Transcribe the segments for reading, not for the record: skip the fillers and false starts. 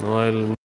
while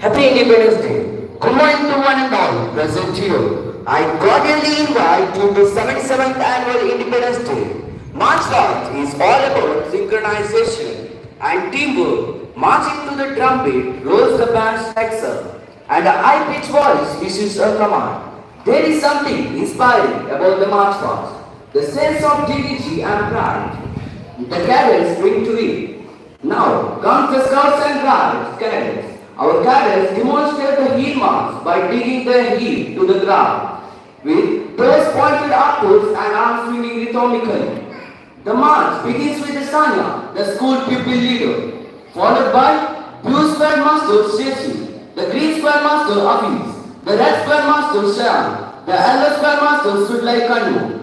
Happy Independence Day. Good morning to one and all present here. I cordially invite you to 77th Annual Independence Day. March Path is all about synchronization and teamwork. Marching to the trumpet rolls the band's excel, and a high-pitched voice issues a command. There is something inspiring about the March Path. The sense of dignity and pride the cadets bring to it. Now comes the Scouts and Guides cadets. Our cadets demonstrate the heel marks by digging their heel to the ground, with toes pointed upwards and arms swinging rhythmically. The march begins with the Sanya, the school pupil leader, followed by Blue Square Master Stacy, the Green Square Master Afiz, the Red Square Master Shyam, the Yellow Square Master Sudlai Kanu.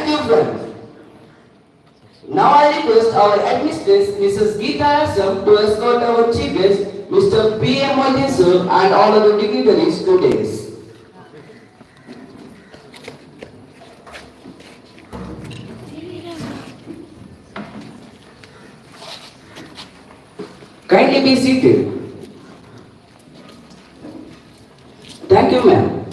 Thank you, friends. Now I request our headmistress, Mrs. Geeta Assam, to escort our chief guest, Mr. P. M. Mohin sir, and all other dignitaries to dais. Kindly be seated. Thank you, ma'am.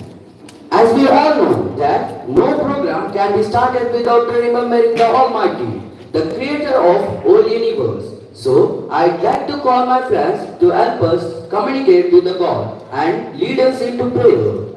As we all know that no program can be started without remembering the Almighty, the creator of whole universe. So, I'd like to call my friends to help us communicate with the God and lead us into prayer.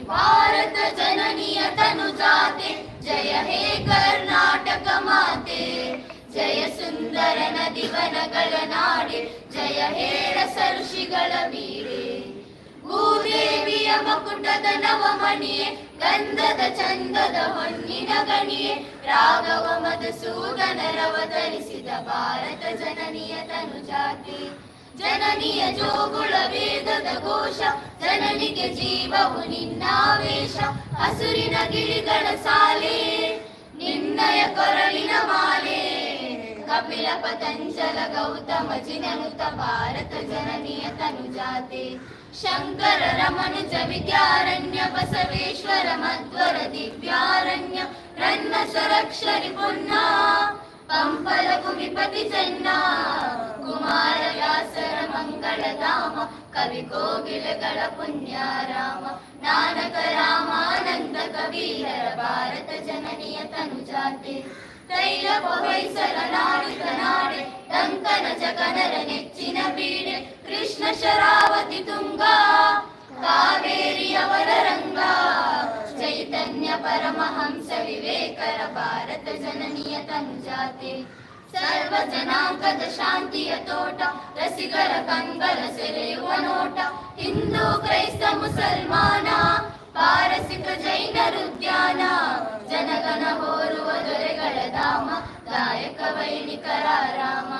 Bharat जननीय तनुजाते जय हे कर्नाटक माते जय सुंदर नदिवनಗಳ ನಾಡೆ ಜಯ ಹೇ ರಸ ಋಷಿಗಳ ವೀರೆ ಭೂದೇವಿಯ ಮಕುಟದ ನವಮಣಿಯೇ ಗಂಧದ ಚಂದದ ಹೊನ್ನಿನ ಗಣಿಯೇ ರಾಘವ ಮಧುಸೂದನರವತರಿಸಿದ ಭಾರತ ಜನನಿಯ ತನುಜಾತೆ ಜನನಿಯ ಜೋಗುಳ ವೇದದ ಘೋಷ ಜನನಿಗೆ ಜೀವವು ನಿನ್ನಾವೇಶ ಹಸುರಿನ ಗಿಳಿಗಳ ಸಾಲೆ ನಿನ್ನಯ ಕೊರಳಿನ ಮಾಲೆ ಕಪಿಲ ಪತಂಜಲ ಗೌತಮ ಜಿನನುತ ಭಾರತ ಜನನಿಯ ತನುಜಾತೆ ಶಂಕರ ರಮನುಜ ವಿದ್ಯಾರಣ್ಯ ಬಸವೇಶ್ವರ ಮಧ್ವರ ದಿವ್ಯಾರಣ್ಯ ರನ್ನ ಸ್ವರಕ್ಷರಿ ಪುನ್ನ ಪಂಪಲ ಕುಮಿಪತಿ ಜನ್ನ ಕುಮಾರ ವ್ಯಾಸರ ಮಂಗಳಧಾಮ ಕವಿ ಕೋಗಿಲೆಗಳ ಪುಣ್ಯಾರಾಮ ನಾನಕ ರಾಮಾನಂದ ಕಬೀರರ ಭಾರತ ಜನನಿಯ ತನುಜಾತೆ ತೈಲ ಹೊಯ್ಸಳ ನಾಡಿತ ನಾಡೆ ಟಂಕನ ಜಗನರ ನೆಚ್ಚಿನ ಬೀಡೆ ಕೃಷ್ಣ ಶರಾವತಿ ತುಂಗ ಕಾವೇರಿಯವರ ರಂಗ ಚೈತನ್ಯ ಪರಮಹಂಸ ವಿವೇಕರ ಭಾರತ ಜನನಿಯ ತನುಜಾತೆ ಸರ್ವ ಜನಾಂಗದ ಶಾಂತಿಯ ತೋಟ ರಸಿಗರ ಕಂಗಳ ಸೆಳೆಯುವ ನೋಟ ಹಿಂದೂ ಕ್ರೈಸ್ತ ಮುಸಲ್ಮಾನ ಪಾರಸಿಕ ಜೈನರುದ್ಯಾನ ಜನಗಣ ಹೋರುವ ದೊರೆಗಳ ಧಾಮ ಗಾಯಕ ವೈಣಿಕರ ರಾಮ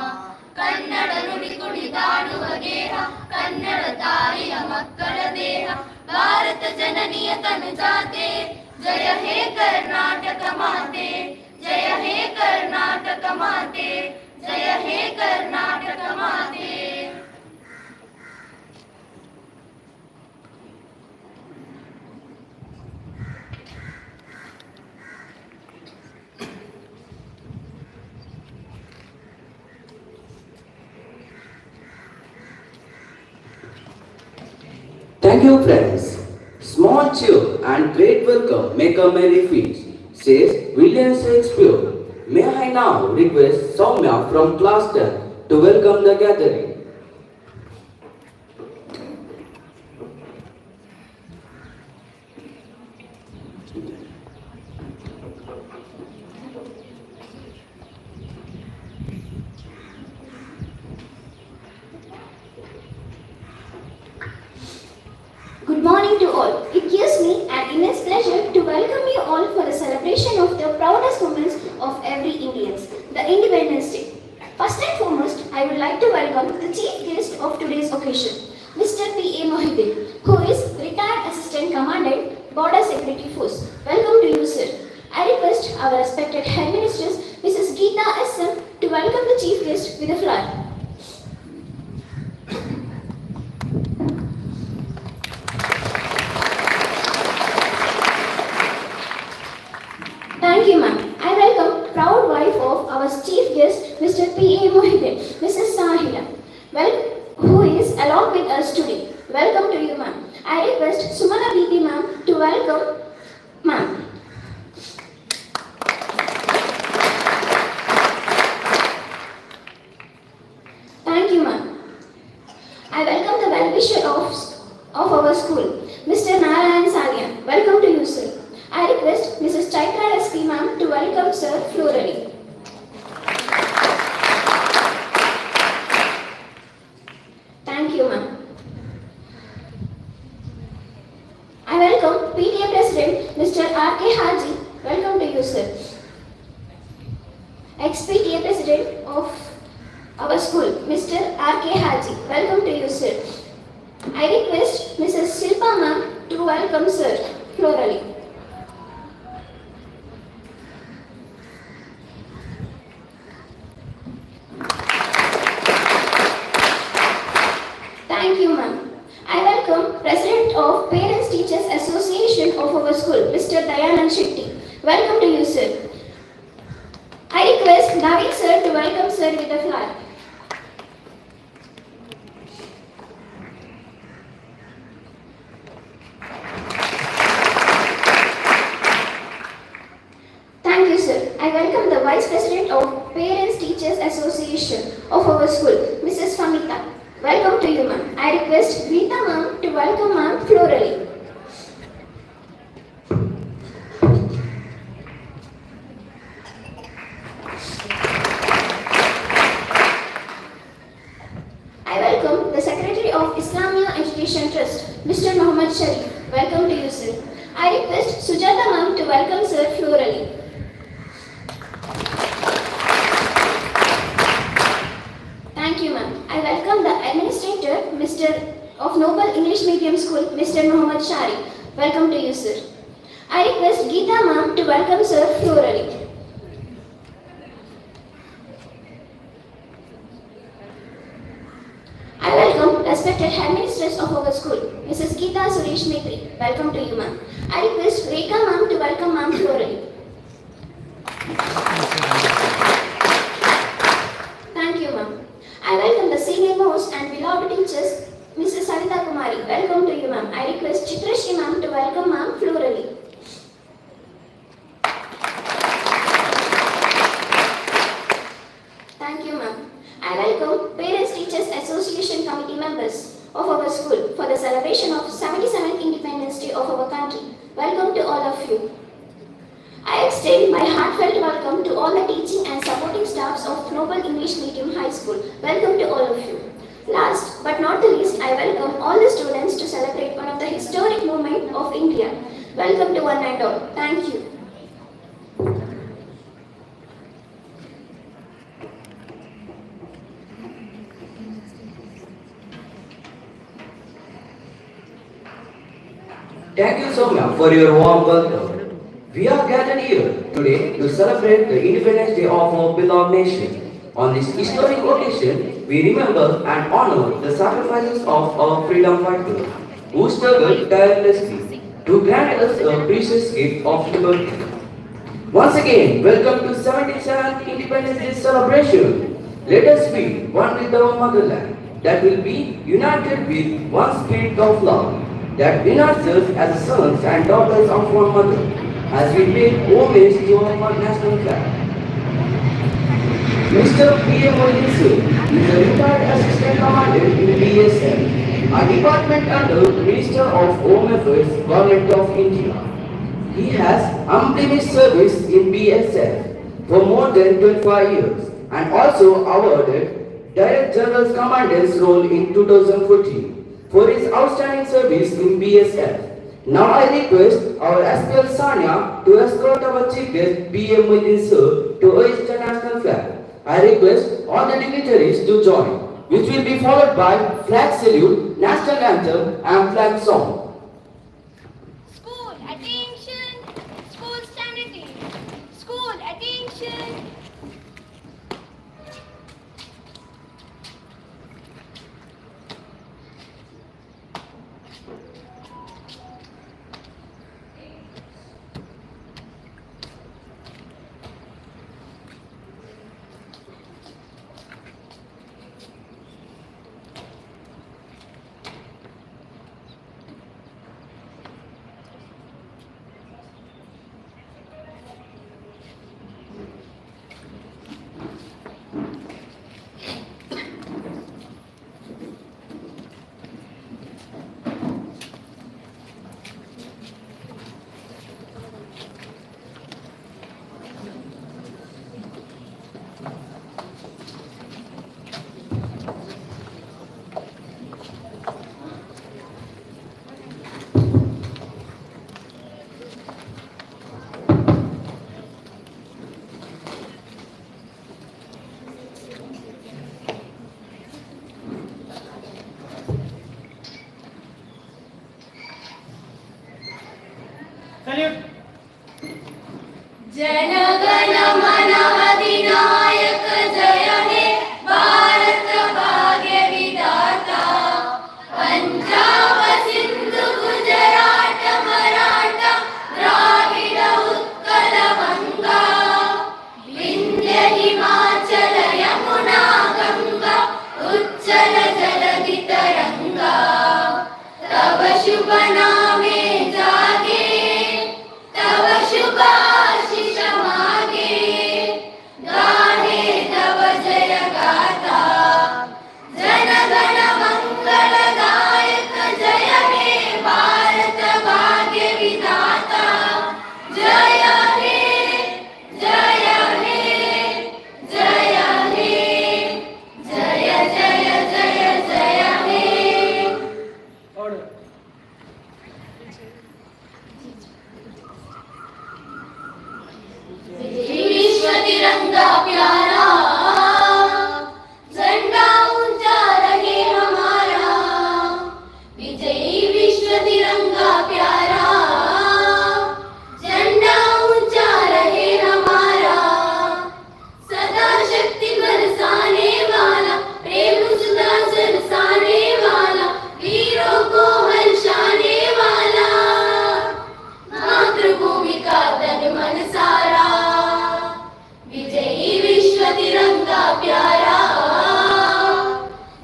ಕನ್ನಡ ನುಡಿ ಕುಣಿದಾಡುವ ಗೇಹ ಕನ್ನಡ ತಾಯಿಯ ಮಕ್ಕಳ ದೇಹ ಭಾರತ ಜನನಿಯ ತನುಜಾತೆ ಜಯ ಹೇ ಕರ್ನಾಟಕ ಮಾತೆ ಜಯ ಹೇ ಕರ್ನಾಟಕ ಮಾತೆ ಜಯ ಹೇ ಕರ್ನಾಟಕ ಮಾತೆ. Thank you, friends. Small cheer and great welcome make a merry feast, says William Shakespeare. May I now request Soumya from class 10 to welcome the gathering. Good morning to all. It gives me an immense pleasure to welcome you all for the celebration of the proudest moments of every Indians, the Independence Day. First and foremost, I would like to welcome the chief guest of today's occasion, Mr. P. A. Mohidin, who is retired Assistant Commandant, Border Security Force. Welcome to you, sir. I request our respected headmistress, Mrs. Geeta S.M., to welcome the chief guest with a flag. Thank you, ma'am. I welcome proud wife of our chief guest, Mr. P. A. Mohidin, Mrs. Sahila, who is along with us today. Welcome to you, ma'am. I request Sumana Bibi, ma'am, to welcome ma'am. Thank you, ma'am. I welcome the well-wisher of of our school, Mr. Narayan Sanya. Welcome to you, sir. I request Mrs. Chaitra SP ma'am to welcome sir florally. Thank you, ma'am. I welcome PTA President Mr. R.K. Haji. Welcome to you, sir. Ex-PTA President of our school, Mr. R.K. Haji. Welcome to you, sir. I request Mrs. Silpa ma'am to welcome sir florally. Thank you, ma'am. I welcome President of Parents Teachers Association of our school, Mr. Dayanand Shetty. Welcome to you, sir. I request Naveen sir to welcome sir with a flag. Thank you, sir. I welcome the Vice President of Parents Teachers Association of our school, Mrs. Famita. Welcome to you, ma'am. I request Rita ma'am to welcome ma'am florally. I welcome the Secretary of Islamia Education Trust, Mr. Muhammad Sharif. Welcome to you, sir. I request Sujata ma'am to welcome sir florally. Thank you, ma'am. I welcome the Administrator, Mr. of Noble English Medium School, Mr. Muhammad Shari. Welcome to you, sir. I request Geeta ma'am to welcome sir florally. I welcome respected headmistress of our school, Mrs. Geeta Suresh Mehri. Welcome to you, ma'am. I request Rekha ma'am to welcome ma'am florally. Thank you, ma'am. I welcome the senior most and beloved teachers, Mrs. Savita Kumari. Welcome to you, ma'am. I request Chitrashi ma'am to welcome ma'am florally. Thank you, ma'am. I welcome Parents Teachers Association Committee members of our school for the celebration of 77th Independence Day of our country. Welcome to all of you. I extend my heartfelt welcome to all the teaching and supporting staffs of Noble English Medium High School. Welcome to all of you. Last but not the least, I welcome all the students to celebrate one of the historic moments of India. Welcome to one and all. Thank you. Thank you so much for your warm welcome. We are gathered here today to celebrate the Independence Day of our beloved nation. On this historic occasion, we remember and honor the sacrifices of our freedom fighters who struggled tirelessly to grant us a precious gift of liberty. Once again, welcome to 77th Independence Day celebration. Let us be one with our motherland, that will be united with one spirit of love, that unites us as sons and daughters of one mother, as we pay homage to our national flag. Mr. P.M. Moinisur is a retired assistant commander in BSF, a department under Minister of Home Affairs, Government of India. He has unblemished service in BSF for more than 25 years and also awarded Direct General's Commandant's role in 2014 for his outstanding service in BSF. Now I request our SPL Sanya to escort our chief guest PM Moidin sir to hoist the national flag. I request all the dignitaries to join, which will be followed by flag salute, national anthem and flag song. School attention! School sanity! School attention! Salute. जनगण मन अधिनायक जय हे भारत भाग्य विधाता पंजाब सिंधु गुजरात मराठा द्राविड उत्कल गंगा विंध्य हिमाचल यमुना गंगा उच्चल जलधि तरंगा तव शुभ नामे जागे तव शुभ आशीष मागे गाहे तव जय गाथा जन गण मंगल दायक जय हे भारत भाग्य विधाता जय हे जय हे जय हे जय जय जय जय हे। Order. विश्व तिरंगा प्यारा झंडा ऊंचा रहे हमारा विजयी विश्व तिरंगा प्यारा झंडा ऊंचा रहे हमारा सदा शक्ति बरसाने वाला प्रेम सुधा सरसाने वाला वीरों को हर्षाने वाला मातृभूमि का तन मन सारा विजयी विश्व तिरंगा प्यारा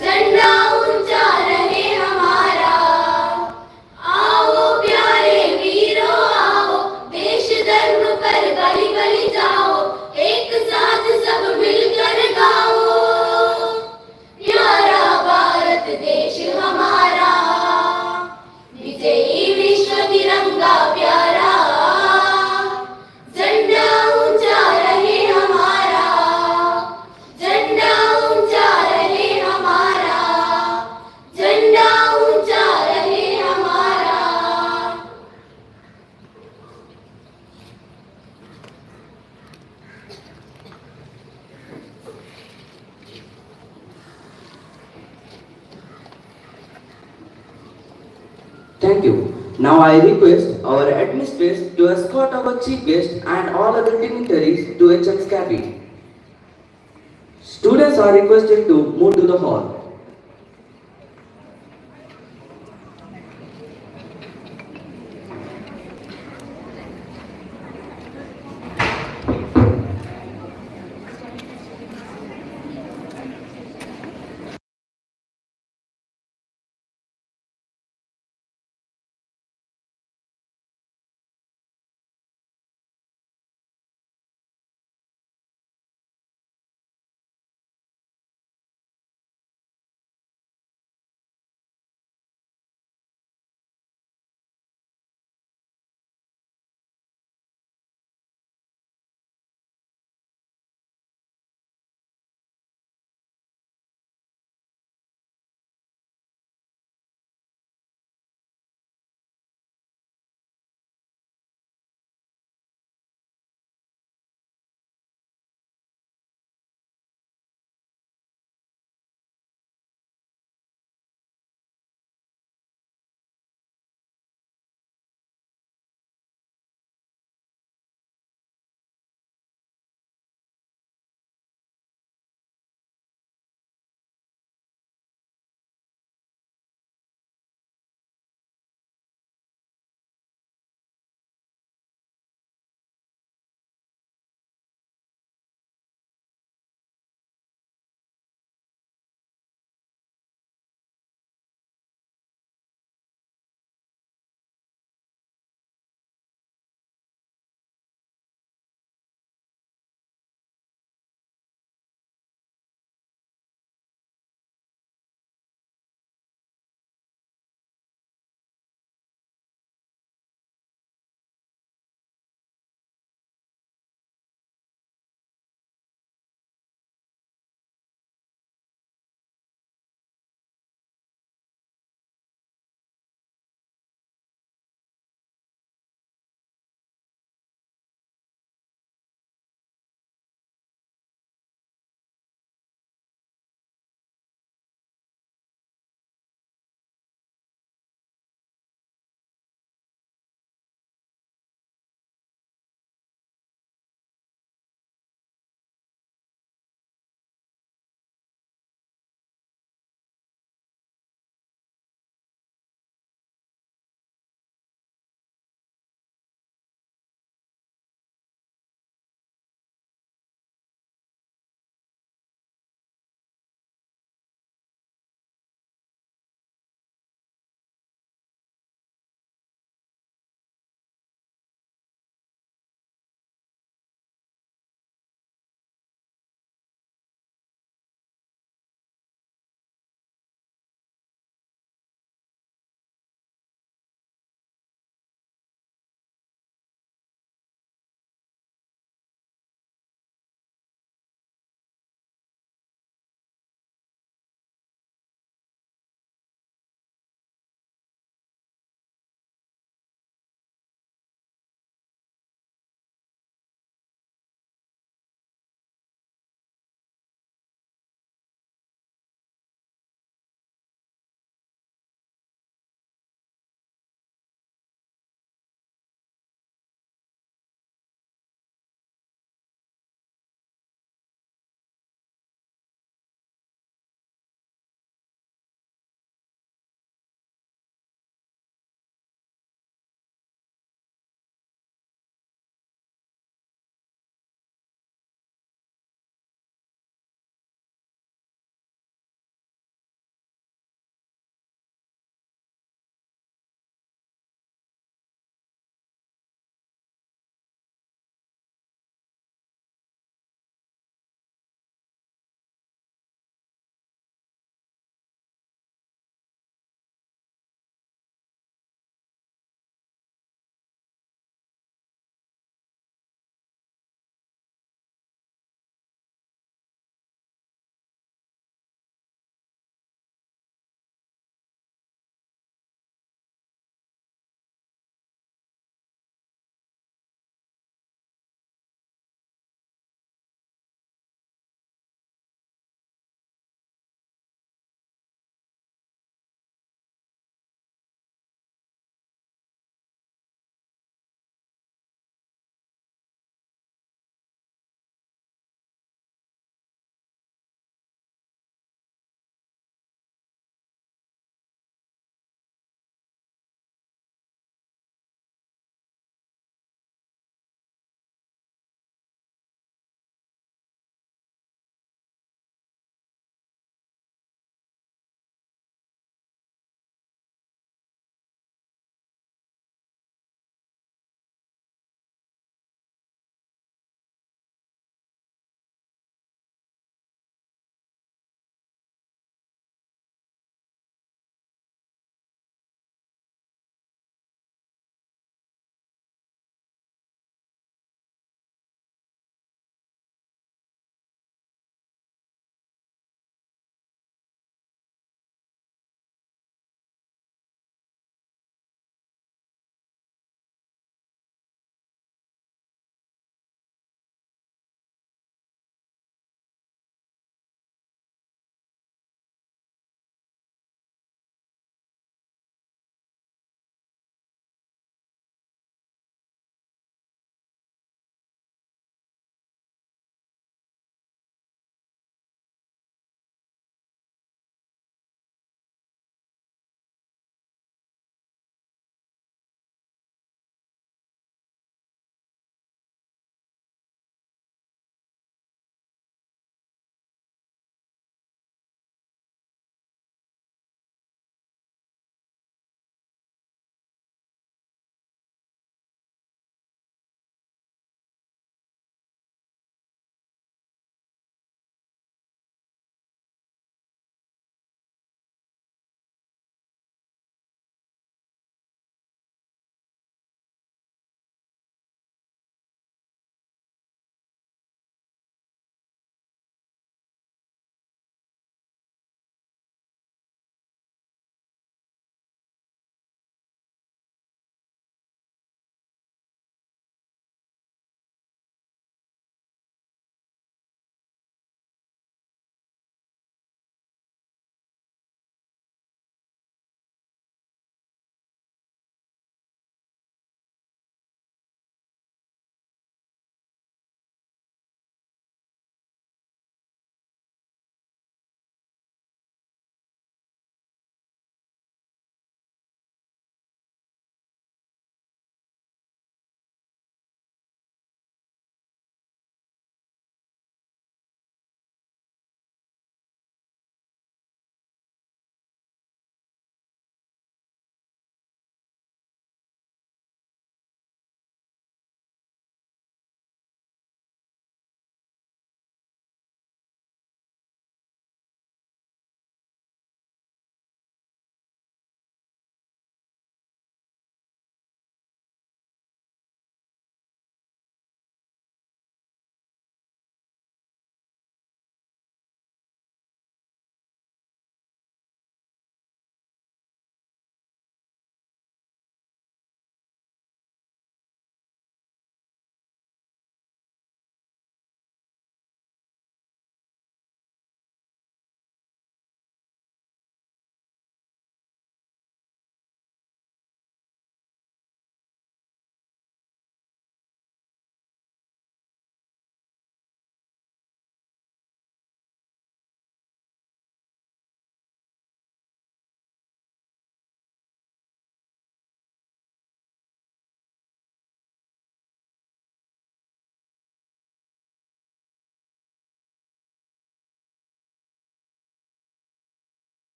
झंडा ऊंचा रहे हमारा आओ प्यारे वीरों आओ देश धर्म पर गली गली जाओ एक साथ सब मिलकर गाओ प्यारा भारत देश हमारा विजयी विश्व तिरंगा प्यारा झंडा ऊंचा रहे हमारा झंडा ऊंचा रहे हमारा झंडा ऊंचा रहे हमारा। Thank you. Now I request our administrators to escort our chief guest and all other dignitaries to HX cabin. Students are requested to move to the hall.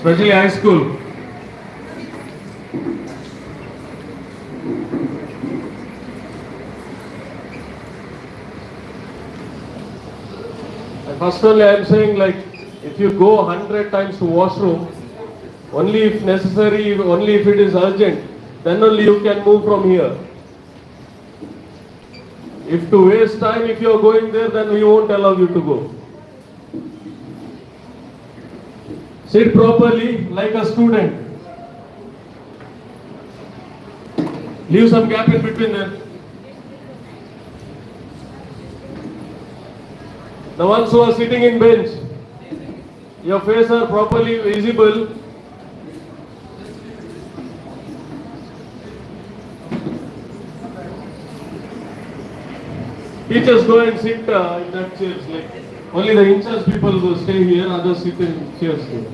especially high school. And personally, I am saying, like, if you go 100 times to washroom, only if necessary, only if it is urgent, then only you can move from here. If to waste time, if you are going there, then we won't allow you to go. Sit properly like a student. Leave some gap in between them. The ones who are sitting in bench, your face are properly visible. Teachers go and sit in that chairs. Like only the in charge people will stay here, others sit in chairs here.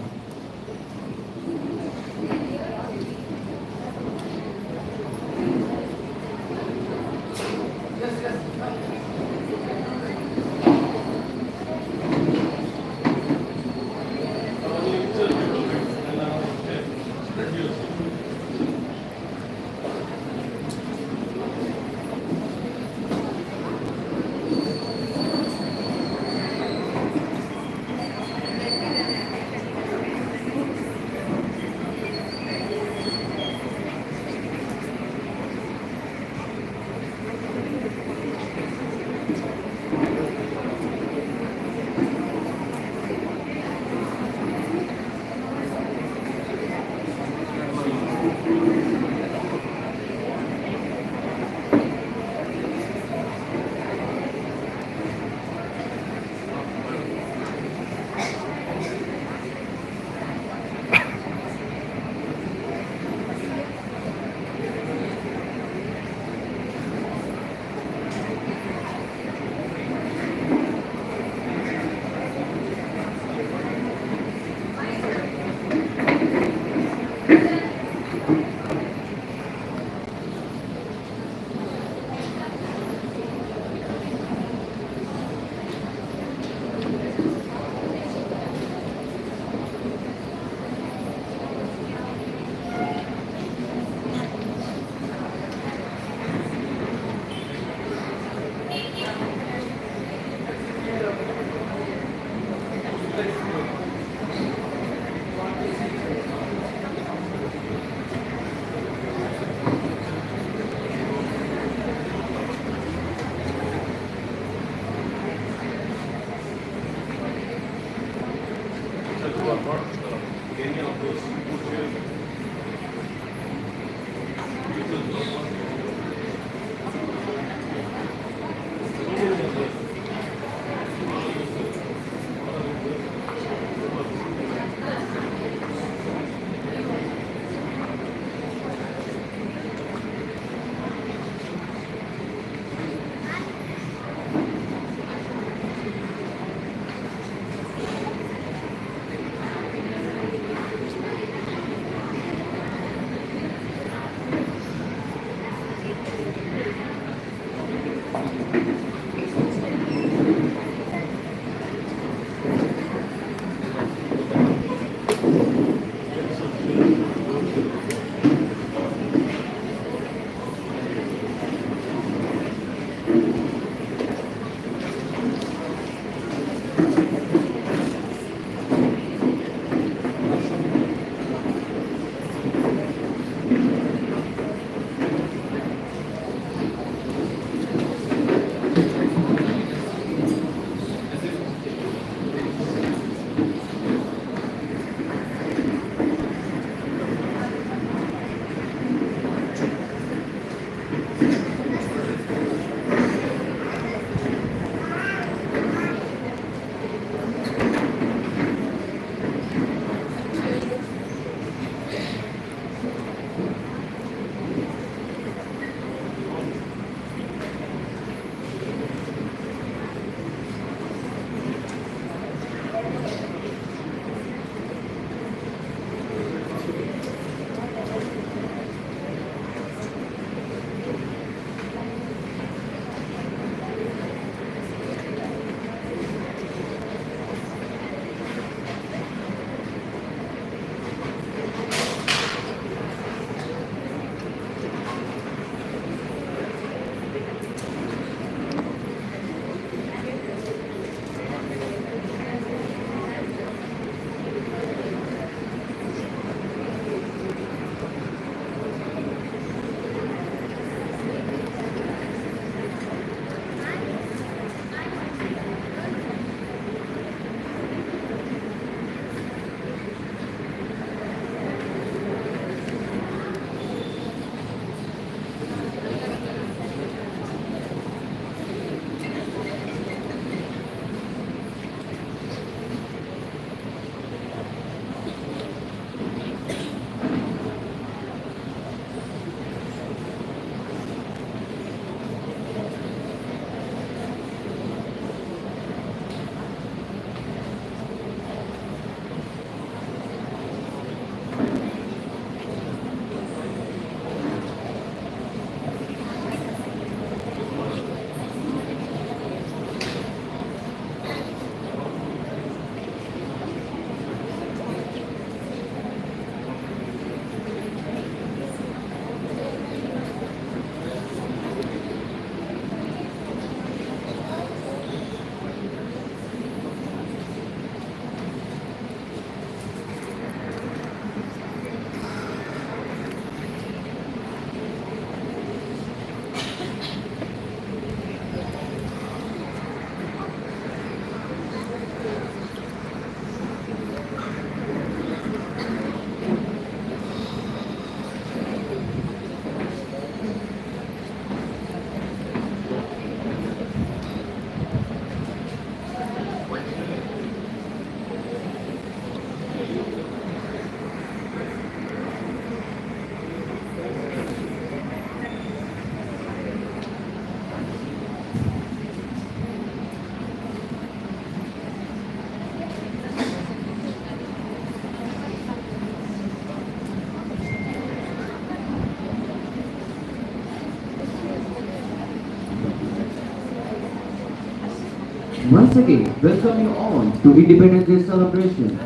Once again, welcome you all to Independence Day celebration.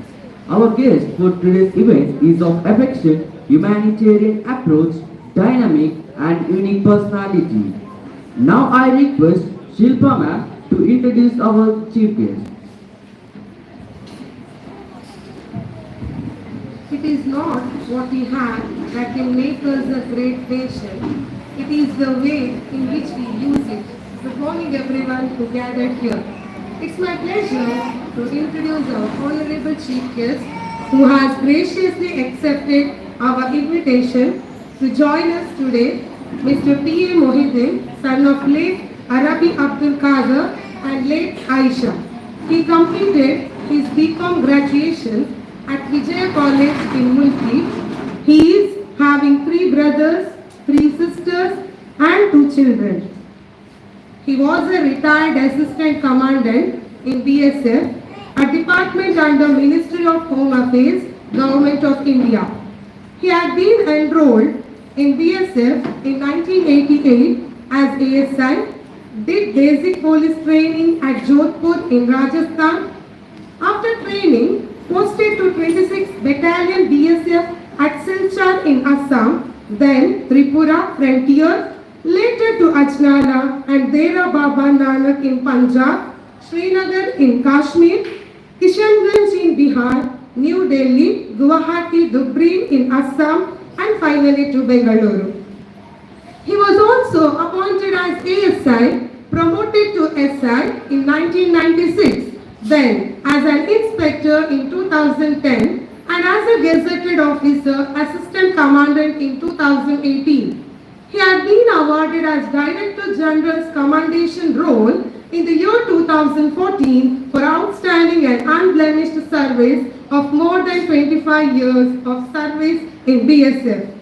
Our guest for today's event is of affection, humanitarian approach, dynamic and unique personality. Now I request Shilpa ma'am to introduce our chief guest. It is not what we have that can make us a great nation. It is the way in which we use it. Good morning everyone who gathered here. It's my pleasure to introduce our honorable chief guest who has graciously accepted our invitation to join us today, Mr. P.A. Mohidin, son of late Arabi Abdul Qadir and late Aisha. He completed his BCom graduation at Vijaya College in Mulki. He is having 3 brothers, 3 sisters and 2 children. He was a retired assistant commandant in BSF, a department under Ministry of Home Affairs, Government of India. He had been enrolled in BSF in 1988 as ASI, did basic police training at Jodhpur in Rajasthan. After training, posted to 26th Battalion BSF at Silchar in Assam, then Tripura frontier, later to Ajnana and Dera Baba Nanak in Punjab, Srinagar in Kashmir, Kishanganj in Bihar, New Delhi, Guwahati, Dhubri in Assam and finally to Bengaluru. He was also appointed as ASI, promoted to SI in 1996, then as an inspector in 2010 and as a gazetted officer, assistant commandant in 2018. He had been awarded as Director General's Commendation Role in the year 2014 for outstanding and unblemished service of more than 25 years of service in BSF.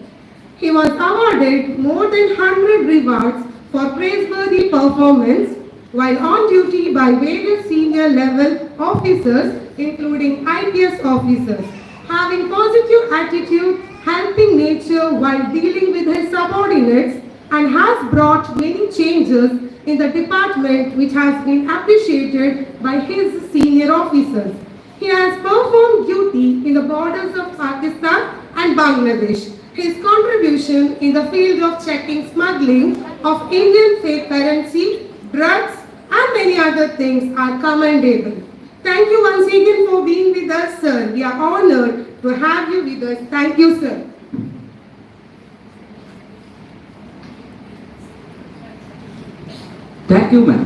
He was awarded more than 100 rewards for praiseworthy performance while on duty by various senior level officers including IPS officers, having positive attitude, helping nature while dealing with his subordinates, and has brought many changes in the department which has been appreciated by his senior officers. He has performed duty in the borders of Pakistan and Bangladesh. His contribution in the field of checking smuggling of Indian fake currency, drugs and many other things are commendable. Thank you once again for being with us, sir. We are honored to have you with us. Thank you, sir. Thank you ma'am.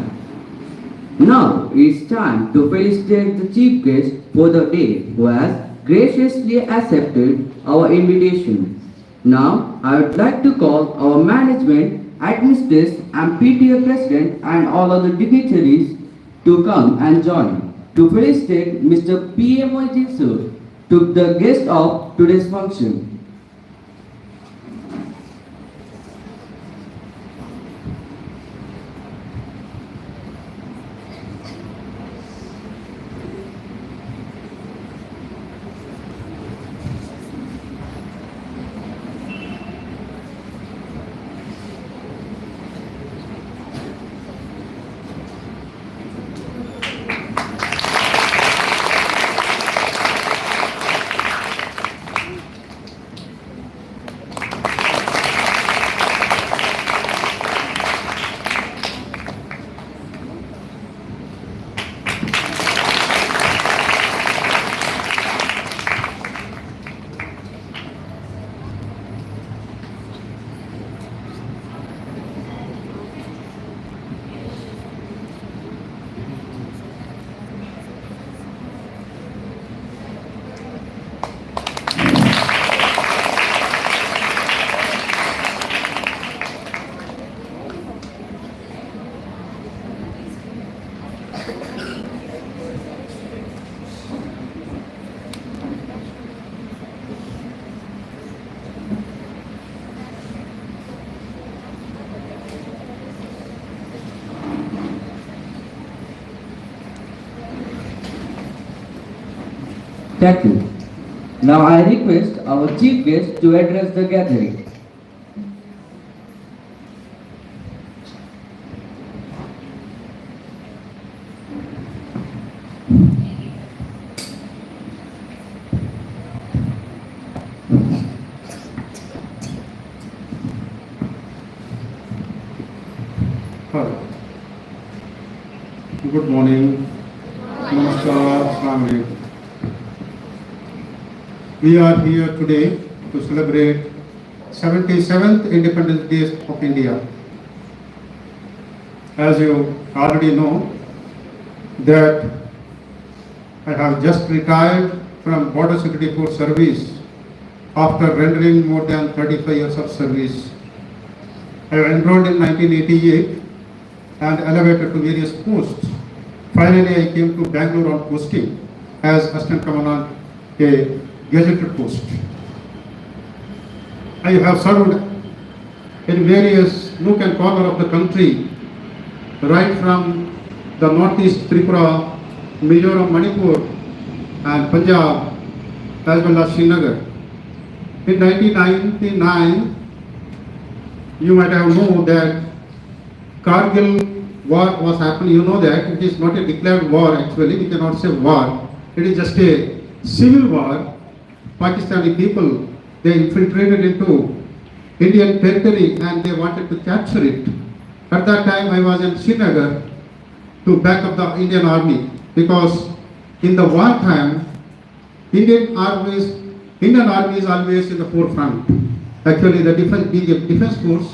Now it's time to felicitate the chief guest for the day who has graciously accepted our invitation. Now I would like to call our management, administrators and PTA president and all other dignitaries to come and join to felicitate Mr. P.A. Mohidin sir to the guest of today's function. Thank you. Now I request our chief guest to address the gathering. Hello. Good morning. Namaskar. Assalamu alaikum. We are here today to celebrate 77th Independence Day of India. As you already know, that I have just retired from Border Security Force service after rendering more than 35 years of service. I enrolled in 1988 and elevated to various posts. Finally, I came to Bangalore on posting as Assistant Commandant, a gazetted post. I have served in various nook and corner of the country, right from the northeast Tripura, Mizoram, Manipur, and Punjab, as well as Srinagar. In 1999, you might have known that Kargil war was happening. You know that it is not a declared war actually, we cannot say war. It is just a civil war. Pakistani people, they infiltrated into Indian territory and they wanted to capture it. At that time I was in Srinagar to back up the Indian army, because in the war time, Indian army is always in the forefront. Actually, the defense force,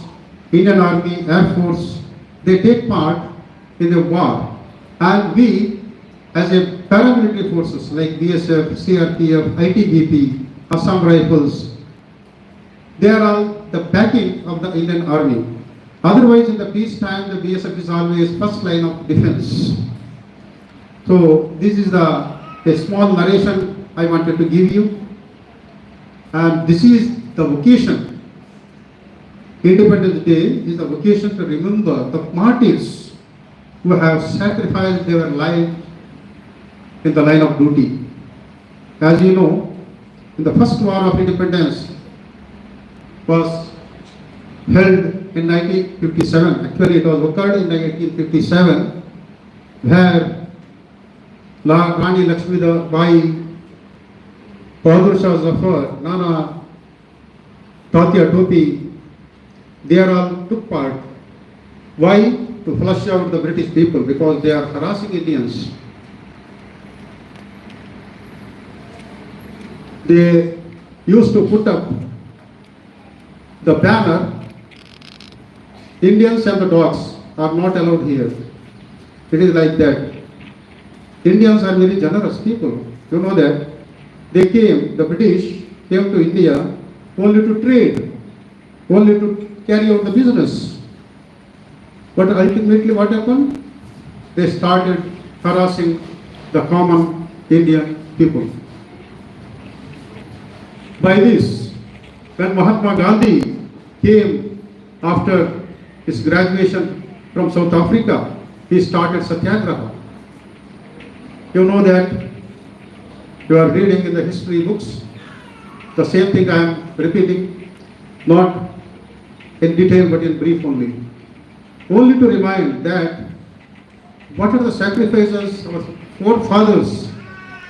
Indian Army, Air Force, they take part in the war. And we, as a paramilitary forces like BSF, CRPF, ITBP, Assam Rifles, they are all the backing of the Indian Army. Otherwise, in the peace time, the BSF is always first line of defense. So this is a small narration I wanted to give you. And this is the occasion. Independence Day is the occasion to remember the martyrs who have sacrificed their life in the line of duty. As you know, in the first war of independence was held in 1957. Actually, it was occurred in 1957, where Rani Lakshmi Bai, Bahadur Shah Zafar, Nana Tatya Topi, they are all took part. Why? To flush out the British people, because they are harassing Indians. They used to put up the banner, Indians and the dogs are not allowed here. It is like that. Indians are very generous people. You know that. They came, the British came to India only to trade, only to carry out the business. But ultimately what happened? They started harassing the common Indian people. By this, when Mahatma Gandhi came after his graduation from South Africa, he started Satyagraha. You know that, you are reading in the history books, the same thing I am repeating, not in detail but in brief only. Only to remind that what are the sacrifices our forefathers,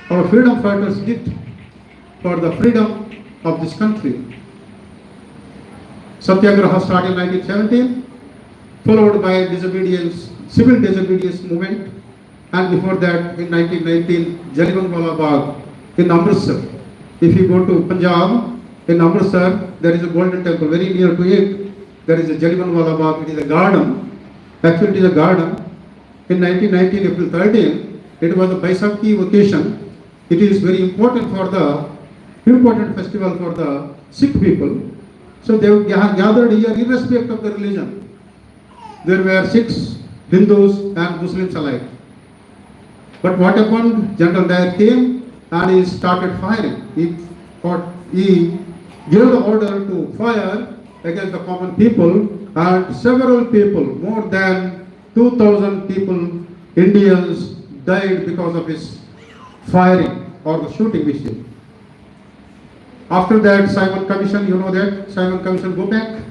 our freedom fighters did for the freedom of this country. Satyagraha started in 1917, followed by disobedience, civil disobedience movement, and before that in 1919, Jallianwala Bagh in Amritsar. If you go to Punjab, in Amritsar, there is a golden temple, very near to it, there is a Jallianwala Bagh, it is a garden. Actually, it is a garden. In 1919, April 13, it was a Baisakhi occasion. It is very important festival for the Sikh people. So they gathered here irrespective of the religion. There were Sikhs, Hindus and Muslims alike. But what happened? General Dyer came and he started firing. He gave the order to fire against the common people, and several people, more than 2,000 people, Indians, died because of his firing or the shooting machine. After that, Simon Commission, you know that, Simon Commission go back,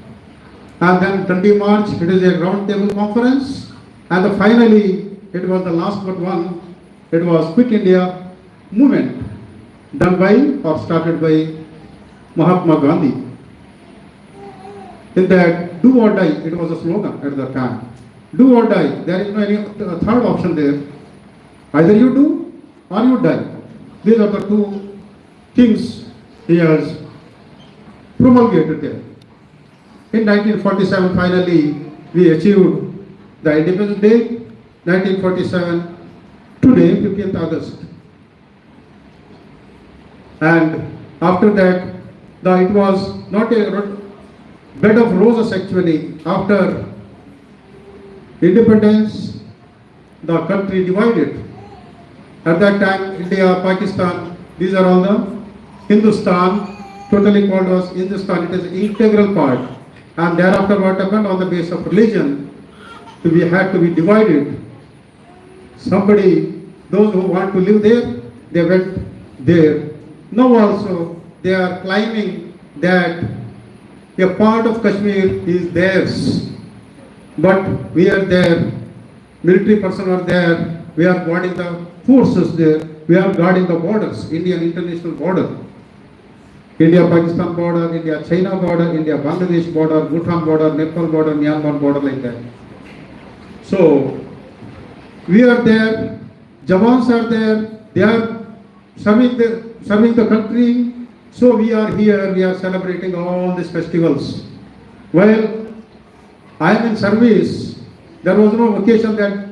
and then Dundee March, it is a round table conference, and finally, it was the last but one, it was Quit India movement, done by or started by Mahatma Gandhi. In that, do or die, it was a slogan at the time. do or die. There is no any third option there. Either you do or you die. These are the two things he has promulgated there. In 1947, finally, we achieved the Independence Day. 1947, today, 15th August. And after that, it was not a bed of roses actually. After independence, the country divided. At that time, India, Pakistan, these are all the Hindustan, totally called as Hindustan. It is an integral part. And thereafter, what happened on the basis of religion, we had to be divided. Somebody, those who want to live there, they went there. Now also, they are claiming that a part of Kashmir is theirs. But we are there, military personnel are there, we are guarding the forces there, we are guarding the borders, Indian international border. India-Pakistan border, India-China border, India-Bangladesh border, Bhutan border, Nepal border, Myanmar border, like that. So, we are there, Jawans are there, they are serving the country. So we are here, we are celebrating all these festivals. While I am in service, there was no occasion that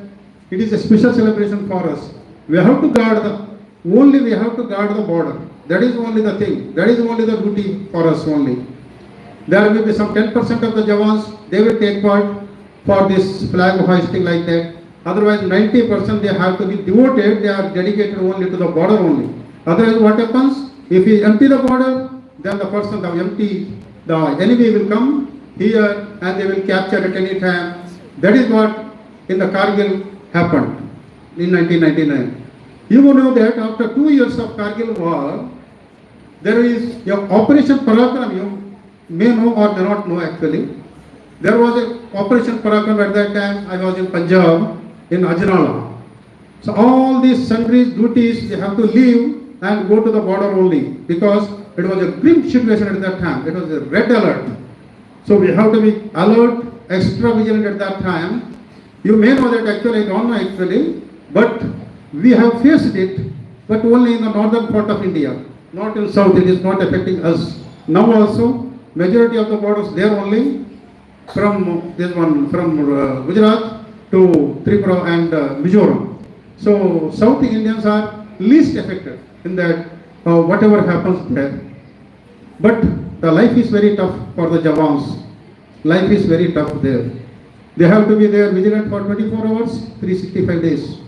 it is a special celebration for us. We have to guard the border. That is only the thing. That is only the duty for us only. There may be some 10% of the Jawans, they will take part for this flag hoisting like that. Otherwise 90% they have to be devoted, they are dedicated only to the border only. Otherwise what happens? If we empty the border, then the enemy will come here and they will capture at any time. That is what in the Kargil happened in 1999. You will know that after 2 years of Kargil war, there is Operation Parakram. You may know or may not know actually. There was a Operation Parakram at that time. I was in Punjab, in Ajnala. So all these sundry duties, they have to leave and go to the border only, because it was a grim situation at that time. It was a red alert. So we have to be alert, extra vigilant at that time. You may know that actually, I don't know actually, but we have faced it, but only in the northern part of India, not in south. It is not affecting us. Now also, majority of the borders there only, from Gujarat to Tripura and Mizoram. So South Indians are least affected in that whatever happens there. But the life is very tough for the Jawans. Life is very tough there. They have to be there vigilant for 24 hours, 365 days.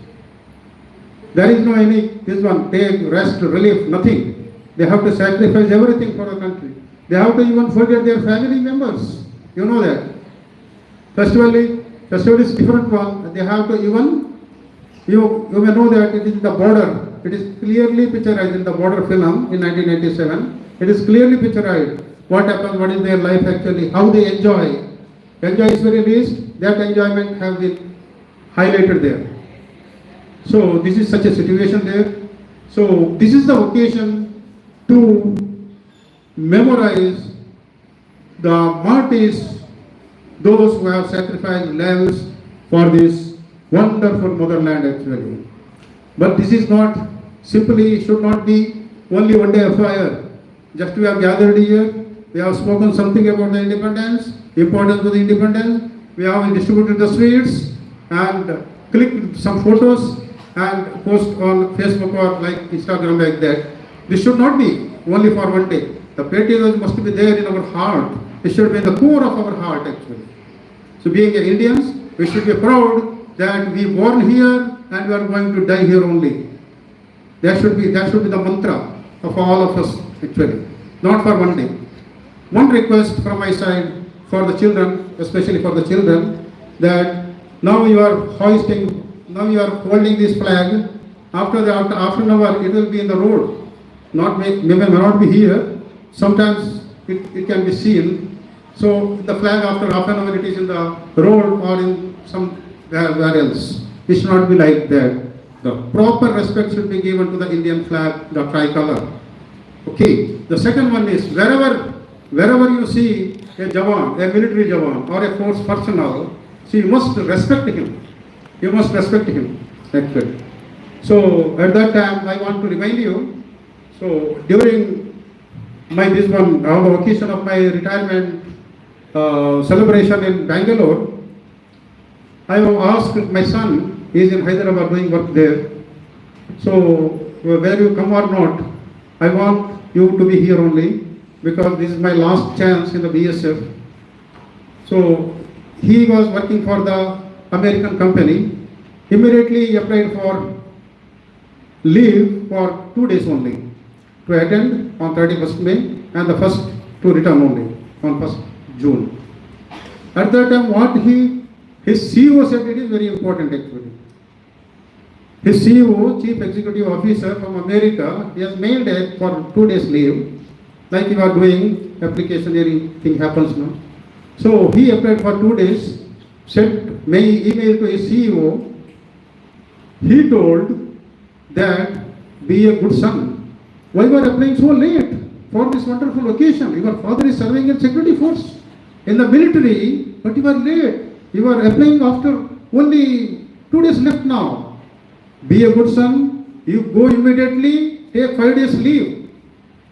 There is no take rest, relief, nothing. They have to sacrifice everything for the country. They have to even forget their family members. You know that. Festival is different one. They have to even, you may know that it is the border. It is clearly picturized in the border film in 1997. It is clearly picturized what happens, what is their life actually, how they enjoy. Enjoy is very least, that enjoyment have been highlighted there. So this is such a situation there. So this is the occasion to memorize the martyrs, those who have sacrificed lives for this wonderful motherland actually. But this is not simply, should not be only one day affair. Just we have gathered here, we have spoken something about the independence, importance of the independence, we have distributed the sweets and clicked some photos and post on Facebook or like Instagram like that. This should not be only for one day. The patriotism must be there in our heart. It should be in the core of our heart actually. So being Indians, we should be proud that we born here and we are going to die here only. That should be the mantra of all of us actually, not for one day. One request from my side for the children, especially for the children, that now you are holding this flag. After half an hour, it will be in the road. May not be here. Sometimes it can be seen. So the flag after half an hour, it is in the road or in somewhere else. It should not be like that. The proper respect should be given to the Indian flag, the tricolor. Okay. The second one is wherever you see a Jawan, a military Jawan or a force personnel, So you must respect him. You must respect him, actually. So at that time, I want to remind you, so during this one, on the occasion of my retirement celebration in Bangalore, I have asked my son, he is in Hyderabad doing work there. So whether you come or not, I want you to be here only because this is my last chance in the BSF. So he was working for the American company. Immediately he applied for leave for 2 days only to attend on 31st May and the first to return only on 1st June. At that time what his CEO said, it is very important actually. His CEO, Chief Executive Officer from America, he has mailed it for 2 days leave, like you are doing application, anything happens now. So he applied for 2 days, sent email to his CEO. He told that be a good son. Why you are applying so late for this wonderful occasion? Your father is serving in security force, in the military, but you are late. You are applying after only 2 days left now. Be a good son, you go immediately, take 5 days leave.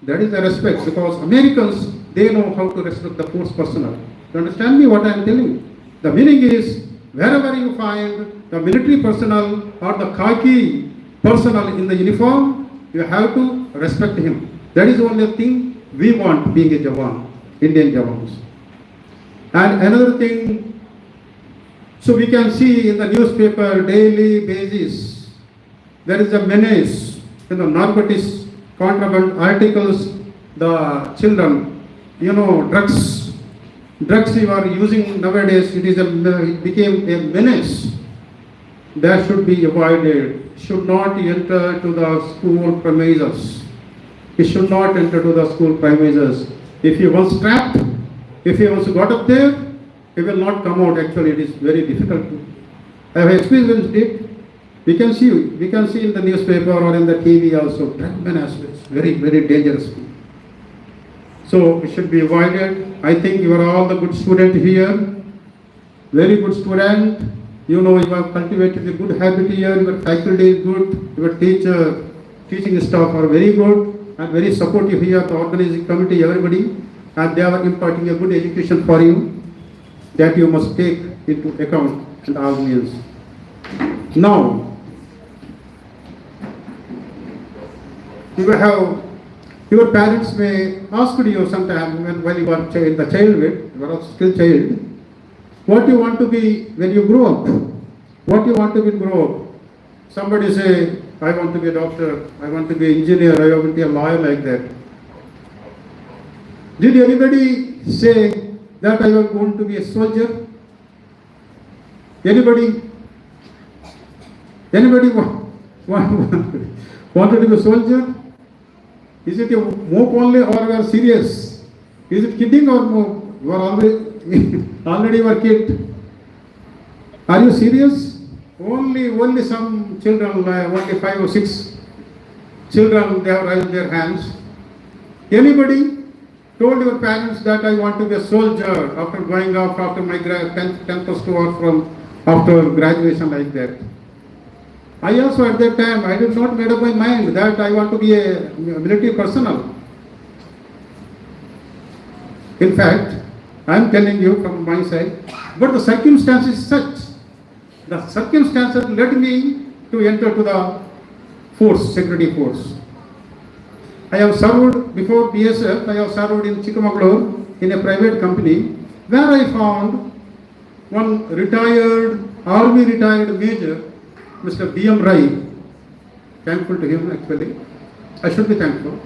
That is the respect, because Americans, they know how to respect the force personnel. You understand me what I am telling? The meaning is, wherever you find the military personnel or the khaki personnel in the uniform, you have to respect him. That is the only thing we want being a Jawan, Indian Jawans. And another thing, so we can see in the newspaper daily basis, there is a menace in the narcotics, contraband articles, the children, drugs you are using nowadays, it became a menace. That should be avoided, should not enter to the school premises. It should not enter to the school premises. If he was trapped, if he was got up there, he will not come out. Actually, it is very difficult. I have experienced it. We can see in the newspaper or in the TV also, drug menace is very, very dangerous. So it should be avoided. I think you are all the good student here. Very good student. You have cultivated a good habit here. Your faculty is good. Your teaching staff are very good and very supportive here. The organizing committee, everybody, and they are imparting a good education for you that you must take into account and all means. Now, your parents may ask you sometime when you are the childhood, you are still child, what you want to be when you grow up? What you want to be grow up? Somebody say, I want to be a doctor, I want to be an engineer, I want to be a lawyer, like that. Did anybody say that I am going to be a soldier? Anybody wanted to be a soldier? Is it a mock only or you are serious? Is it kidding or mock? You are already you are kid. Are you serious? Only some children, only 5 or 6 children, they have raised their hands. Anybody told your parents that I want to be a soldier after going off after my 10th plus 2 or from after graduation, like that? I also at that time, I did not made up my mind that I want to be a military personnel. In fact, I am telling you from my side, but the circumstances such. The circumstances led me to enter to the force, security force. I have served before BSF, I have served in Chikmagalur in a private company where I found one army retired major, Mr. B.M. Rai. Thankful to him actually. I should be thankful.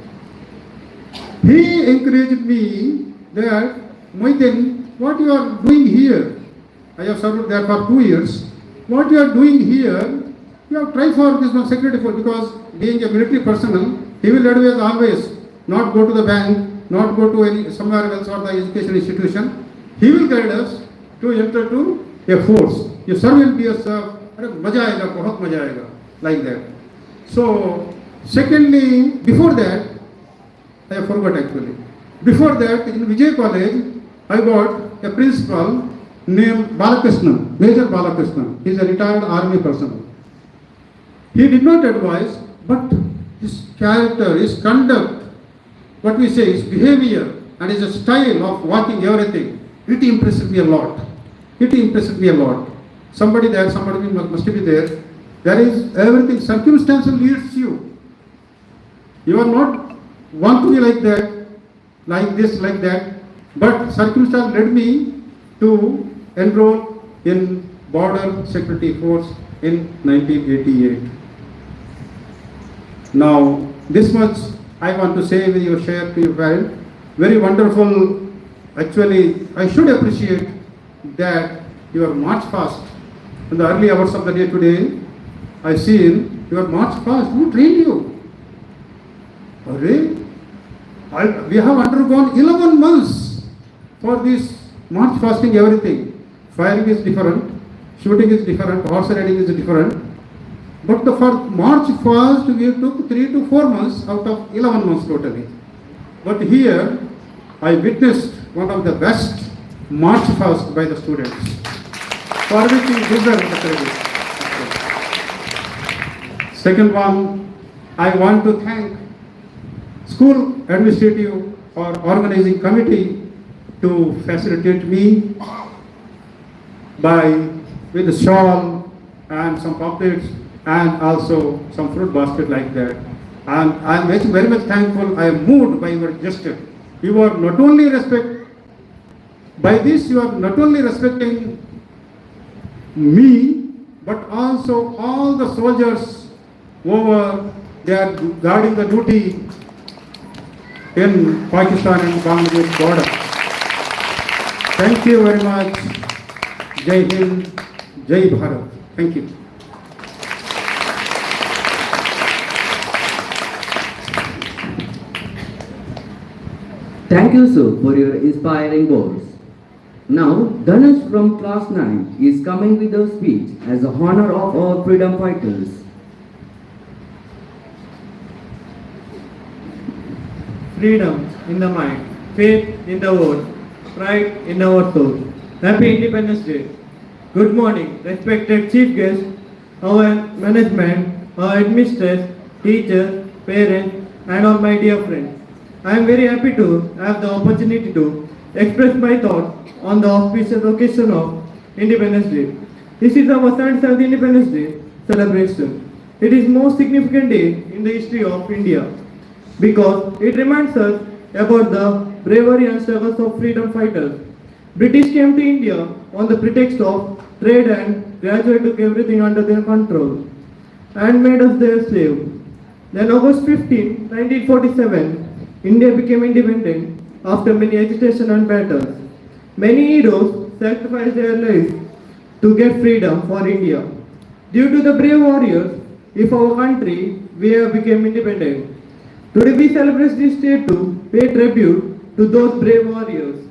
He encouraged me that, Moitin, what you are doing here? I have served there for 2 years. What you are doing here, you have tried for this one security force, because being a military personnel, he will always not go to the bank, not go to somewhere else or the education institution. He will guide us to enter to a force. You serve in BSF, maja aayega, bahut maja aayega, like that. So, secondly, before that, I forgot actually. Before that, in Vijay College, I got a principal named Balakrishnan, Major Balakrishnan. He is a retired army personnel. He did not advise, but his character, his conduct, what we say, his behavior and his style of walking everything, it impressed me a lot. It impressed me a lot. Somebody must be there. There is everything, circumstance leads you. You are not want to be like that, like this, like that. But circumstance led me to enroll in Border Security Force in 1988. Now, this much I want to say with you, share to your parent. Very wonderful. Actually, I should appreciate that you are march fast. In the early hours of the day today, I seen you are march fast. Who trained you? Array, we have undergone 11 months for this march fasting, everything. Firing is different, shooting is different, horse riding is different. But for march fast, we took 3 to 4 months out of 11 months totally. But here, I witnessed one of the best march fast by the students, for which we deserve the credit. Second one, I want to thank school administrative or organizing committee to facilitate me with a shawl and some puppets and also some fruit basket like that. And I am very much thankful. I am moved by your gesture. You are not only by this you are not only respecting me, but also all the soldiers over there guarding the duty in Pakistan and Bangladesh border. Thank you very much. Jai Hind, Jai Bharat. Thank you. Thank you, sir, for your inspiring words. Now, Dhanush from class 9 is coming with a speech as a honor of our freedom fighters. Freedom in the mind, faith in the word, pride in our soul. Happy Independence Day. Good morning, respected chief guest, our management, our administrators, teachers, parents, and all my dear friends. I am very happy to have the opportunity to express my thoughts on the auspicious occasion of Independence Day. This is our 77th Independence Day celebration. It is most significant day in the history of India because it reminds us about the bravery and struggles of freedom fighters. British came to India on the pretext of trade and gradually took everything under their control and made us their slave. Then August 15, 1947, India became independent after many agitation and battles. Many heroes sacrificed their lives to get freedom for India. Due to the brave warriors of our country, we have become independent. Today we celebrate this day to pay tribute to those brave warriors.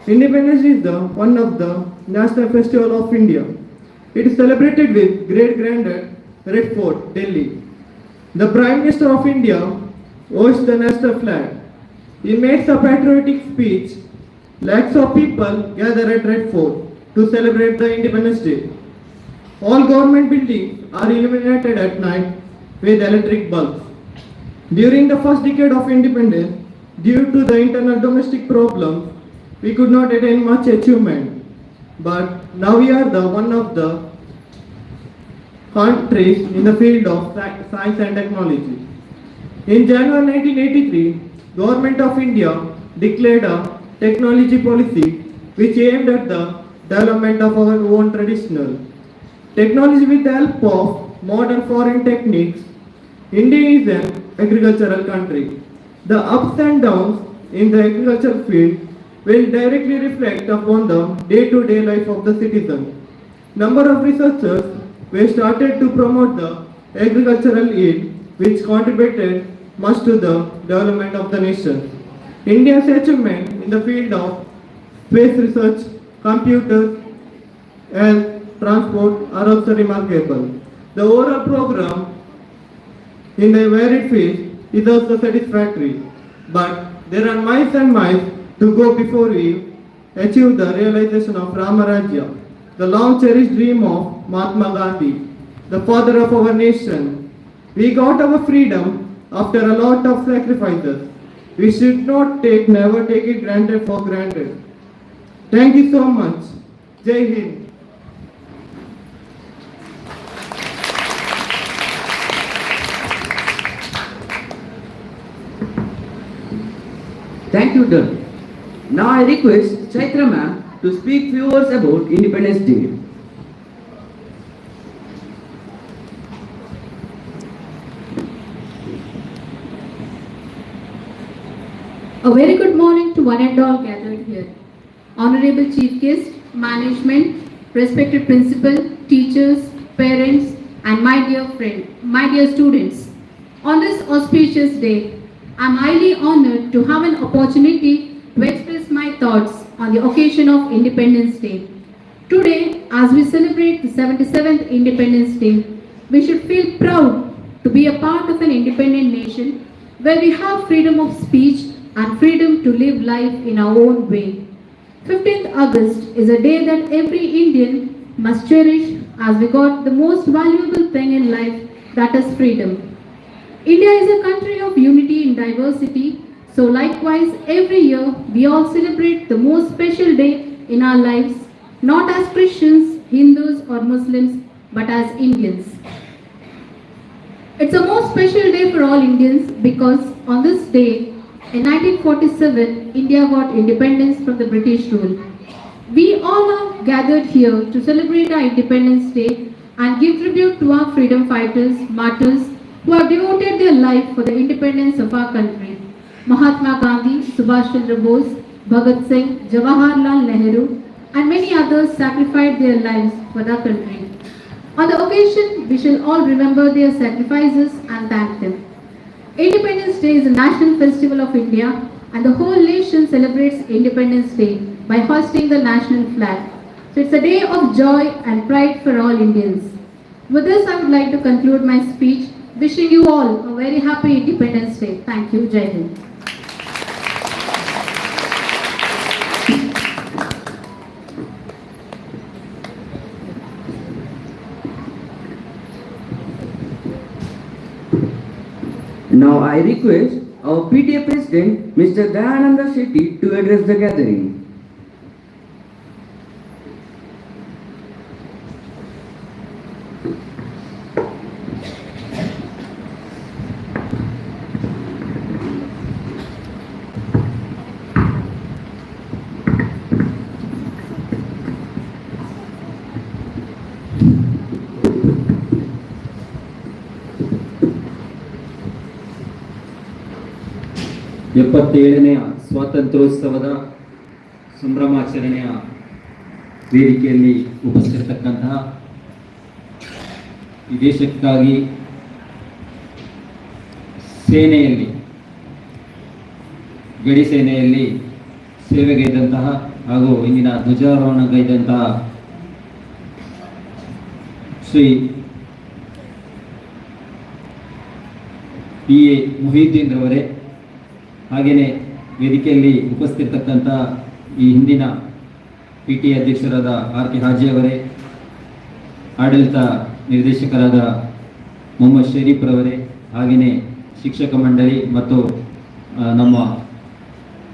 Independence is one of the national festival of India. It is celebrated with great grandeur, Red Fort, Delhi. The Prime Minister of India hoists the national flag. He makes a patriotic speech. Lakhs of people gather at Red Fort to celebrate the Independence Day. All government buildings are illuminated at night with electric bulbs. During the first decade of independence, due to the internal domestic problems, we could not attain much achievement. But now we are one of the countries in the field of science and technology. In January 1983, Government of India declared a technology policy which aimed at the development of our own traditional technology with the help of modern foreign techniques. India is an agricultural country. The ups and downs in the agricultural field will directly reflect upon the day-to-day life of the citizen. Number of researchers were started to promote the agricultural yield, which contributed much to the development of the nation. India's achievement in the field of space research, computers, and transport are also remarkable. The overall program in the varied field is also satisfactory, but there are miles and miles to go before we achieved the realization of Ramarajya, the long cherished dream of Mahatma Gandhi, the father of our nation. We got our freedom after a lot of sacrifices. We should not never take it granted for granted. Thank you so much. Jai Hind. Thank you, Dal. Now I request Chaitra ma'am to speak few words about Independence Day. A very good morning to one and all gathered here. Honorable Chief Guest, Management, respected Principal, teachers, parents, and my dear students. On this auspicious day, I am highly honored to have an opportunity to express my thoughts on the occasion of Independence Day. Today, as we celebrate the 77th Independence Day, we should feel proud to be a part of an independent nation where we have freedom of speech and freedom to live life in our own way. 15th August is a day that every Indian must cherish as we got the most valuable thing in life, that is freedom. India is a country of unity in diversity, so likewise every year we all celebrate the most special day in our lives, not as Christians, Hindus or Muslims, but as Indians. It's a most special day for all Indians because on this day, in 1947, India got independence from the British rule. We all are gathered here to celebrate our Independence Day and give tribute to our freedom fighters, martyrs, who have devoted their life for the independence of our country. Mahatma Gandhi, Subhash Chandra Bose, Bhagat Singh, Jawaharlal Nehru, and many others sacrificed their lives for the country. On the occasion, we shall all remember their sacrifices and thank them. Independence Day is a national festival of India, and the whole nation celebrates Independence Day by hoisting the national flag. So it's a day of joy and pride for all Indians. With this, I would like to conclude my speech, wishing you all a very happy Independence Day. Thank you. Jai Hind. Now I request our PTA President, Mr. Dayananda Shetty, to address the gathering. ಎಪ್ಪತ್ತೇಳನೆಯ ಸ್ವಾತಂತ್ರ್ಯೋತ್ಸವದ ಸಂಭ್ರಮಾಚರಣೆಯ ವೇದಿಕೆಯಲ್ಲಿ ಉಪಸ್ಥಿತಕ್ಕಂತಹ ಈ ದೇಶಕ್ಕಾಗಿ ಸೇನೆಯಲ್ಲಿ ಗಡಿ ಸೇನೆಯಲ್ಲಿ ಸೇವೆಗೈದಂತಹ ಹಾಗೂ ಇಂದಿನ ಧ್ವಜಾರೋಹಣಗೈದಂತಹ Shri PA Mohiuddin ರವರೇ, ಹಾಗೆಯೇ ವೇದಿಕೆಯಲ್ಲಿ ಉಪಸ್ಥಿತಕ್ಕಂಥ ಈ ಹಿಂದಿನ PTA ಅಧ್ಯಕ್ಷರಾದ RK ಹಾಜಿ ಅವರೇ, ಆಡಳಿತ ನಿರ್ದೇಶಕರಾದ ಮೊಹಮ್ಮದ್ ಶರೀಫ್ ರವರೇ, ಹಾಗೆಯೇ ಶಿಕ್ಷಕ ಮಂಡಳಿ ಮತ್ತು ನಮ್ಮ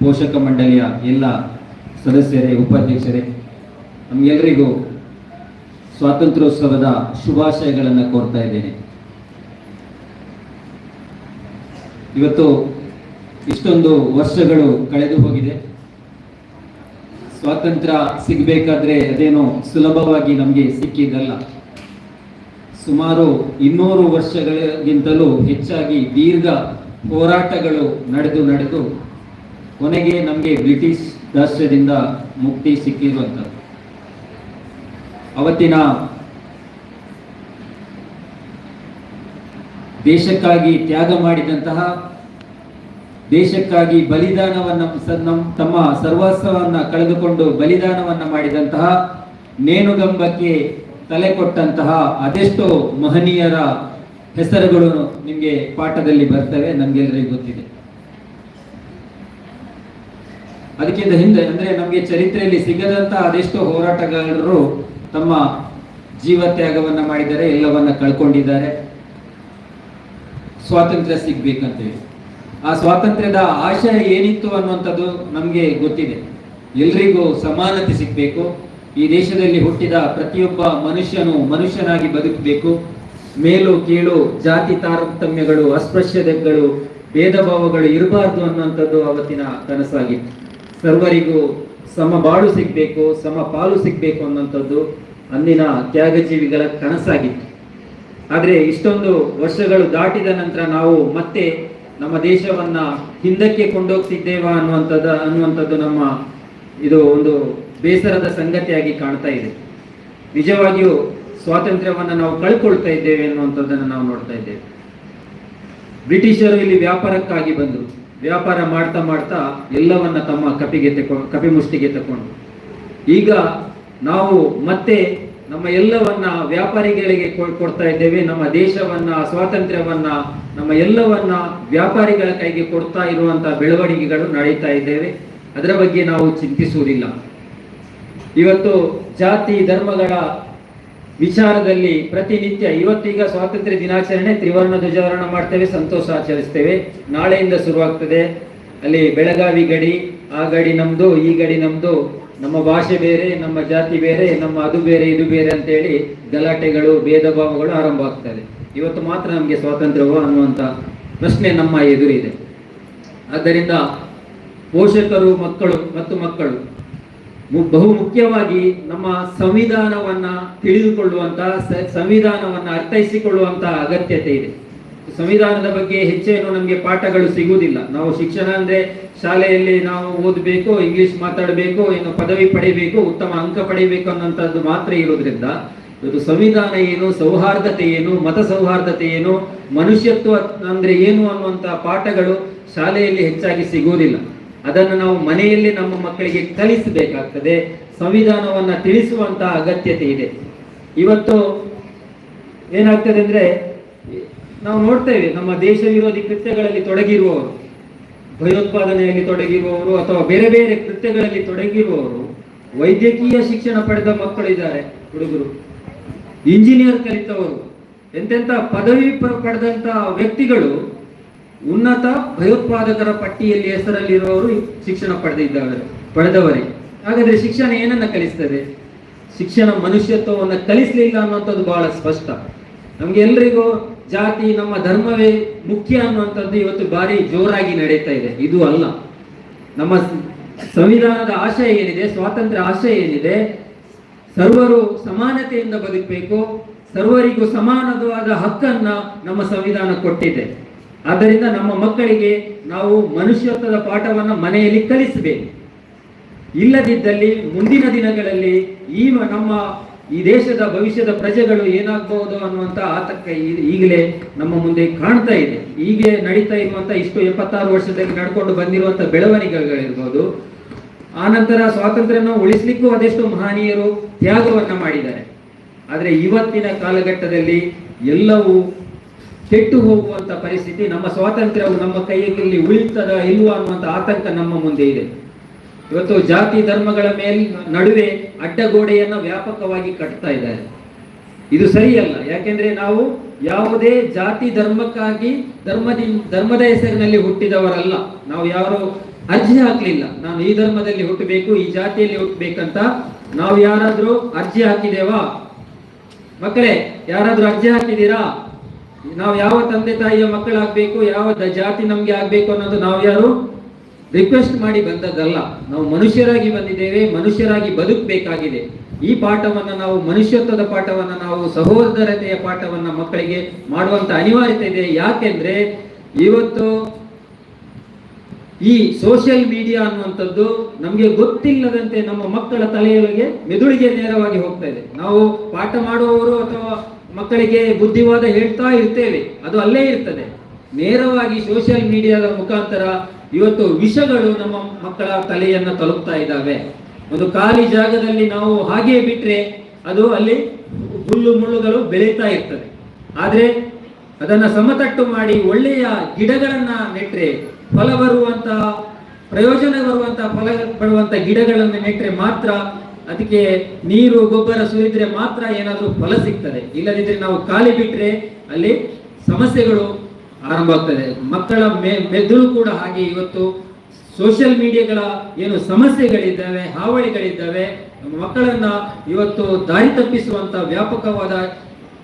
ಪೋಷಕ ಮಂಡಳಿಯ ಎಲ್ಲ ಸದಸ್ಯರೇ, ಉಪಾಧ್ಯಕ್ಷರೇ, ನಮಗೆಲ್ಲರಿಗೂ ಸ್ವಾತಂತ್ರ್ಯೋತ್ಸವದ ಶುಭಾಶಯಗಳನ್ನು ಕೋರ್ತಾ ಇದ್ದೇನೆ. ಇವತ್ತು ಇಷ್ಟೊಂದು ವರ್ಷಗಳು ಕಳೆದು ಹೋಗಿದೆ. ಸ್ವಾತಂತ್ರ್ಯ ಸಿಗಬೇಕಾದ್ರೆ ಅದೇನೋ ಸುಲಭವಾಗಿ ನಮಗೆ ಸಿಕ್ಕಿದ್ದಲ್ಲ. ಸುಮಾರು 200 ವರ್ಷಗಳಿಗಿಂತಲೂ ಹೆಚ್ಚಾಗಿ ದೀರ್ಘ ಹೋರಾಟಗಳು ನಡೆದು ಕೊನೆಗೆ ನಮಗೆ ಬ್ರಿಟಿಷ್ ರಾಷ್ಟ್ರದಿಂದ ಮುಕ್ತಿ ಸಿಕ್ಕಿರುವಂಥದ್ದು. ಅವತ್ತಿನ ದೇಶಕ್ಕಾಗಿ ತ್ಯಾಗ ಮಾಡಿದಂತಹ, ದೇಶಕ್ಕಾಗಿ ತಮ್ಮ ಸರ್ವಸ್ವವನ್ನು ಕಳೆದುಕೊಂಡು ಬಲಿದಾನವನ್ನ ಮಾಡಿದಂತಹ, ನೇಣುಗಂಬಕ್ಕೆ ತಲೆ ಕೊಟ್ಟಂತಹ ಅದೆಷ್ಟೋ ಮಹನೀಯರ ಹೆಸರುಗಳು ನಿಮಗೆ ಪಾಠದಲ್ಲಿ ಬರ್ತವೆ, ನಮಗೆಲ್ಲರಿಗೂ ಗೊತ್ತಿದೆ. ಅದಕ್ಕಿಂತ ಹಿಂದೆ ಅಂದ್ರೆ ನಮಗೆ ಚರಿತ್ರೆಯಲ್ಲಿ ಸಿಗದಂತ ಅದೆಷ್ಟೋ ಹೋರಾಟಗಾರರು ತಮ್ಮ ಜೀವತ್ಯಾಗವನ್ನ ಮಾಡಿದ್ದಾರೆ, ಎಲ್ಲವನ್ನ ಕಳ್ಕೊಂಡಿದ್ದಾರೆ ಸ್ವಾತಂತ್ರ್ಯ ಸಿಗ್ಬೇಕಂತೇಳಿ. ಆ ಸ್ವಾತಂತ್ರ್ಯದ ಆಶಯ ಏನಿತ್ತು ಅನ್ನುವಂಥದ್ದು ನಮಗೆ ಗೊತ್ತಿದೆ. ಎಲ್ರಿಗೂ ಸಮಾನತೆ ಸಿಗಬೇಕು, ಈ ದೇಶದಲ್ಲಿ ಹುಟ್ಟಿದ ಪ್ರತಿಯೊಬ್ಬ ಮನುಷ್ಯನು ಮನುಷ್ಯನಾಗಿ ಬದುಕಬೇಕು, ಮೇಲು ಕೀಳು ಜಾತಿ ತಾರತಮ್ಯಗಳು ಅಸ್ಪೃಶ್ಯತೆಗಳು ಭೇದ ಭಾವಗಳು ಇರಬಾರ್ದು ಅನ್ನುವಂಥದ್ದು ಅವತ್ತಿನ ಕನಸಾಗಿತ್ತು. ಸರ್ವರಿಗೂ ಸಮ ಬಾಳು ಸಿಗಬೇಕು, ಸಮ ಪಾಲು ಸಿಗಬೇಕು ಅನ್ನುವಂಥದ್ದು ಅಂದಿನ ತ್ಯಾಗಜೀವಿಗಳ ಕನಸಾಗಿತ್ತು. ಆದರೆ ಇಷ್ಟೊಂದು ವರ್ಷಗಳು ದಾಟಿದ ನಂತರ ನಾವು ಮತ್ತೆ ನಮ್ಮ ದೇಶವನ್ನ ಹಿಂದಕ್ಕೆ ಕೊಂಡೋಗ್ತಿದ್ದೇವಾ ಅನ್ನುವಂಥದ್ದು ನಮ್ಮ ಇದು ಒಂದು ಬೇಸರದ ಸಂಗತಿಯಾಗಿ ಕಾಣ್ತಾ ಇದೆ. ನಿಜವಾಗಿಯೂ ಸ್ವಾತಂತ್ರ್ಯವನ್ನು ನಾವು ಕಳ್ಕೊಳ್ತಾ ಇದ್ದೇವೆ ಅನ್ನುವಂಥದ್ದನ್ನು ನಾವು ನೋಡ್ತಾ ಇದ್ದೇವೆ. ಬ್ರಿಟಿಷರು ಇಲ್ಲಿ ವ್ಯಾಪಾರಕ್ಕಾಗಿ ಬಂದರು, ವ್ಯಾಪಾರ ಮಾಡ್ತಾ ಮಾಡ್ತಾ ಎಲ್ಲವನ್ನ ತಮ್ಮ ಕಪಿಮುಷ್ಟಿಗೆ ತಗೊಂಡು ಈಗ ನಾವು ಮತ್ತೆ ನಮ್ಮ ಎಲ್ಲವನ್ನ ವ್ಯಾಪಾರಿಗಳಿಗೆ ಕೊಡ್ತಾ ಇದ್ದೇವೆ. ನಮ್ಮ ದೇಶವನ್ನ ಸ್ವಾತಂತ್ರ್ಯವನ್ನ ನಮ್ಮ ಎಲ್ಲವನ್ನ ವ್ಯಾಪಾರಿಗಳ ಕೈಗೆ ಕೊಡ್ತಾ ಇರುವಂತಹ ಬೆಳವಣಿಗೆಗಳು ನಡೀತಾ ಇದ್ದೇವೆ. ಅದರ ಬಗ್ಗೆ ನಾವು ಚಿಂತಿಸುವುದಿಲ್ಲ. ಇವತ್ತು ಜಾತಿ ಧರ್ಮಗಳ ವಿಚಾರದಲ್ಲಿ ಪ್ರತಿನಿತ್ಯ ಇವತ್ತೀಗ ಸ್ವಾತಂತ್ರ್ಯ ದಿನಾಚರಣೆ ತ್ರಿವರ್ಣ ಧ್ವಜಾರೋಹಣ ಮಾಡ್ತೇವೆ, ಸಂತೋಷ ಆಚರಿಸ್ತೇವೆ. ನಾಳೆಯಿಂದ ಶುರುವಾಗ್ತದೆ ಅಲ್ಲಿ ಬೆಳಗಾವಿ ಗಡಿ, ಆ ಗಡಿ ನಮ್ದು, ಈ ಗಡಿ ನಮ್ದು, ನಮ್ಮ ಭಾಷೆ ಬೇರೆ, ನಮ್ಮ ಜಾತಿ ಬೇರೆ, ನಮ್ಮ ಅದು ಬೇರೆ ಇದು ಬೇರೆ ಅಂತೇಳಿ ಗಲಾಟೆಗಳು ಭೇದ ಭಾವಗಳು ಆರಂಭ ಆಗ್ತದೆ. ಇವತ್ತು ಮಾತ್ರ ನಮಗೆ ಸ್ವಾತಂತ್ರ್ಯವ ಅನ್ನುವಂಥ ಪ್ರಶ್ನೆ ನಮ್ಮ ಎದುರಿದೆ. ಆದ್ದರಿಂದ ಪೋಷಕರು ಮಕ್ಕಳು ಬಹು ಮುಖ್ಯವಾಗಿ ನಮ್ಮ ಸಂವಿಧಾನವನ್ನ ತಿಳಿದುಕೊಳ್ಳುವಂತ ಸಂವಿಧಾನವನ್ನ ಅರ್ಥೈಸಿಕೊಳ್ಳುವಂತ ಅಗತ್ಯತೆ ಇದೆ. ಸಂವಿಧಾನದ ಬಗ್ಗೆ ಹೆಚ್ಚೇನು ನಮಗೆ ಪಾಠಗಳು ಸಿಗುವುದಿಲ್ಲ. ನಾವು ಶಿಕ್ಷಣ ಅಂದ್ರೆ ಶಾಲೆಯಲ್ಲಿ ನಾವು ಓದಬೇಕು, ಇಂಗ್ಲಿಷ್ ಮಾತಾಡಬೇಕು, ಏನು ಪದವಿ ಪಡಿಬೇಕು, ಉತ್ತಮ ಅಂಕ ಪಡಿಬೇಕು ಅನ್ನೋಂಥದ್ದು ಮಾತ್ರ ಇರೋದ್ರಿಂದ ಇವತ್ತು ಸಂವಿಧಾನ ಏನು, ಸೌಹಾರ್ದತೆ ಏನು, ಮತ ಸೌಹಾರ್ದತೆ ಏನು, ಮನುಷ್ಯತ್ವ ಅಂದ್ರೆ ಏನು ಅನ್ನುವಂಥ ಪಾಠಗಳು ಶಾಲೆಯಲ್ಲಿ ಹೆಚ್ಚಾಗಿ ಸಿಗುವುದಿಲ್ಲ. ಅದನ್ನು ನಾವು ಮನೆಯಲ್ಲಿ ನಮ್ಮ ಮಕ್ಕಳಿಗೆ ಕಲಿಸಬೇಕಾಗ್ತದೆ. ಸಂವಿಧಾನವನ್ನ ತಿಳಿಸುವಂತ ಅಗತ್ಯತೆ ಇದೆ. ಇವತ್ತು ಏನಾಗ್ತದೆ ಅಂದ್ರೆ ನಾವು ನೋಡ್ತೇವೆ, ನಮ್ಮ ದೇಶ ವಿರೋಧಿ ಕೃತ್ಯಗಳಲ್ಲಿ ತೊಡಗಿರುವವರು, ಭಯೋತ್ಪಾದನೆಯಲ್ಲಿ ತೊಡಗಿರುವವರು ಅಥವಾ ಬೇರೆ ಬೇರೆ ಕೃತ್ಯಗಳಲ್ಲಿ ತೊಡಗಿರುವವರು ವೈದ್ಯಕೀಯ ಶಿಕ್ಷಣ ಪಡೆದ ಮಕ್ಕಳು ಇದ್ದಾರೆ, ಹುಡುಗರು, ಇಂಜಿನಿಯರ್ ಕಲಿತವರು, ಎಂತೆಂಥ ಪದವಿ ಪಡೆದಂತ ವ್ಯಕ್ತಿಗಳು ಉನ್ನತ ಭಯೋತ್ಪಾದಕರ ಪಟ್ಟಿಯಲ್ಲಿ ಹೆಸರಲ್ಲಿರುವವರು ಶಿಕ್ಷಣ ಪಡೆದವರೇ. ಹಾಗಾದ್ರೆ ಶಿಕ್ಷಣ ಏನನ್ನ ಕಲಿಸ್ತದೆ? ಶಿಕ್ಷಣ ಮನುಷ್ಯತ್ವವನ್ನು ಕಲಿಸಲಿಲ್ಲ ಅನ್ನುವಂಥದ್ದು ಬಹಳ ಸ್ಪಷ್ಟ. ನಮ್ಗೆ ಎಲ್ರಿಗೂ ಜಾತಿ, ನಮ್ಮ ಧರ್ಮವೇ ಮುಖ್ಯ ಅನ್ನುವಂಥದ್ದು ಇವತ್ತು ಬಾರಿ ಜೋರಾಗಿ ನಡೀತಾ ಇದೆ. ಇದು ಅಲ್ಲ. ನಮ್ಮ ಸಂವಿಧಾನದ ಆಶಯ ಏನಿದೆ, ಸ್ವಾತಂತ್ರ್ಯ ಆಶಯ ಏನಿದೆ, ಸರ್ವರು ಸಮಾನತೆಯಿಂದ ಬದುಕಬೇಕು, ಸರ್ವರಿಗೂ ಸಮಾನವಾದ ಹಕ್ಕನ್ನ ನಮ್ಮ ಸಂವಿಧಾನ ಕೊಟ್ಟಿದೆ. ಆದ್ದರಿಂದ ನಮ್ಮ ಮಕ್ಕಳಿಗೆ ನಾವು ಮನುಷ್ಯತ್ವದ ಪಾಠವನ್ನ ಮನೆಯಲ್ಲಿ ಕಲಿಸಬೇಕು. ಇಲ್ಲದಿದ್ದಲ್ಲಿ ಮುಂದಿನ ದಿನಗಳಲ್ಲಿ ನಮ್ಮ ಈ ದೇಶದ ಭವಿಷ್ಯದ ಪ್ರಜೆಗಳು ಏನಾಗಬಹುದು ಅನ್ನುವಂತ ಆತಂಕ ಈಗಲೇ ನಮ್ಮ ಮುಂದೆ ಕಾಣ್ತಾ ಇದೆ. ಹೀಗೆ ನಡೀತಾ ಇರುವಂತ ಇಷ್ಟು 76 ವರ್ಷದಲ್ಲಿ ನಡ್ಕೊಂಡು ಬಂದಿರುವಂತ ಬೆಳವಣಿಗೆಗಳಿರ್ಬೋದು. ಆನಂತರ ಸ್ವಾತಂತ್ರ್ಯನ ಉಳಿಸ್ಲಿಕ್ಕೂ ಅದೆಷ್ಟು ಮಹನೀಯರು ತ್ಯಾಗವನ್ನ ಮಾಡಿದ್ದಾರೆ. ಆದ್ರೆ ಇವತ್ತಿನ ಕಾಲಘಟ್ಟದಲ್ಲಿ ಎಲ್ಲವೂ ಕೆಟ್ಟು ಹೋಗುವಂತ ಪರಿಸ್ಥಿತಿ. ನಮ್ಮ ಸ್ವಾತಂತ್ರ್ಯವು ನಮ್ಮ ಕೈಯಲ್ಲಿ ಉಳಿತದ ಇಲ್ವಾ ಅನ್ನುವಂತ ಆತಂಕ ನಮ್ಮ ಮುಂದೆ ಇದೆ. ಇವತ್ತು ಜಾತಿ ಧರ್ಮಗಳ ನಡುವೆ ಅಡ್ಡಗೋಡೆಯನ್ನ ವ್ಯಾಪಕವಾಗಿ ಕಟ್ತಾ ಇದ್ದಾರೆ. ಇದು ಸರಿಯಲ್ಲ. ಯಾಕೆಂದ್ರೆ ನಾವು ಯಾವುದೇ ಜಾತಿ ಧರ್ಮಕ್ಕಾಗಿ ಧರ್ಮದ ಹೆಸರಿನಲ್ಲಿ ಹುಟ್ಟಿದವರಲ್ಲ. ನಾವು ಯಾರು ಅರ್ಜಿ ಹಾಕ್ಲಿಲ್ಲ, ನಾನು ಈ ಧರ್ಮದಲ್ಲಿ ಹುಟ್ಟಬೇಕು, ಈ ಜಾತಿಯಲ್ಲಿ ಹುಟ್ಟಬೇಕಂತ ನಾವು ಯಾರಾದ್ರೂ ಅರ್ಜಿ ಹಾಕಿದೇವಾ? ಮಕ್ಕಳೇ, ಯಾರಾದ್ರೂ ಅರ್ಜಿ ಹಾಕಿದ್ದೀರಾ? ನಾವು ಯಾವ ತಂದೆ ತಾಯಿಯ ಮಕ್ಕಳಾಗಬೇಕು, ಯಾವ ಜಾತಿ ನಮ್ಗೆ ಆಗ್ಬೇಕು ಅನ್ನೋದು ನಾವು ಯಾರು ರಿಕ್ವೆಸ್ಟ್ ಮಾಡಿ ಬಂದದ್ದಲ್ಲ. ನಾವು ಮನುಷ್ಯರಾಗಿ ಬಂದಿದ್ದೇವೆ, ಮನುಷ್ಯರಾಗಿ ಬದುಕಬೇಕಾಗಿದೆ. ಈ ಪಾಠವನ್ನ ನಾವು ಮನುಷ್ಯತ್ವದ ಪಾಠವನ್ನ ನಾವು ಸಹೋದರತೆಯ ಪಾಠವನ್ನ ಮಕ್ಕಳಿಗೆ ಮಾಡುವಂತ ಅನಿವಾರ್ಯತೆ ಇದೆ. ಯಾಕೆಂದ್ರೆ ಇವತ್ತು ಈ ಸೋಷಿಯಲ್ ಮೀಡಿಯಾ ಅನ್ನುವಂಥದ್ದು ನಮಗೆ ಗೊತ್ತಿಲ್ಲದಂತೆ ನಮ್ಮ ಮಕ್ಕಳ ತಲೆಯೊಳಗೆ ಮೆದುಳಿಗೆ ನೇರವಾಗಿ ಹೋಗ್ತಾ ಇದೆ. ನಾವು ಪಾಠ ಮಾಡುವವರು ಅಥವಾ ಮಕ್ಕಳಿಗೆ ಬುದ್ಧಿವಾದ ಹೇಳ್ತಾ ಇರ್ತೇವೆ, ಅದು ಅಲ್ಲೇ ಇರ್ತದೆ. ನೇರವಾಗಿ ಸೋಷಿಯಲ್ ಮೀಡಿಯಾದ ಮುಖಾಂತರ ಇವತ್ತು ವಿಷಗಳು ನಮ್ಮ ಮಕ್ಕಳ ತಲೆಯನ್ನ ತಲುಪ್ತಾ ಇದ್ದಾವೆ. ಒಂದು ಖಾಲಿ ಜಾಗದಲ್ಲಿ ನಾವು ಹಾಗೆ ಬಿಟ್ರೆ ಅದು ಅಲ್ಲಿ ಹುಲ್ಲು ಮುಳ್ಳುಗಳು ಬೆಳೀತಾ ಇರ್ತದೆ. ಆದ್ರೆ ಅದನ್ನ ಸಮತಟ್ಟು ಮಾಡಿ ಒಳ್ಳೆಯ ಗಿಡಗಳನ್ನ ನೆಟ್ರೆ ಫಲ ಬರುವಂತ ಪ್ರಯೋಜನ ಬರುವಂತಹ ಫಲ ಬರುವಂತ ಗಿಡಗಳನ್ನು ನೆಟ್ಟರೆ ಮಾತ್ರ, ಅದಕ್ಕೆ ನೀರು ಗೊಬ್ಬರ ಸುರಿದ್ರೆ ಮಾತ್ರ ಏನಾದರೂ ಫಲ ಸಿಗ್ತದೆ. ಇಲ್ಲದಿದ್ರೆ ನಾವು ಖಾಲಿ ಬಿಟ್ರೆ ಅಲ್ಲಿ ಸಮಸ್ಯೆಗಳು ಆರಂಭ ಆಗ್ತದೆ. ಮಕ್ಕಳ ಮೆದುಳು ಕೂಡ ಹಾಗೆ. ಇವತ್ತು ಸೋಷಿಯಲ್ ಮೀಡಿಯಾಗಳ ಏನು ಸಮಸ್ಯೆಗಳಿದ್ದಾವೆ, ಹಾವಳಿಗಳಿದ್ದಾವೆ, ಮಕ್ಕಳನ್ನ ಇವತ್ತು ದಾರಿ ತಪ್ಪಿಸುವಂತ ವ್ಯಾಪಕವಾದ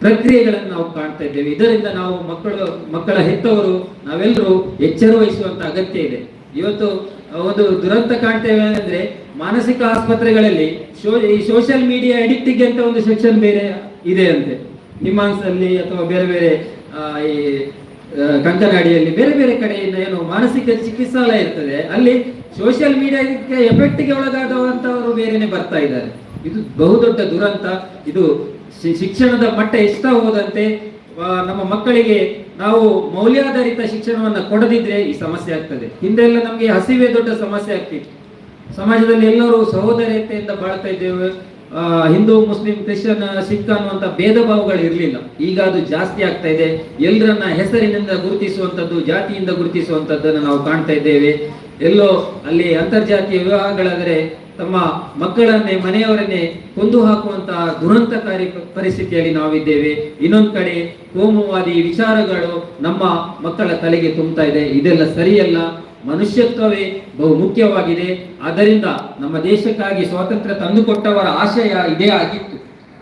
ಪ್ರಕ್ರಿಯೆಗಳನ್ನು ನಾವು ಕಾಣ್ತಾ ಇದ್ದೇವೆ. ಇದರಿಂದ ನಾವು ಮಕ್ಕಳ ಹೆತ್ತವರು ನಾವೆಲ್ಲರೂ ಎಚ್ಚರ ವಹಿಸುವಂತ ಅಗತ್ಯ ಇದೆ. ಇವತ್ತು ಒಂದು ದುರಂತ ಕಾಣ್ತೇವೆ ಅಂದ್ರೆ ಮಾನಸಿಕ ಆಸ್ಪತ್ರೆಗಳಲ್ಲಿ ಈ ಸೋಷಿಯಲ್ ಮೀಡಿಯಾ ಅಡಿಕ್ಟಿಗೆ ಅಂತ ಒಂದು ಸೆಕ್ಷನ್ ಬೇರೆ ಇದೆ ಅಂತೆ. ನಿಮ್ಹಾನ್ಸ್ ಅಲ್ಲಿ ಅಥವಾ ಬೇರೆ ಬೇರೆ ಈ ಕಂಕನಾಡಿಯಲ್ಲಿ ಬೇರೆ ಬೇರೆ ಕಡೆಯಿಂದ ಏನು ಮಾನಸಿಕ ಚಿಕಿತ್ಸಾಲಯ ಇರ್ತದೆ, ಅಲ್ಲಿ ಸೋಷಿಯಲ್ ಮೀಡಿಯಾಕ್ಕೆ ಎಫೆಕ್ಟ್ಗೆ ಒಳಗಾದವಂತವರು ಬೇರೆನೆ ಬರ್ತಾ ಇದ್ದಾರೆ. ಇದು ಬಹುದೊಡ್ಡ ದುರಂತ. ಇದು ಶಿಕ್ಷಣದ ಮಟ್ಟ ಎಷ್ಟ ಹೋದಂತೆ ನಮ್ಮ ಮಕ್ಕಳಿಗೆ ನಾವು ಮೌಲ್ಯಾಧಾರಿತ ಶಿಕ್ಷಣವನ್ನ ಕೊಡದಿದ್ರೆ ಈ ಸಮಸ್ಯೆ ಆಗ್ತದೆ. ಹಿಂದೆಲ್ಲ ನಮಗೆ ಹಸಿವೆ ದೊಡ್ಡ ಸಮಸ್ಯೆ ಆಗ್ತಿತ್ತು. ಸಮಾಜದಲ್ಲಿ ಎಲ್ಲರೂ ಸಹೋದರತೆಯಿಂದ ಬಾಳ್ತಾ ಇದ್ದೇವೆ. ಹಿಂದೂ, ಮುಸ್ಲಿಂ, ಕ್ರಿಶ್ಚಿಯನ್, ಸಿಖ್ ಅನ್ನುವಂತ ಭೇದ ಭಾವಗಳು ಇರಲಿಲ್ಲ. ಈಗ ಅದು ಜಾಸ್ತಿ ಆಗ್ತಾ ಇದೆ. ಎಲ್ಲರನ್ನ ಹೆಸರಿನಿಂದ ಗುರುತಿಸುವಂತದ್ದು, ಜಾತಿಯಿಂದ ಗುರುತಿಸುವಂತದ್ದನ್ನು ನಾವು ಕಾಣ್ತಾ ಇದ್ದೇವೆ. ಎಲ್ಲೋ ಅಲ್ಲಿ ಅಂತರ್ಜಾತೀಯ ವಿವಾಹಗಳಾದರೆ ತಮ್ಮ ಮಕ್ಕಳನ್ನೇ, ಮನೆಯವರನ್ನೇ ಕೊಂದು ಹಾಕುವಂತಹ ದುರಂತಕಾರಿ ಪರಿಸ್ಥಿತಿಯಲ್ಲಿ ನಾವಿದ್ದೇವೆ. ಇನ್ನೊಂದು ಕಡೆ ಕೋಮುವಾದಿ ವಿಚಾರಗಳು ನಮ್ಮ ಮಕ್ಕಳ ತಲೆಗೆ ತುಂಬುತ್ತಾ ಇದೆ. ಇದೆಲ್ಲ ಸರಿಯಲ್ಲ. ಮನುಷ್ಯತ್ವವೇ ಬಹು ಮುಖ್ಯವಾಗಿದೆ. ಆದ್ದರಿಂದ ನಮ್ಮ ದೇಶಕ್ಕಾಗಿ ಸ್ವಾತಂತ್ರ್ಯ ತಂದುಕೊಟ್ಟವರ ಆಶಯ ಇದೇ ಆಗಿತ್ತು.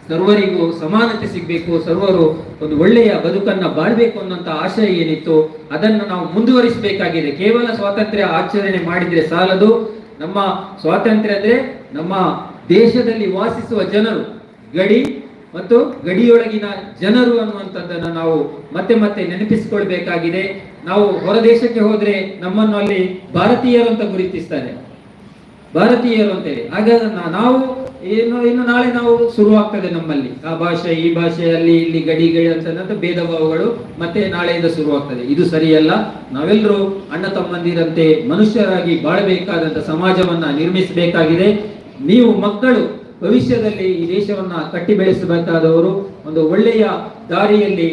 ಸರ್ವರಿಗೂ ಸಮಾನತೆ ಸಿಗಬೇಕು, ಸರ್ವರು ಒಂದು ಒಳ್ಳೆಯ ಬದುಕನ್ನ ಬಾಳ್ಬೇಕು ಅನ್ನೋಂಥ ಆಶಯ ಏನಿತ್ತು ಅದನ್ನು ನಾವು ಮುಂದುವರಿಸಬೇಕಾಗಿದೆ. ಕೇವಲ ಸ್ವಾತಂತ್ರ್ಯ ಆಚರಣೆ ಮಾಡಿದ್ರೆ ಸಾಲದು. ನಮ್ಮ ಸ್ವಾತಂತ್ರ್ಯ ಅಂದ್ರೆ ನಮ್ಮ ದೇಶದಲ್ಲಿ ವಾಸಿಸುವ ಜನರು, ಗಡಿ ಮತ್ತು ಗಡಿಯೊಳಗಿನ ಜನರು ಅನ್ನುವಂಥದ್ದನ್ನು ನಾವು ಮತ್ತೆ ಮತ್ತೆ ನೆನಪಿಸಿಕೊಳ್ಬೇಕಾಗಿದೆ. ನಾವು ಹೊರ ದೇಶಕ್ಕೆ ಹೋದ್ರೆ ನಮ್ಮನ್ನು ಅಲ್ಲಿ ಭಾರತೀಯರು ಅಂತ ಗುರುತಿಸ್ತಾರೆ, ಭಾರತೀಯರು ಅಂತೇಳಿ. ಹಾಗಾದ್ರೆ ನಾವು ಇನ್ನು ನಾಳೆ ನಾವು ಶುರುವಾಗ್ತದೆ ನಮ್ಮಲ್ಲಿ ಆ ಭಾಷೆ, ಈ ಭಾಷೆ, ಅಲ್ಲಿ ಇಲ್ಲಿ ಗಡಿ ಅಂತ ಭೇದ ಭಾವಗಳು ಮತ್ತೆ ನಾಳೆಯಿಂದ ಶುರುವಾಗ್ತದೆ. ಇದು ಸರಿಯಲ್ಲ. ನಾವೆಲ್ಲರೂ ಅಣ್ಣ ತಮ್ಮಂದಿರಂತೆ ಮನುಷ್ಯರಾಗಿ ಬಾಳಬೇಕಾದಂತ ಸಮಾಜವನ್ನ ನಿರ್ಮಿಸಬೇಕಾಗಿದೆ. ನೀವು ಮಕ್ಕಳು ಭವಿಷ್ಯದಲ್ಲಿ ಈ ದೇಶವನ್ನ ಕಟ್ಟಿ ಬೆಳೆಸಬೇಕಾದವರು. ಒಂದು ಒಳ್ಳೆಯ ದಾರಿಯಲ್ಲಿ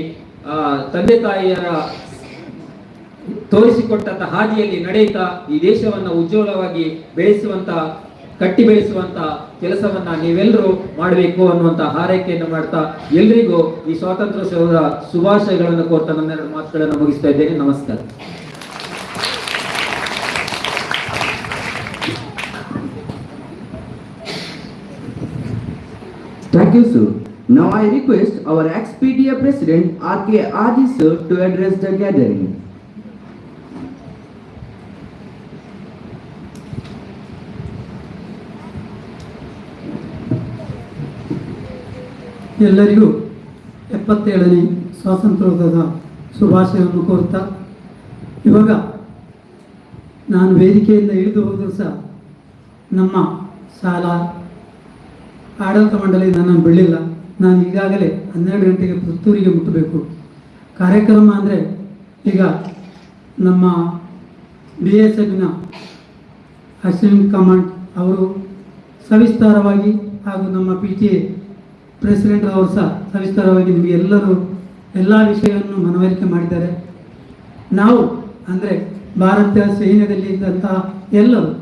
ತಂದೆ ತಾಯಿಯರ ತೋರಿಸಿಕೊಟ್ಟಂತ ಹಾದಿಯಲ್ಲಿ ನಡೆಯುತ್ತಾ ಈ ದೇಶವನ್ನ ಉಜ್ವಲವಾಗಿ ಬೆಳೆಸುವಂತ, ಕಟ್ಟಿ ಬೆಳೆಸುವಂತ ಕೆಲಸವನ್ನ ನೀವೆಲ್ಲರೂ ಮಾಡಬೇಕು ಅನ್ನುವಂತ ಹಾರೈಕೆಯನ್ನು ಮಾಡ್ತಾ ಎಲ್ರಿಗೂ ಈ ಸ್ವಾತಂತ್ರ್ಯೋತ್ಸವದ ಶುಭಾಶಯಗಳನ್ನು ಕೋರ್ತಾ ನನ್ನ ಮಾತುಗಳನ್ನು ಮುಗಿಸ್ತಾ ಇದ್ದೇನೆ. ನಮಸ್ಕಾರ. Thank you, sir. Now I request our ex-PTA President R.K. Adi sir to address the gathering. ಎಲ್ಲರಿಗೂ 77ನೇ ಸ್ವಾತಂತ್ರ್ಯೋತ್ಸವದ ಶುಭಾಶಯವನ್ನು ಕೋರುತ್ತಾ, ಇವಾಗ ನಾನು ವೇದಿಕೆಯಿಂದ ಇಳಿದು ಹೋದರೂ ಸಹ ನಮ್ಮ ಶಾಲಾ ಆಡಳಿತ ಮಂಡಳಿ ನನ್ನನ್ನು ಬಿಡಲಿಲ್ಲ. ನಾನು ಈಗಾಗಲೇ 12 ಗಂಟೆಗೆ ಪುತ್ತೂರಿಗೆ ಮುಟ್ಟಬೇಕು. ಕಾರ್ಯಕ್ರಮ ಅಂದರೆ ಈಗ ನಮ್ಮ BSFನ ಅಸಿಸ್ಟೆಂಟ್ ಕಮಾಂಡ್ ಅವರು ಸವಿಸ್ತಾರವಾಗಿ ಹಾಗೂ ನಮ್ಮ PTA ಪ್ರೆಸಿಡೆಂಟ್ ಅವರು ಸಹ ಸವಿಸ್ತಾರವಾಗಿ ನಿಮಗೆ ಎಲ್ಲ ವಿಷಯವನ್ನು ಮನವರಿಕೆ ಮಾಡಿದ್ದಾರೆ. ನಾವು ಅಂದರೆ ಭಾರತೀಯ ಸೈನ್ಯದಲ್ಲಿ ಇದ್ದಂತಹ ಎಲ್ಲರೂ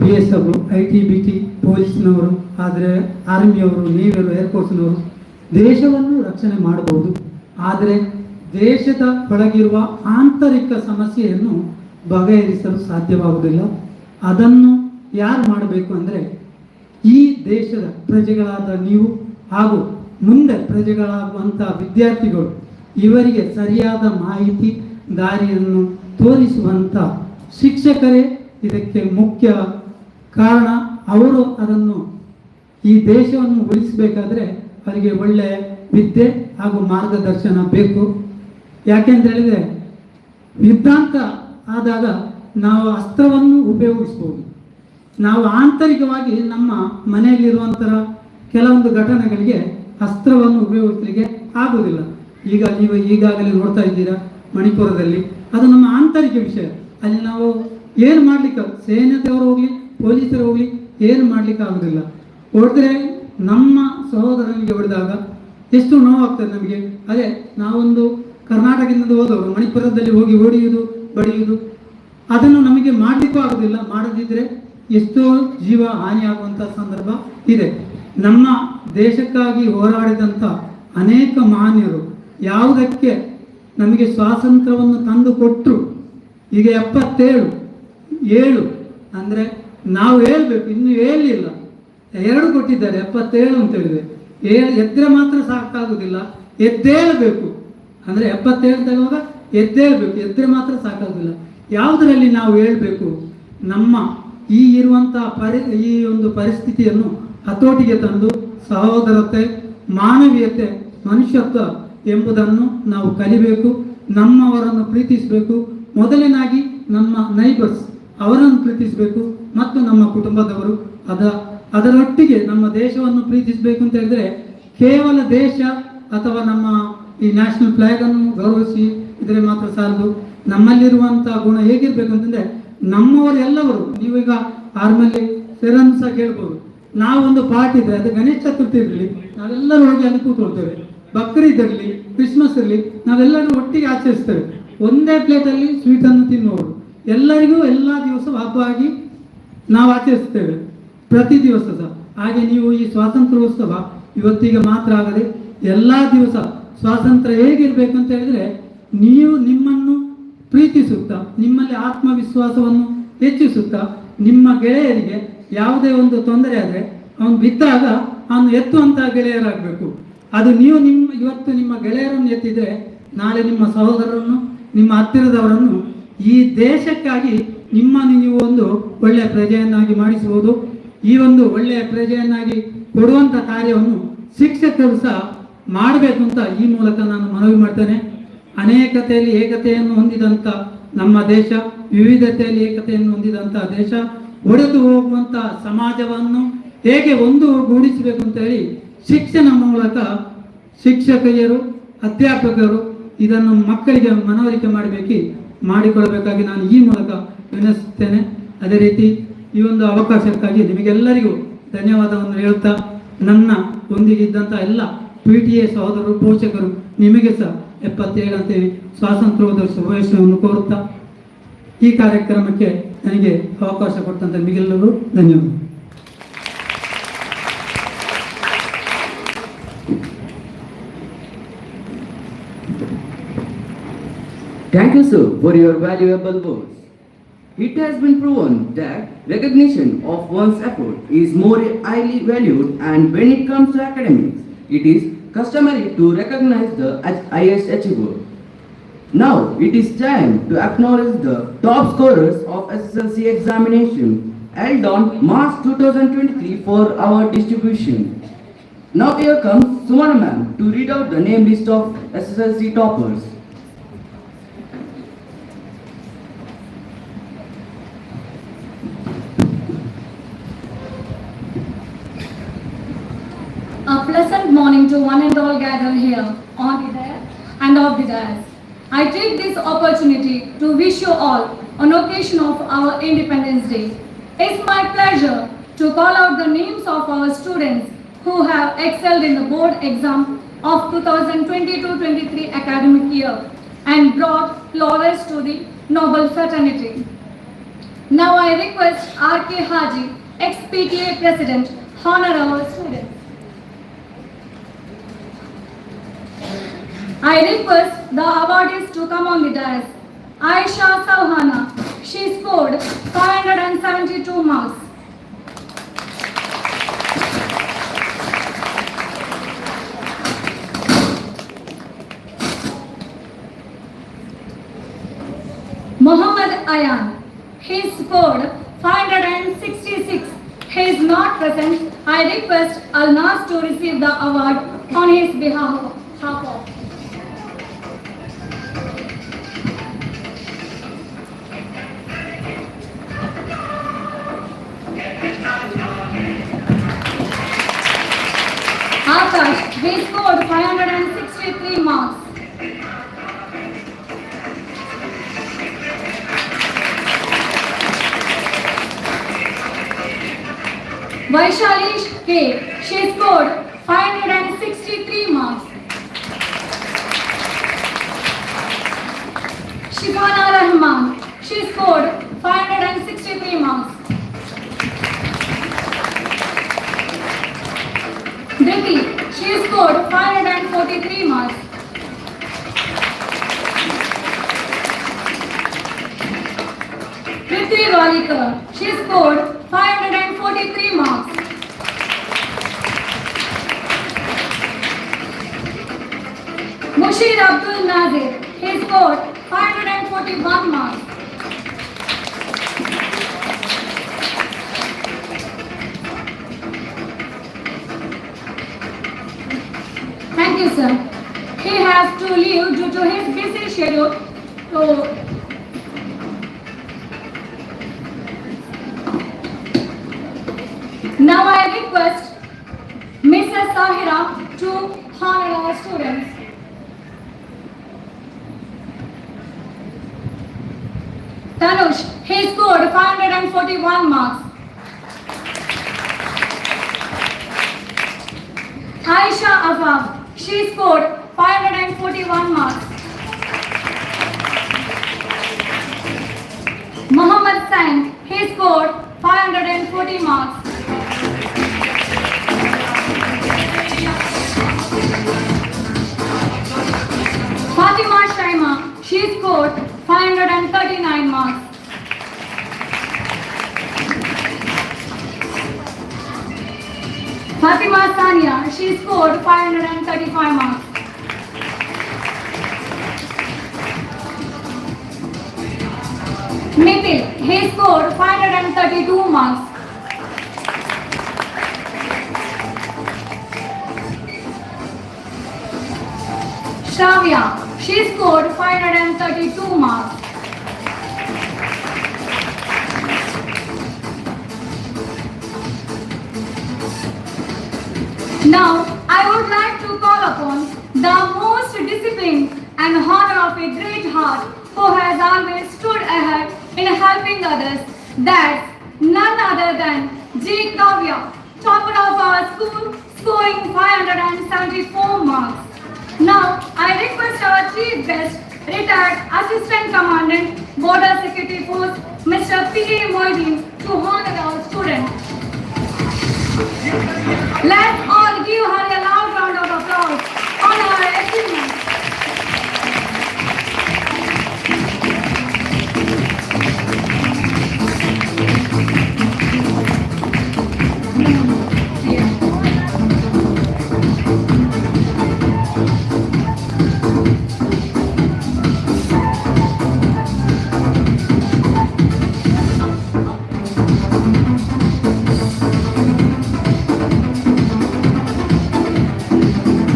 BSF, ITBT, ಪೊಲೀಸ್ನವರು, ಆದರೆ ಆರ್ಮಿಯವರು, ನೇವಿಯವರು, ಏರ್ಫೋರ್ಸ್ನವರು ದೇಶವನ್ನು ರಕ್ಷಣೆ ಮಾಡಬಹುದು. ಆದರೆ ದೇಶದ ಒಳಗಿರುವ ಆಂತರಿಕ ಸಮಸ್ಯೆಯನ್ನು ಬಗೆಹರಿಸಲು ಸಾಧ್ಯವಾಗುವುದಿಲ್ಲ. ಅದನ್ನು ಯಾರು ಮಾಡಬೇಕು ಅಂದರೆ ಈ ದೇಶದ ಪ್ರಜೆಗಳಾದ ನೀವು ಹಾಗೂ ಮುಂದೆ ಪ್ರಜೆಗಳಾಗುವಂಥ ವಿದ್ಯಾರ್ಥಿಗಳು. ಇವರಿಗೆ ಸರಿಯಾದ ಮಾಹಿತಿ, ದಾರಿಯನ್ನು ತೋರಿಸುವಂಥ ಶಿಕ್ಷಕರೇ ಇದಕ್ಕೆ ಮುಖ್ಯ ಕಾರಣ. ಅವರು ಅದನ್ನು ಈ ದೇಶವನ್ನು ಉಳಿಸಬೇಕಾದ್ರೆ ಅವರಿಗೆ ಒಳ್ಳೆಯ ವಿದ್ಯೆ ಹಾಗೂ ಮಾರ್ಗದರ್ಶನ ಬೇಕು. ಯಾಕೆಂತ ಹೇಳಿದರೆ ಯುದ್ಧಾಂತ ಆದಾಗ ನಾವು ಅಸ್ತ್ರವನ್ನು ಉಪಯೋಗಿಸ್ಬೋದು. ನಾವು ಆಂತರಿಕವಾಗಿ ನಮ್ಮ ಮನೆಯಲ್ಲಿರುವಂತಹ ಕೆಲವೊಂದು ಘಟನೆಗಳಿಗೆ ಅಸ್ತ್ರವನ್ನು ಉಪಯೋಗಿಸಲಿಕ್ಕೆ ಆಗುವುದಿಲ್ಲ. ಈಗ ನೀವು ಈಗಾಗಲೇ ನೋಡ್ತಾ ಇದ್ದೀರಾ ಮಣಿಪುರದಲ್ಲಿ, ಅದು ನಮ್ಮ ಆಂತರಿಕ ವಿಷಯ. ಅಲ್ಲಿ ನಾವು ಏನು ಮಾಡಲಿಕ್ಕೆ, ಸೇನೆಯವರು ಹೋಗಲಿ, ಪೊಲೀಸರು ಹೋಗಲಿ, ಏನು ಮಾಡಲಿಕ್ಕೆ ಆಗುವುದಿಲ್ಲ. ಹೊಡೆದ್ರೆ ನಮ್ಮ ಸಹೋದರನಿಗೆ ಹೊಡೆದಾಗ ಎಷ್ಟು ನೋವಾಗ್ತದೆ ನಮಗೆ. ಅದೇ ನಾವೊಂದು ಕರ್ನಾಟಕದಿಂದ ಹೋದವರು ಮಣಿಪುರದಲ್ಲಿ ಹೋಗಿ ಹೊಡೆಯುವುದು, ಬಡಿಯುವುದು ಅದನ್ನು ನಮಗೆ ಮಾಡಲಿಕ್ಕೂ ಆಗೋದಿಲ್ಲ. ಮಾಡದಿದ್ದರೆ ಎಷ್ಟೋ ಜೀವ ಹಾನಿಯಾಗುವಂಥ ಸಂದರ್ಭ ಇದೆ. ನಮ್ಮ ದೇಶಕ್ಕಾಗಿ ಹೋರಾಡಿದಂಥ ಅನೇಕ ಮಹನೀಯರು ಯಾವುದಕ್ಕೆ ನಮಗೆ ಸ್ವಾತಂತ್ರ್ಯವನ್ನು ತಂದು ಕೊಟ್ಟರು. ಈಗ 77 ಅಂದರೆ ನಾವು ಹೇಳ್ಬೇಕು, ಇನ್ನೂ ಹೇಳಲಿಲ್ಲ, 2 ಕೊಟ್ಟಿದ್ದಾರೆ, 77 ಅಂತ ಹೇಳಿದ್ರೆ ಎದ್ದರೆ ಮಾತ್ರ ಸಾಕಾಗುವುದಿಲ್ಲ, ಎದ್ದೇಳಬೇಕು. ಅಂದರೆ 77 ತಗುವಾಗ ಎದ್ದೇಳಬೇಕು, ಎದ್ದರೆ ಮಾತ್ರ ಸಾಕಾಗುವುದಿಲ್ಲ. ಯಾವುದರಲ್ಲಿ ನಾವು ಹೇಳಬೇಕು, ನಮ್ಮ ಈ ಇರುವಂಥ ಈ ಒಂದು ಪರಿಸ್ಥಿತಿಯನ್ನು ಹತೋಟಿಗೆ ತಂದು ಸಹೋದರತೆ, ಮಾನವೀಯತೆ, ಮನುಷ್ಯತ್ವ ಎಂಬುದನ್ನು ನಾವು ಕಲಿಬೇಕು. ನಮ್ಮವರನ್ನು ಪ್ರೀತಿಸಬೇಕು. ಮೊದಲನೇದಾಗಿ ನಮ್ಮ ನೈಬರ್ಸ್ ಅವರನ್ನು ಪ್ರೀತಿಸಬೇಕು ಮತ್ತು ನಮ್ಮ ಕುಟುಂಬದವರು ಅದರೊಟ್ಟಿಗೆ ನಮ್ಮ ದೇಶವನ್ನು ಪ್ರೀತಿಸಬೇಕು ಅಂತ ಹೇಳಿದ್ರೆ ಕೇವಲ ದೇಶ ಅಥವಾ ನಮ್ಮ ಈ ನ್ಯಾಷನಲ್ ಫ್ಲಾಗ್ ಅನ್ನು ಗೌರವಿಸಿ ಇದ್ರೆ ಮಾತ್ರ ಸಾಲದು. ನಮ್ಮಲ್ಲಿರುವಂತಹ ಗುಣ ಹೇಗಿರ್ಬೇಕು ಅಂತಂದ್ರೆ ನಮ್ಮವರು ಎಲ್ಲವರು, ನೀವೀಗ ಆರ್ಮಲ್ಲಿ ಸೆರನ್ ಸಹ ಕೇಳ್ಬೋದು, ನಾವೊಂದು ಪಾರ್ಟಿ ಇದ್ರೆ ಅದು ಗಣೇಶ ಚತುರ್ಥಿ ಇರಲಿ ನಾವೆಲ್ಲರೂ ಹೋಗಿ ಅಲ್ಲಿ ಕೂತ್ಕೊಳ್ತೇವೆ, ಬಕ್ರೀದ್ ಇರಲಿ, ಕ್ರಿಸ್ಮಸ್ ಇರಲಿ, ನಾವೆಲ್ಲರೂ ಒಟ್ಟಿಗೆ ಆಚರಿಸ್ತೇವೆ. ಒಂದೇ ಪ್ಲೇಟಲ್ಲಿ ಸ್ವೀಟನ್ನು ತಿನ್ನುವವರು, ಎಲ್ಲರಿಗೂ ಎಲ್ಲ ದಿವಸ ಹಬ್ಬವಾಗಿ ನಾವು ಆಚರಿಸ್ತೇವೆ, ಪ್ರತಿ ದಿವಸ ಸಹ. ಹಾಗೆ ನೀವು ಈ ಸ್ವಾತಂತ್ರ್ಯೋತ್ಸವ ಇವತ್ತಿಗೆ ಮಾತ್ರ ಆಗದೆ ಎಲ್ಲ ದಿವಸ ಸ್ವಾತಂತ್ರ್ಯ ಹೇಗಿರ್ಬೇಕು ಅಂತ ಹೇಳಿದ್ರೆ, ನೀವು ನಿಮ್ಮನ್ನು ಪ್ರೀತಿಸುತ್ತಾ, ನಿಮ್ಮಲ್ಲಿ ಆತ್ಮವಿಶ್ವಾಸವನ್ನು ಹೆಚ್ಚಿಸುತ್ತಾ, ನಿಮ್ಮ ಗೆಳೆಯರಿಗೆ ಯಾವುದೇ ಒಂದು ತೊಂದರೆ ಆದರೆ ಅವನು ಬಿದ್ದಾಗ ಅವನು ಎತ್ತುವಂತಹ ಗೆಳೆಯರಾಗಬೇಕು. ಅದು ನೀವು ಇವತ್ತು ನಿಮ್ಮ ಗೆಳೆಯರನ್ನು ಎತ್ತಿದ್ರೆ ನಾಳೆ ನಿಮ್ಮ ಸಹೋದರರನ್ನು, ನಿಮ್ಮ ಹತ್ತಿರದವರನ್ನು, ಈ ದೇಶಕ್ಕಾಗಿ ನಿಮ್ಮನ್ನು ನೀವು ಒಂದು ಒಳ್ಳೆಯ ಪ್ರಜೆಯನ್ನಾಗಿ ಮಾಡಿಸಬಹುದು. ಈ ಒಂದು ಒಳ್ಳೆಯ ಪ್ರಜೆಯನ್ನಾಗಿ ಕೊಡುವಂಥ ಕಾರ್ಯವನ್ನು ಶಿಕ್ಷಕರು ಸಹ ಮಾಡಬೇಕು ಅಂತ ಈ ಮೂಲಕ ನಾನು ಮನವಿ ಮಾಡ್ತೇನೆ. ಅನೇಕತೆಯಲ್ಲಿ ಏಕತೆಯನ್ನು ಹೊಂದಿದಂಥ ನಮ್ಮ ದೇಶ, ವಿವಿಧತೆಯಲ್ಲಿ ಏಕತೆಯನ್ನು ಹೊಂದಿದಂಥ ದೇಶ, ಒಡೆದು ಹೋಗುವಂಥ ಸಮಾಜವನ್ನು ಹೇಗೆ ಒಂದುಗೂಡಿಸಬೇಕು ಅಂತ ಹೇಳಿ ಶಿಕ್ಷಣ ಮೂಲಕ ಶಿಕ್ಷಕಿಯರು, ಅಧ್ಯಾಪಕರು ಇದನ್ನು ಮಕ್ಕಳಿಗೆ ಮನವರಿಕೆ ಮಾಡಿಕೊಡಬೇಕಾಗಿ ನಾನು ಈ ಮೂಲಕ ವಿನಂತಿಸುತ್ತೇನೆ. ಅದೇ ರೀತಿ ಈ ಒಂದು ಅವಕಾಶಕ್ಕಾಗಿ ನಿಮಗೆಲ್ಲರಿಗೂ ಧನ್ಯವಾದವನ್ನು ಹೇಳುತ್ತಾ, ನನ್ನ ಒಂದಿಗೆ ಇದ್ದಂಥ ಎಲ್ಲ PTA ಸಹೋದರರು, ಪೋಷಕರು, ನಿಮಗೆ ಸಹ 77 ಅಂತೇಳಿ ಸ್ವಾತಂತ್ರ್ಯೋತ್ಸವದ ಶುಭಾಶಯವನ್ನು ಕೋರುತ್ತಾ ಈ ಕಾರ್ಯಕ್ರಮಕ್ಕೆ ನನಗೆ ಅವಕಾಶ ಕೊಟ್ಟಂತ ನಿಮಗೆಲ್ಲರೂ ಧನ್ಯವಾದ. Thank you, sir, for your valuable words. It has been proven that recognition of one's effort is more highly valued, and when it comes to academics, it is customary to recognize the highest achiever. Now it is time to acknowledge the top scorers of SSLC examination held on March 2023 for our distribution. Now here comes Sumana ma'am to read out the name list of SSLC toppers. A pleasant morning to one and all gathered here on the dais and off the dais. I take this opportunity to wish you all on occasion of our Independence Day. It's my pleasure to call out the names of our students who have excelled in the board exam of 2022-23 academic year and brought laurels to the Nobel fraternity. Now I request R.K. Haji, ex-PTA President, honor our students. I request the awardees to come on the dais. Aisha Sauhana, she scored 572 marks. Muhammad Ayan, he scored 566. He is not present. I request Alnas to receive the award on his behalf. Akash, he scored 563 marks. Vaishali K, she scored 563 marks. Shifana Rahman, she scored 563 marks. Diti, she scored 543 marks. Prithvi Walikar, she scored 543 marks. Mushir Abdul Nazir, he scored 541 marks. Thank you, sir. He has to leave due to his busy schedule. So, now I request Mrs. Sahira to honor our students. Tanush, he scored 541 marks. Aisha Afaf, she scored 541 marks. Mohammed Sain, he scored 540 marks. Fatima Shaima, she scored 539 marks. Fatima Sania, she scored 535 marks. Nitin, he scored 532 marks. Shravya, she scored 532 marks. Now, I would like to call upon the most disciplined and honor of a great heart who has always stood ahead in helping others. That's none other than G. Kavya, topper of our school, scoring 574 marks. Now, I request our chief guest, retired Assistant Commandant, Border Security Force, Mr. P.A. Moideen, to honor our student. Let's all give her a loud round of applause on her achievement.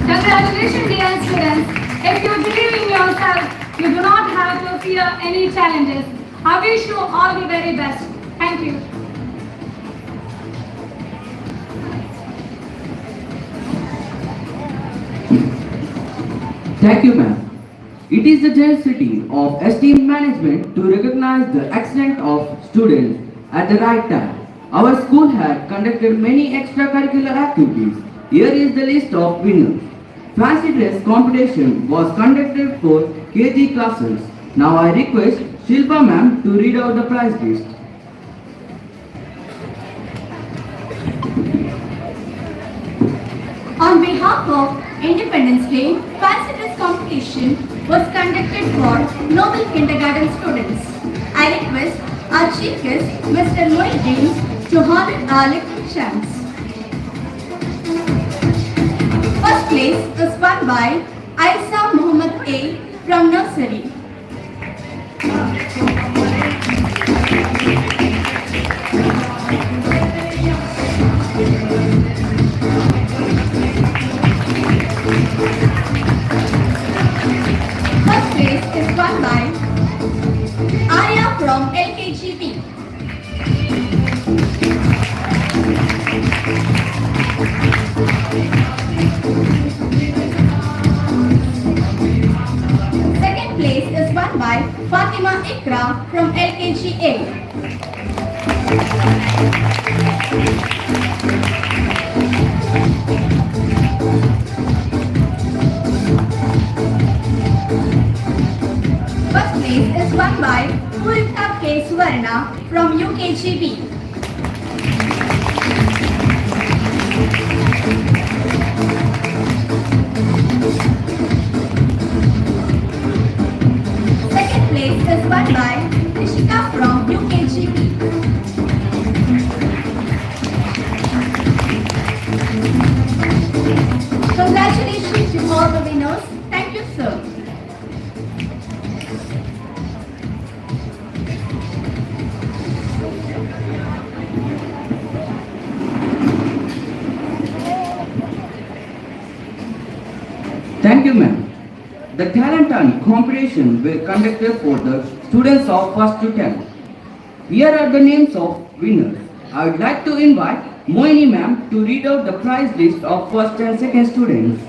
Congratulations, dear students. If you believe in yourself, you do not have to fear any challenges. I wish you all the very best. Thank you. Thank you, ma'am. It is the generosity of esteemed management to recognize the excellence of students at the right time. Our school had conducted many extracurricular activities. Here is the list of winners. Fancy dress competition was conducted for KG classes. Now I request Shilpa ma'am to read out the prize list. On behalf of Independence Day, fancy dress competition was conducted for Noble Kindergarten students. I request our chief guest, Mr. Moideen, to honor our electricians. First place is won by Aisa Muhammad A from nursery. First place is won by Arya from LKGP. Second place is won by Fatima Ikra from LKGA. First place is won by Purita Prasanna from UKGB. Second place is won by Rishika from UKGB. Congratulations to all the winners. Thank you, sir. Thank you, ma'am. The talent and competition were conducted for the students of 1st to 10th. Here are the names of winners. I would like to invite Moini ma'am to read out the prize list of 1st and 2nd students.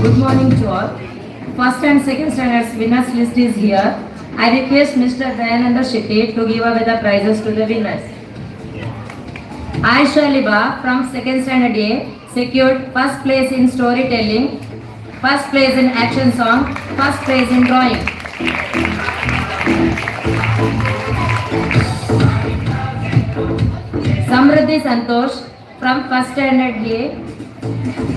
Good morning to all. First and second standards winners list is here. I request Mr. Dayananda Shetty to give away the prizes to the winners. Aisha Liba from second standard A secured first place in storytelling, first place in action song, first place in drawing. Samruddhi Santosh from first standard A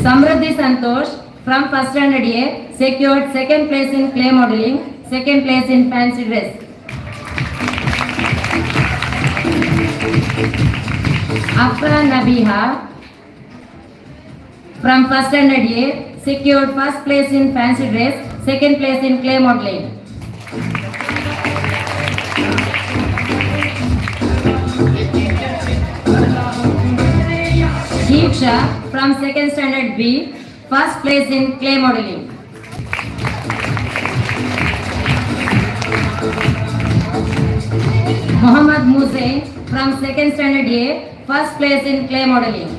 Samruddhi Santosh from first standard A secured second place in clay modeling, second place in fancy dress. Afra Nabiha from first standard A secured first place in fancy dress, second place in clay modeling. Deeksha from second standard B, first place in clay modeling. Mohammad Musain from second standard A, first place in clay modeling.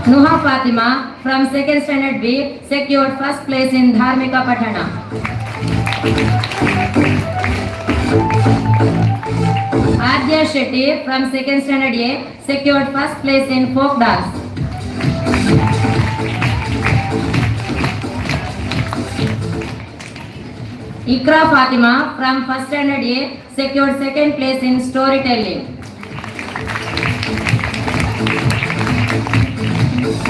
Nuha Fatima from second standard B secured first place in Dharmika Patana. Adya Shetty from second standard A secured first place in folk dance. Ikra Fatima from first standard A secured second place in storytelling.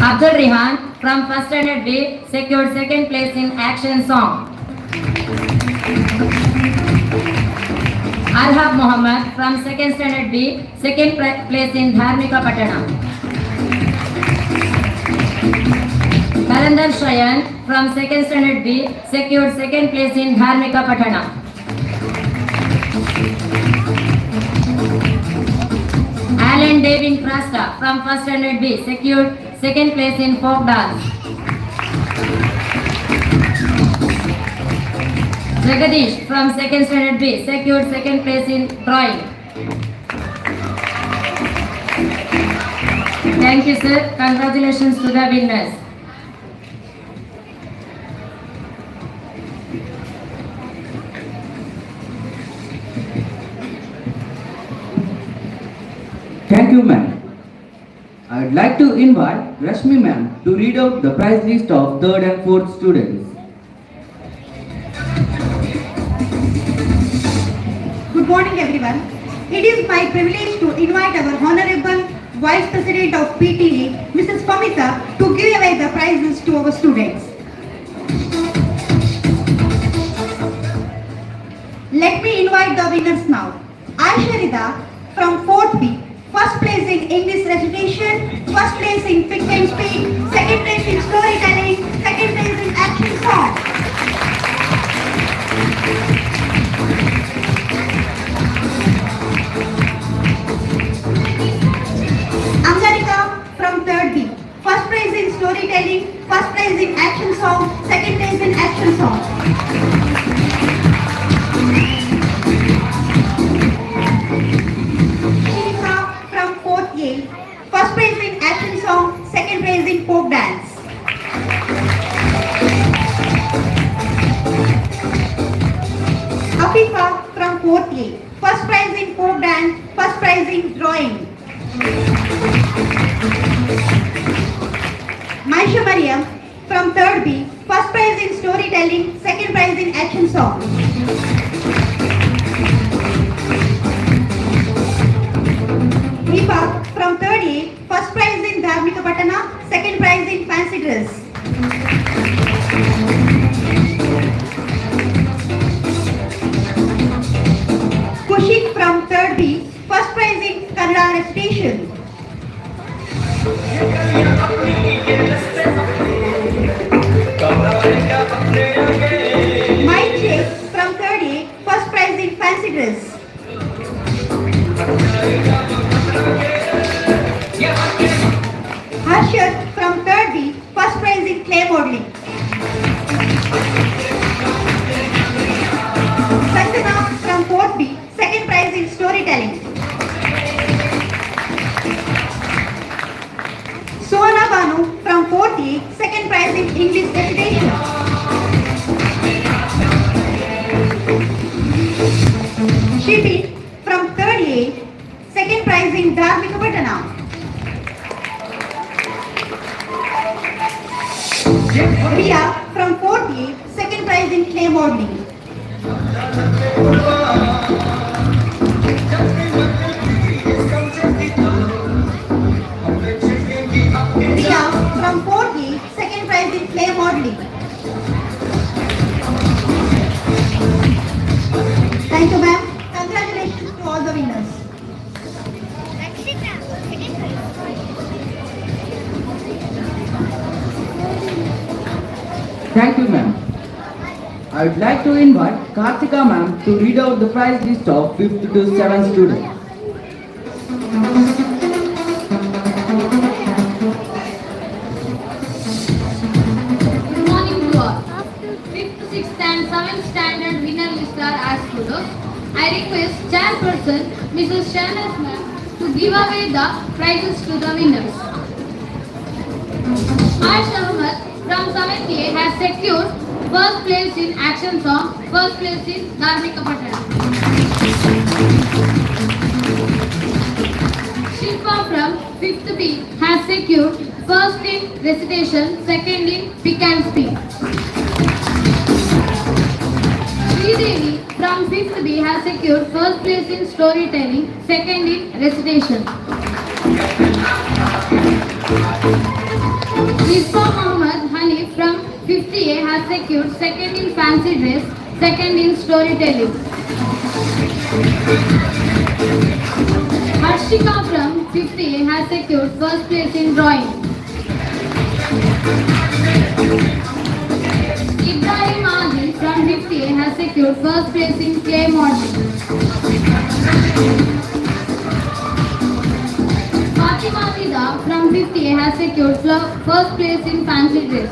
Abdul Rehan from first standard B secured second place in action song. Arhab Mohammed from second standard B second place in Dharmika Patana. Kalandar Shayan from second standard B secured second place in Dharmika Patana. Alan Devin Prasta from first standard B secured second place in folk dance. Jagadish from second standard B secured second place in drawing. Thank you, sir. Congratulations to the winners. Thank you, ma'am. I would like to invite Rashmi ma'am to read out the prize list of 3rd and 4th students. Good morning, everyone. It is my privilege to invite our Honorable Vice President of PTA, Mrs. Pamita, to give away the prizes to our students. Let me invite the winners now. Aisha Rida from 4th B, first place in English recitation, first place in pick and speak, second place in storytelling, second place in action song. Angarika from 3rd B, first place in storytelling, first place in action song, second place in action song. First place in action song, second place in folk dance. A, first prize in folk dance, first prize in drawing. Maisha Mariam from 3rd B, first prize in storytelling, second prize in action song. Deepa from 3rd A, first prize in Dharmika Patana, second prize in fancy dress. Kushik from 3rd B, first prize in Kannada recitation. Mike Sheikh from 3rd A, first prize in fancy dress. Harshad from 3rd B, first prize in clay modeling. Santana from 4th B, second prize in storytelling. Sohana Banu from 4th A, second prize in English recitation. Shipi from 3rd A, second prize in Dharmika Patana. Priya from 4th A, second prize in clay modeling. Priya from 4th A, second prize in clay modeling. Thank you, ma'am. Congratulations to all the winners. Thank you, ma'am. I would like to invite Karthika ma'am to read out the prize list of 5th to 7th students. Good morning to all. 5th, 6th and 7th standard winner list are as follows. I request chairperson Mrs. Shanas ma'am to give away the prizes to the winners. Aisha Ahmed from 7th A has secured first place in action song, first place in Dharmika Patana. Shilpa from 5th B has secured first in recitation, second in pick and speak. Sridevi from 5th B has secured first place in storytelling, second in recitation. Rizpa Muhammad Hanif from 5th A has secured second in fancy dress, second in storytelling. Harshika from 5th A has secured first place in drawing. Ibrahim Ali from 5th A has secured first place in clay modeling. Fatima Vida from 5th A has secured first place in fancy dress.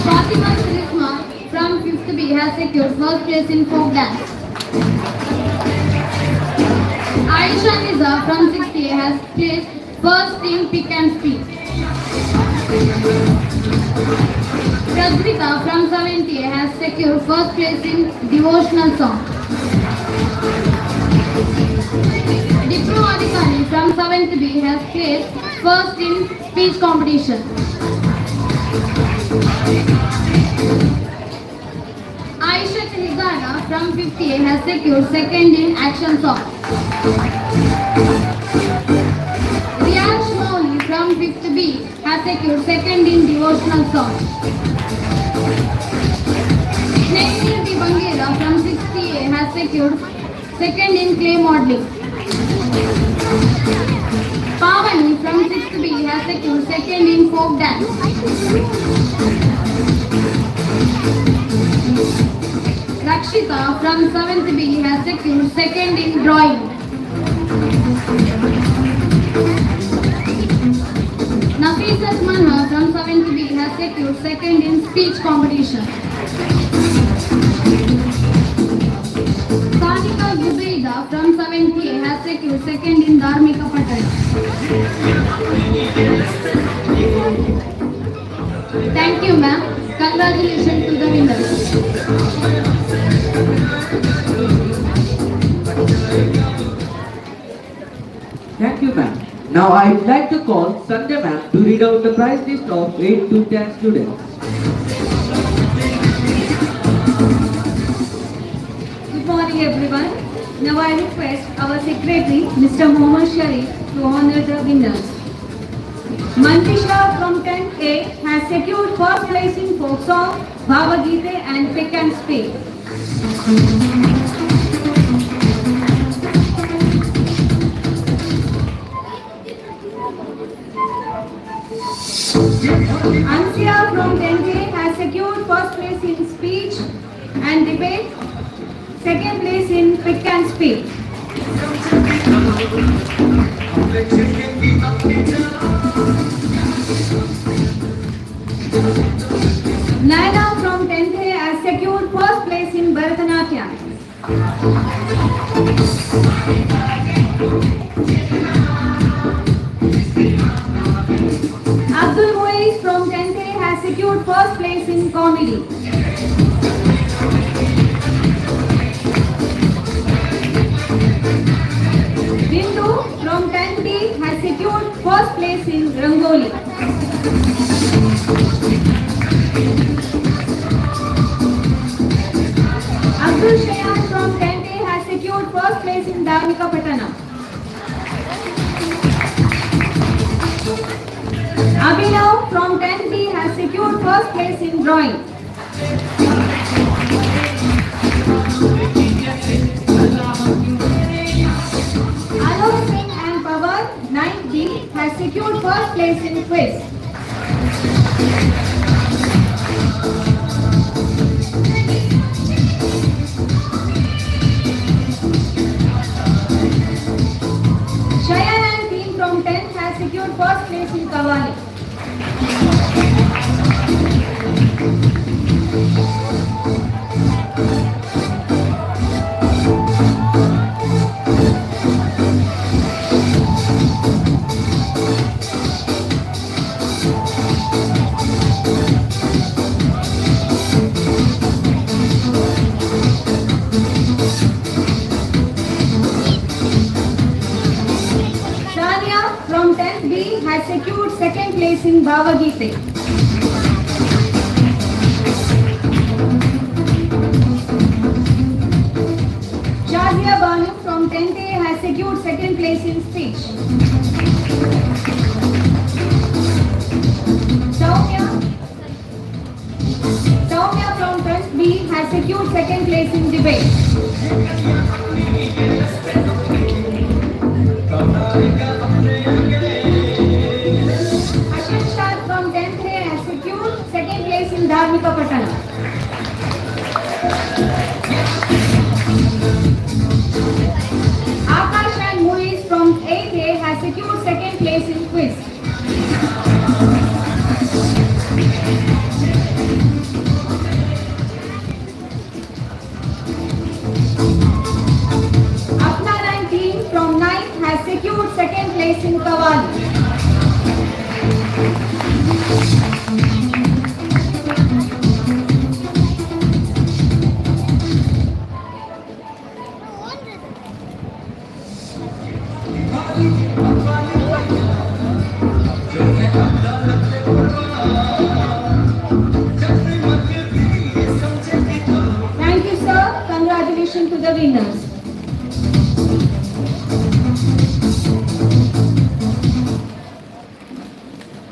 Fatima Charisma from 5th B has secured first place in folk dance. Aisha Niza from 6th A has placed first in pick and speak. Pragrita from 7th A has secured first place in devotional song. Dipro Adhikari from 7th B has placed first in speech competition. Aisha Tehzada from 5th A has secured second in action song. Riyash Mauli from 5th B has secured second in devotional song. Snehirti Bangera from 6th A has secured second in clay modeling. Pavani from 6th B has secured second in folk dance. Rakshita from 7th B has secured second in drawing. Nafisat Manha from 7th B has secured second in speech competition. Sanika Zubeida from 7th A has secured second in Dharmika Patana. Thank you, ma'am. Congratulations to the winners. Now I'd like to call Sandhya ma'am to read out the prize list of 8 to 10 students. Good morning, everyone. Now I request our secretary, Mr. Mohammad Sharif, to honor the winners. Mantisha from 10A has secured first place in folk song, Bhava Geete and Pick and Speak. Ansia from 10A has secured first place in speech and debate, second place in Pick and Speak. Naina from 10th has secured first place in Bharatanatyam. Abdul Muiz from 10th has secured first place in comedy. Bindu from 10th has secured first place in Rangoli. Abdul Shayan from 10th has secured first place in Dharmika Patana. Abhinav from 10th has secured first place in drawing. Alok Singh and Pawar 9th D has secured first place in quiz. Shayan and team from 10th has secured first place in Kawali. Shania from 10th B has secured second place in Bhava Geete. Shazia Banu from 10th A has secured second place in speech. Soumya from 10th B has secured second place in debate. Ashwin Shah from 10th A has secured second place in Dharmika Patana. Akash and Muiz from 8th A has secured second place in quiz. Apna and team from 9th has secured second place in Kawali. Thank you, sir. Congratulations to the winners.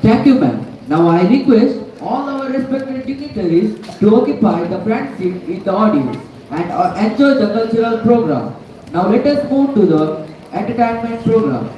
Thank you, ma'am. Now I request all our respected dignitaries to occupy the front seat in the audience and enjoy the cultural program. Now let us move to the entertainment program.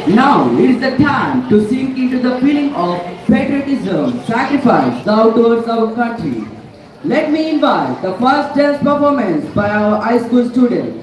Now it is the time to sink into the feeling of patriotism, sacrifice, love towards our country. Let me invite the first dance performance by our high school students.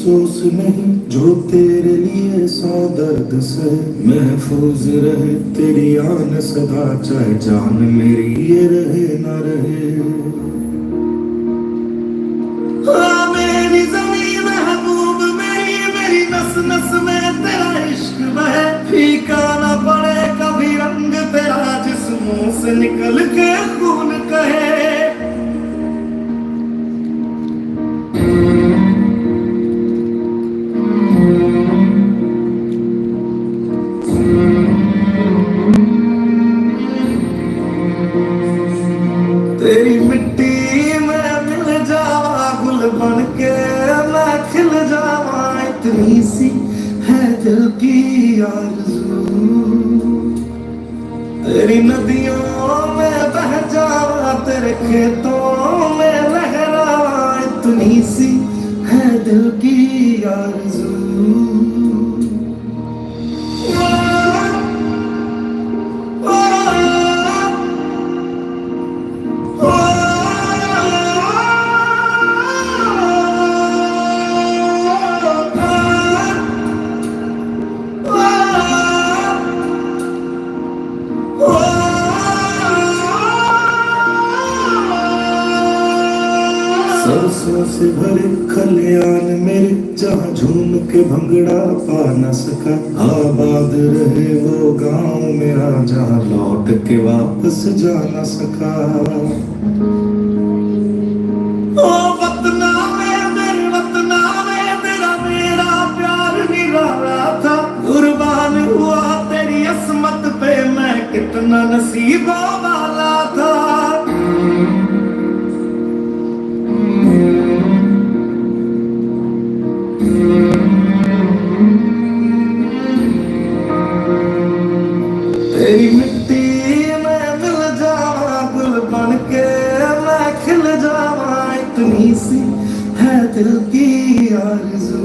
अफसोस नहीं जो तेरे लिए सौ दर्द से महफूज रहे तेरी आन सदा चाहे जान मेरी ये रहे ना रहे मेरी ज़मीन महबूब मेरी नस नस में तेरा इश्क बहे फीका ना पड़े कभी रंग तेरा जिस मुंह से निकल के खून कहे तेरी मिट्टी में मिल जावा गुल बन के मैं खिल जावा इतनी सी है दिल की आरज़ू तेरी नदियों में बह जावा तेरे खेतों में लहरावा इतनी सी है दिल की आरज़ू सरसों से भरे खलियान मेरे जहाँ झूम के भंगड़ा पा न सका आबाद रहे वो गांव मेरा जहाँ लौट के वापस जा न सका ओ वतना में तेरा मेरा प्यार निराला था कुर्बान हुआ तेरी असमत पे मैं कितना नसीबों वाला था तेरी मिट्टी में मिल जावा गुल बन के मैं खिल जावा इतनी सी है दिल की आरज़ू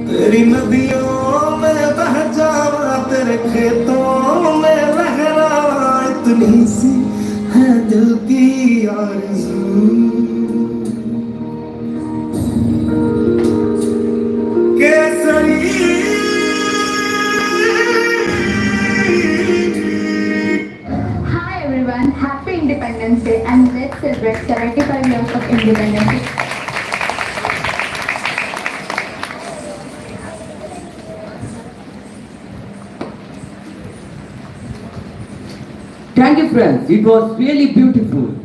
तेरी नदियों में बह जावा तेरे खेतों में लहरावा इतनी सी है दिल की आरज़ू Kesari Happy Independence Day and let's celebrate 75 years of independence. Thank you friends, it was really beautiful.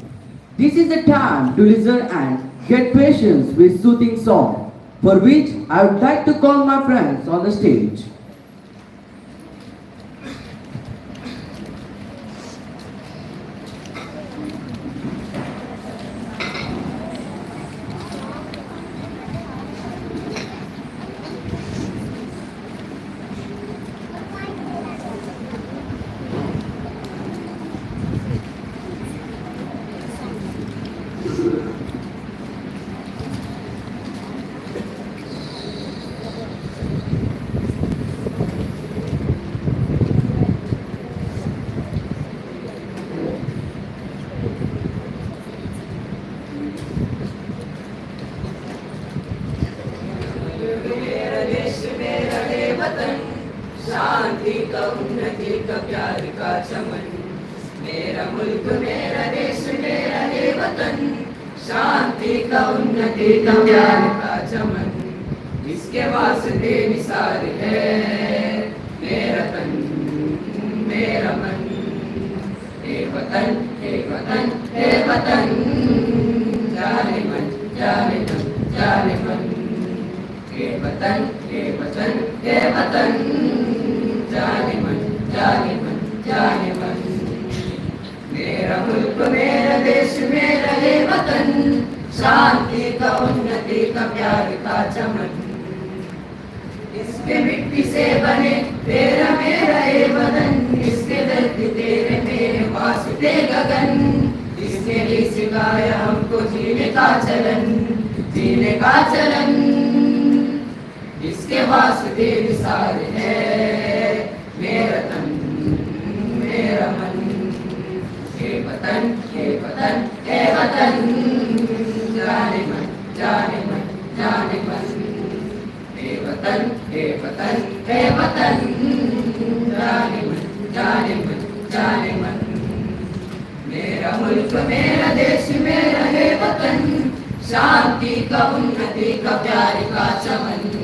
This is the time to listen and get patience with soothing song, for which I would like to call my friends on the stage. चमन, मेरा मुल्क मेरा देश मेरा ये वतन, शांति का उन्नति का प्यार का चमन, इसके वास्ते निसार है मेरा तन मेरा मन। हे वतन हे वतन हे वतन, जाने मन जाने मन जाने मन। हे वतन हे वतन हे वतन, जाने मन जाने मन जाने मन। मेरा मुल्क मेरा देश मेरा ये वतन, शांति का उन्नति का प्यार का चमन, इसके मिट्टी से बने तेरा मेरा ये बदन, इसके दर्द तेरे मेरे वास्ते गगन, इसके लिए सिखाया हमको जीने का चलन जीने का चलन, इसके वास्ते निसार है मेरा तन मेरा मन। हे वतन हे वतन हे वतन, जाने मन जाने मन जाने मन। हे वतन हे वतन हे वतन, जाने मन जाने मन जाने मन। मेरा मुल्क मेरा देश मेरा हे वतन, शांति का उन्नति का प्यार का चमन,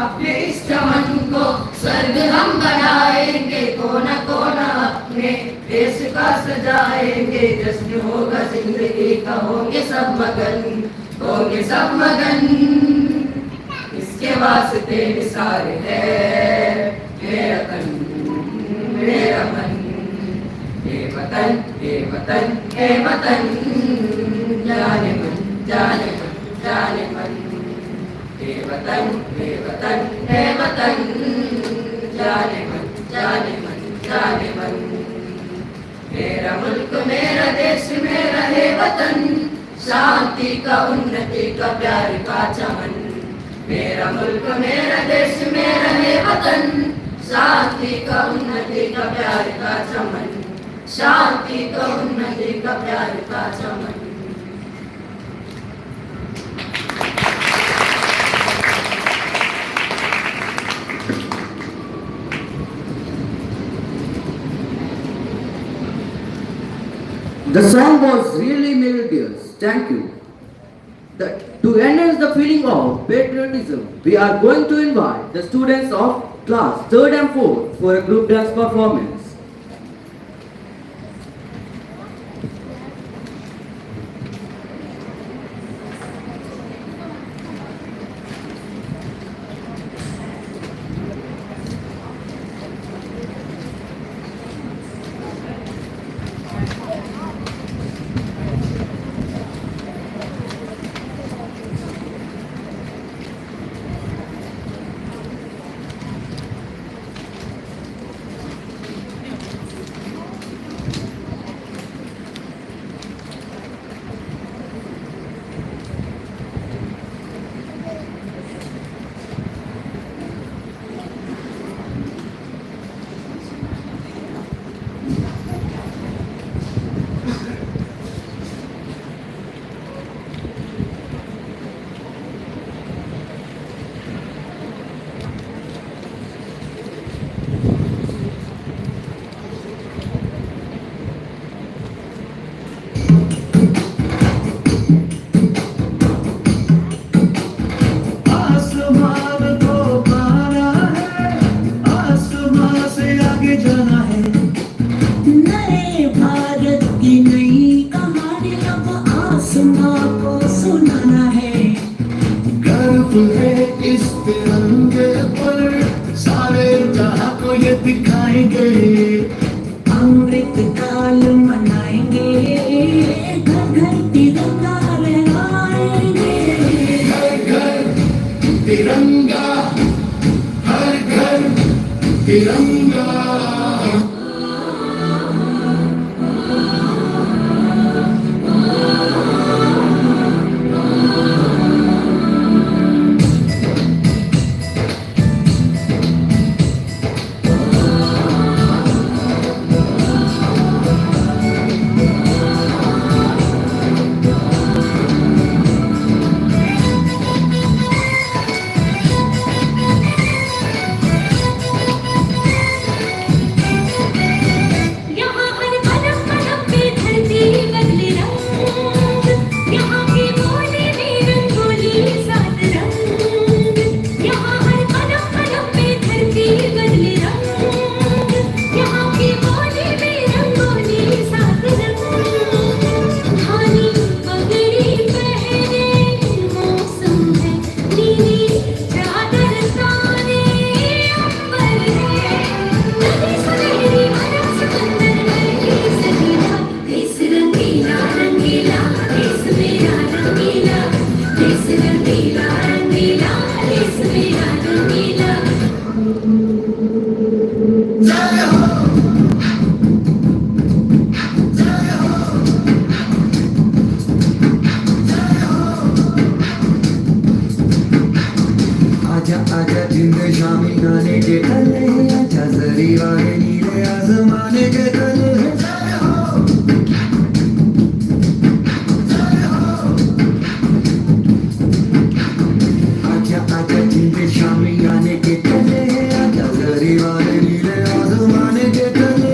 अपने इस चमन को स्वर्ग हम बनाएंगे, कोना कोना अपने देश का सजाएंगे, जश्न होगा जिंदगी का होंगे सब मगन होंगे सब मगन, इसके वास्ते निसार है मेरा तन मेरा मन। हे वतन हे वतन हे वतन, जाने मन जाने मन जाने मन। हे वतन हे वतन हे वतन, जाने मन जाने मन जाने मन। मेरा मुल्क मेरा देश मेरा हे वतन, शांति का उन्नति का प्यार का चमन, मेरा मुल्क मेरा देश मेरा हे वतन, शांति का उन्नति का प्यार का चमन, शांति का उन्नति का प्यार का चमन। The song was really melodious. Thank you. To enhance the feeling of patriotism, we are going to invite the students of class 3rd and 4th for a group dance performance. अमृत काल मनाएंगे, घर घर तिरंगा लहराएंगे। घर घर तिरंगा, हर घर तिरंगा। शामियाने के तले अच्छा जरी वाले नीले आसमाने के तले आजा आजा जिनके शामियाने के तले अच्छा जरी वाले नीले आसमाने के तले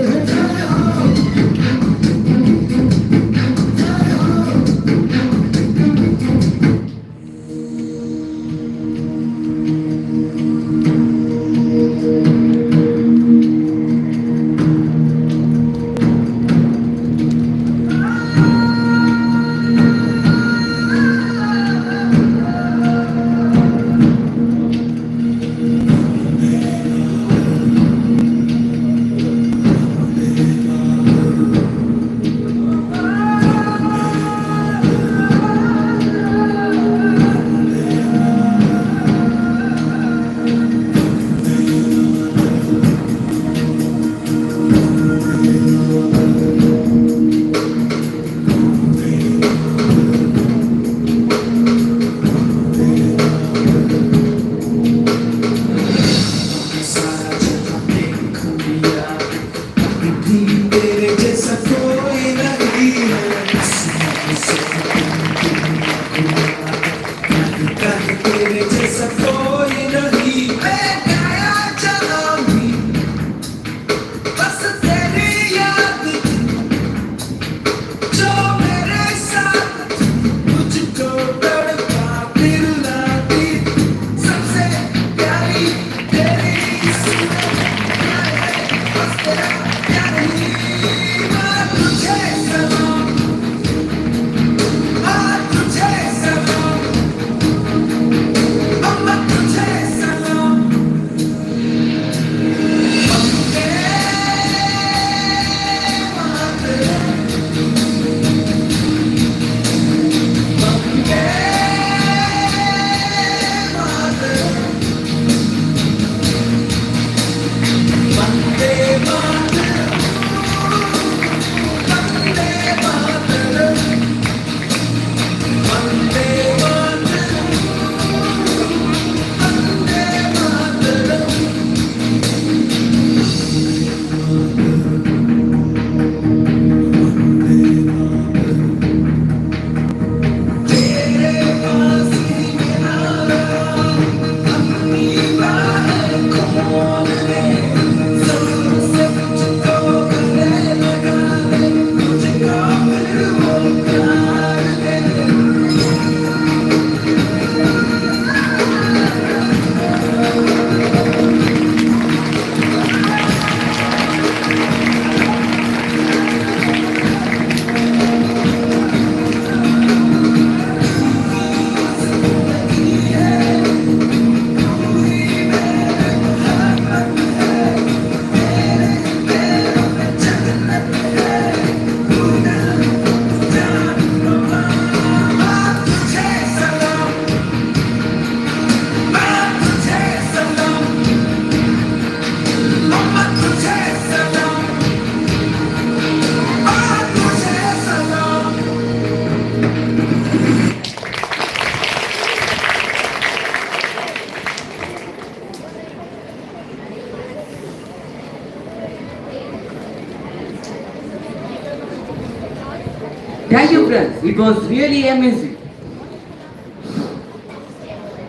Thank you, friends. It was really amazing.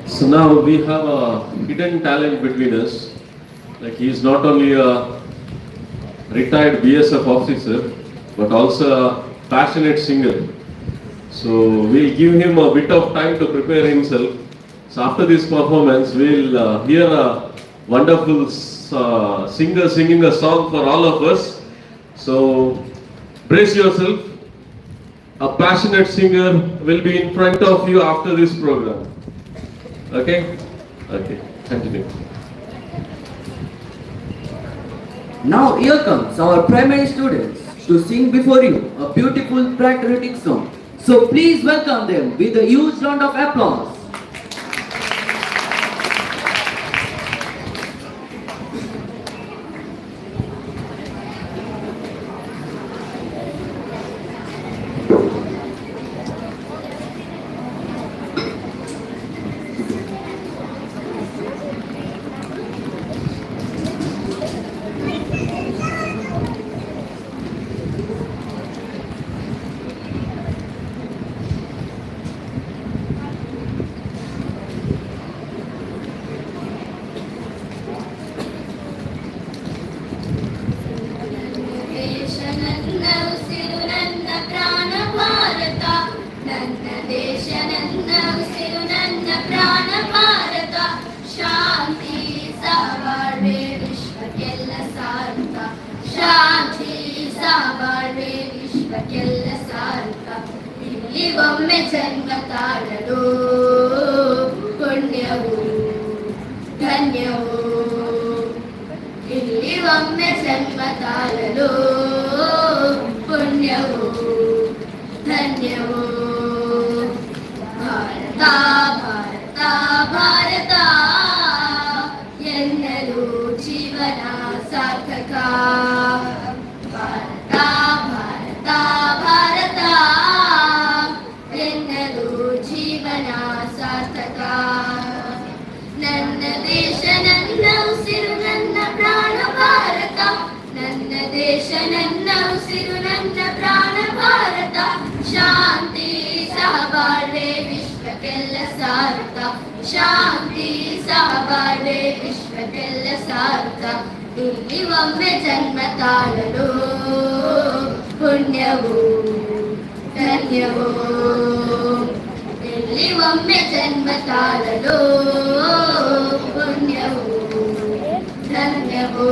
So now we have a hidden talent between us. Like he is not only a retired BSF officer, but also a passionate singer. So we'll give him a bit of time to prepare himself. So after this performance, we'll hear a wonderful singer singing a song for all of us. So brace yourself. A passionate singer will be in front of you after this program. Okay? Okay. Continue. Now here comes our primary students to sing before you a beautiful patriotic song. So please welcome them with a huge round of applause. ಬಾಳ್ವೆ ವಿಶ್ವಕ್ಕೆಲ್ಲ ಸಾರುತ್ತ ಇಲ್ಲಿ ಒಮ್ಮೆ ಜನ್ಮ ತಾಳಲು ಪುಣ್ಯವು ಧನ್ಯವು ಇಲ್ಲಿ ಒಮ್ಮೆ ಜನ್ಮ ತಾಳಲು ಪುಣ್ಯವು ಧನ್ಯವು ಭಾರತ ಭಾರತ ಭಾರತ ಎನ್ನಲು ಜೀವನ ಸಾರ್ಥಕ ಭಾರತ ಭಾರತ ಭಾರತ ಎನ್ನಲು ಜೀವನ ಸಾರ್ಥಕ ನನ್ನ ದೇಶ ನನ್ನ ಉಸಿರು ನನ್ನ ಪ್ರಾಣ ಭಾರತ ನನ್ನ ದೇಶ ನನ್ನ ಉಸಿರು ನನ್ನ ಪ್ರಾಣ ಭಾರತ ಶಾಂತಿ ಸಹಬಾಳ್ವೆ ವಿಶ್ವಕ್ಕೆಲ್ಲ ಸಾರುತ್ತ ಶಾಂತಿ ಸಹಬಾಳ್ವೆ ವಿಶ್ವಕ್ಕೆಲ್ಲ ಸಾರುತ್ತ ಇಲ್ಲಿ ಒಮ್ಮೆ ಜನ್ಮ ತಾಳಲು ಪುಣ್ಯವು ಧನ್ಯವು ಇಲ್ಲಿ ಒಮ್ಮೆ ಜನ್ಮ ತಾಳಲು ಪುಣ್ಯವು ಧನ್ಯವು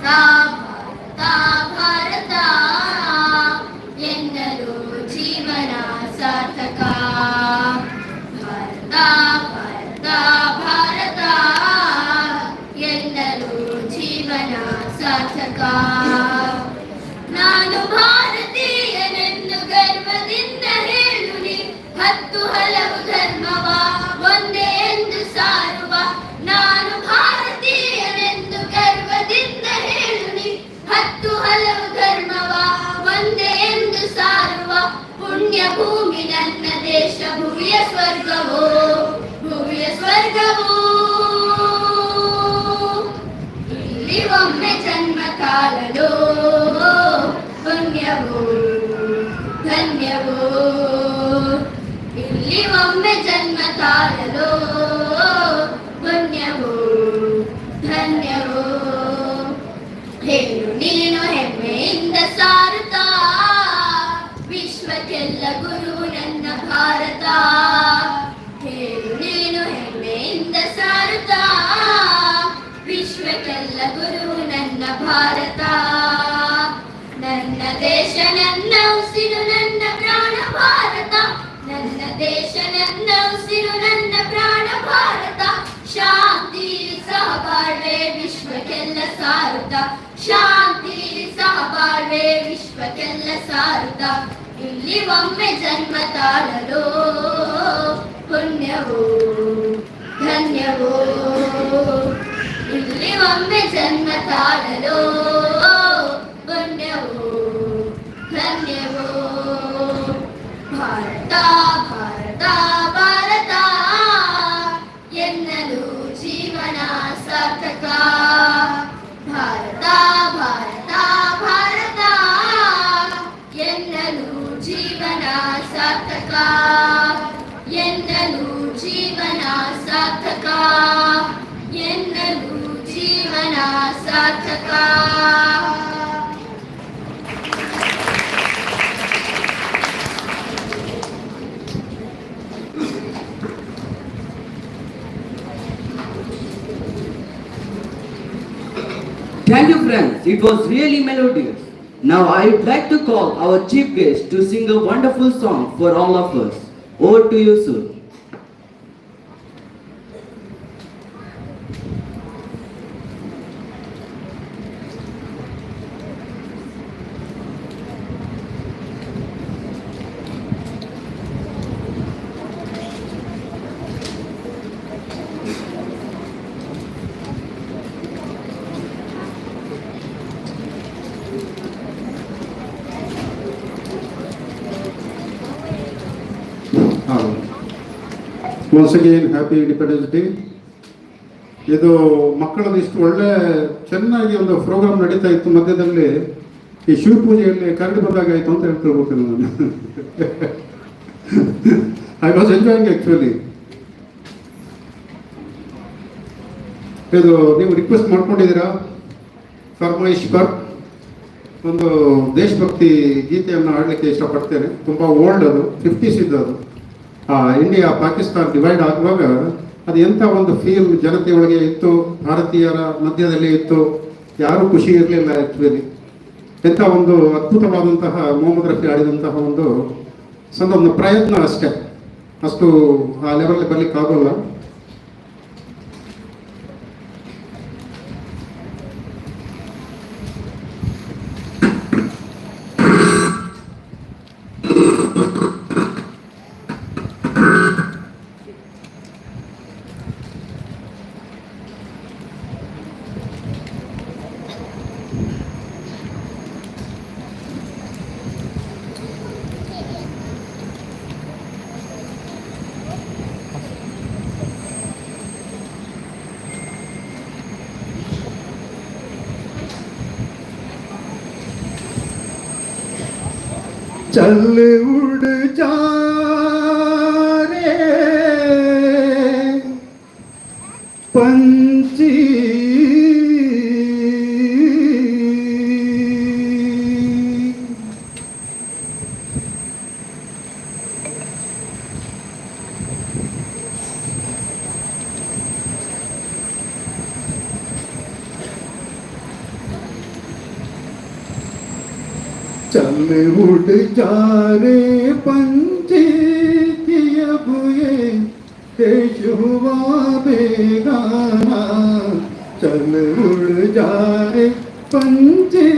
ಭಾರತ ಭಾರತ ಎನ್ನಲು ಜೀವನ ಸಾರ್ಥಕ ಭಾರತ ಭಾರತ ಭಾರತ ಎನ್ನಲು ಜೀವನ ಸಾರ್ಥಕ ನಾನು ಭಾರತೀಯನೆಂದು ಗರ್ವದಿಂದ ಹೇಳುನಿ 10 ಹಲವು ಧರ್ಮವ ಒಂದೇ ಎಂದು ಸಾರುವ ನಾನು ಭಾರತೀಯನೆಂದು ಗರ್ವದಿಂದ ಹೇಳುನಿ 10 ಹಲವು ಧರ್ಮವ ಒಂದೇ ಎಂದು ಸಾರುವ ಪುಣ್ಯ ಭೂಮಿ ನನ್ನ ದೇಶ ಭುವಿಯ ಸ್ವರ್ಗವೋ ಭುವಿಯ ಸ್ವರ್ಗವೋ ಇಲ್ಲಿ ಒಮ್ಮೆ ಜನ್ಮ ತಾಳಲು ಪುಣ್ಯವೋ ಧನ್ಯವೋ ಇಲ್ಲಿ ಒಮ್ಮೆ ಜನ್ಮ ತಾಳಲು ಪುಣ್ಯವೋ ಧನ್ಯವೋ ಹೇಳು ನೀನು ಹೆಮ್ಮೆಯಿಂದ ಸಾರುತ್ತಾ ವಿಶ್ವಕ್ಕೆಲ್ಲ ಗುರು ನನ್ನ ಭಾರತ ಹೇಳು ನೀನು ಹೆಮ್ಮೆಯಿಂದ ಸಾರುತ್ತಾ ವಿಶ್ವಕ್ಕೆಲ್ಲ ಗುರು ನನ್ನ ಭಾರತ ನನ್ನ ದೇಶ ನನ್ನ ಉಸಿರು ನನ್ನ ಪ್ರಾಣ ಭಾರತ ನನ್ನ ದೇಶ ನನ್ನ ಉಸಿರು ನನ್ನ ಪ್ರಾಣ ಭಾರತ ಶಾಂತಿ ಸಹಬಾಳ್ವೆ ವಿಶ್ವಕ್ಕೆಲ್ಲ ಸಾರುತ್ತ ಶಾಂತಿ ಸಹಬಾಳ್ವೆ ವಿಶ್ವಕ್ಕೆಲ್ಲ ಸಾರುತ್ತ ಇಲ್ಲಿ ಒಮ್ಮೆ ಜನ್ಮ ತಾಳಲು ಪುಣ್ಯವೋ ಧನ್ಯವೋ ಇಲ್ಲಿ ಒಮ್ಮೆ ಜನ್ಮ ತಾಳಲು ಪುಣ್ಯವೋ ಧನ್ಯವೋ ಭಾರತ ಭಾರತ ಭಾರತ ಎನ್ನಲು ಜೀವನ ಸಾರ್ಥಕ ಭಾರತ ಭಾರತ ಭಾರತ ಎನ್ನಲು ಜೀವನ ಸಾರ್ಥಕ ಎನ್ನಲು ಜೀವನ ಸಾರ್ಥಕ ಎನ್ನಲು ಜೀವನ ಸಾರ್ಥಕ Thank you, friends. It was really melodious. Now I would like to call our chief guest to sing a wonderful song for all of us. Over to you, sir. Once again, happy Independence Day. ಇದು ಮಕ್ಕಳದ್ದು ಇಷ್ಟು ಒಳ್ಳೆ ಚೆನ್ನಾಗಿ ಒಂದು program ನಡೀತಾ ಇತ್ತು. ಮಧ್ಯದಲ್ಲಿ ಈ ಶಿವ ಪೂಜೆಯಲ್ಲಿ ಕರಡಿ ಬಂದಾಗಾಯಿತು ಅಂತ ಹೇಳ್ಕೊಳ್ಬೇಕು ನಾನು. I was enjoying actually. ಇದು ನೀವು ರಿಕ್ವೆಸ್ಟ್ ಮಾಡ್ಕೊಂಡಿದ್ದೀರಾ ಫರ್ಮಾಯಿಶ್ವರ್ ಒಂದು ದೇಶಭಕ್ತಿ ಗೀತೆಯನ್ನು ಹಾಡಲಿಕ್ಕೆ ಇಷ್ಟಪಡ್ತೇನೆ. ತುಂಬ ಓಲ್ಡ್, ಅದು 50s ಇದ್ದದು. ಇಂಡಿಯಾ ಪಾಕಿಸ್ತಾನ ಡಿವೈಡ್ ಆಗುವಾಗ ಅದು ಎಂಥ ಒಂದು ಫೀಲ್ ಜನತೆಯೊಳಗೆ ಇತ್ತು, ಭಾರತೀಯರ ಮಧ್ಯದಲ್ಲಿ ಇತ್ತು. ಯಾರೂ ಖುಷಿ ಇರಲಿಲ್ಲ ಆ್ಯಕ್ಚುಲಿ. ಎಂಥ ಒಂದು ಅದ್ಭುತವಾದಂತಹ ಮೊಹಮ್ಮದ್ ರಫಿ ಆಡಿದಂತಹ ಒಂದು ಒಂದು ಪ್ರಯತ್ನ ಅಷ್ಟೇ, ಅಷ್ಟು ಆ ಲೆವೆಲ್ ಬರಲಿಕ್ಕೆ ಆಗೋಲ್ಲ. चल उड़ जा रे पंछी, चल उड़ जा रे पंछी की अब ये देश हुआ बेगाना, चल उड़ जा रे पंछी।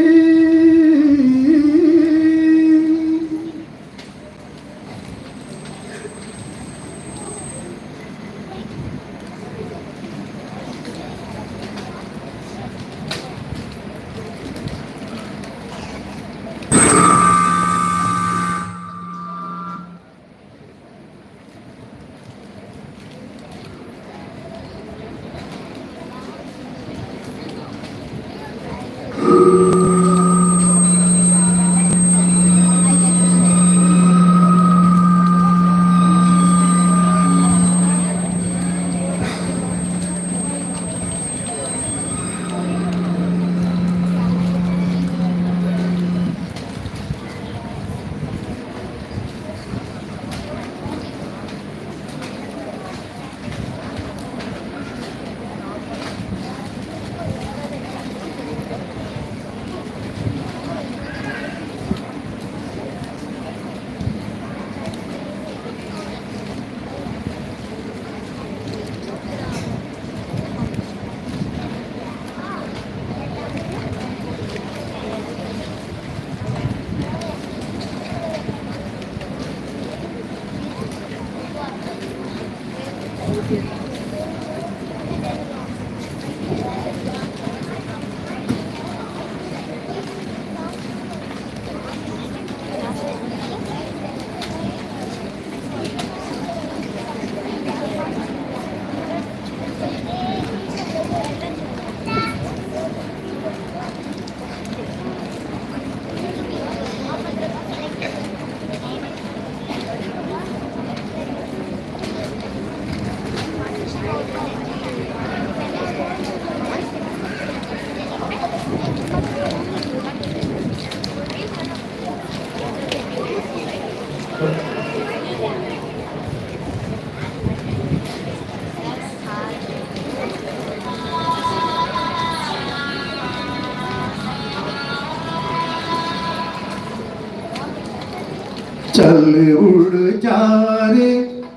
चल उड़ जा रे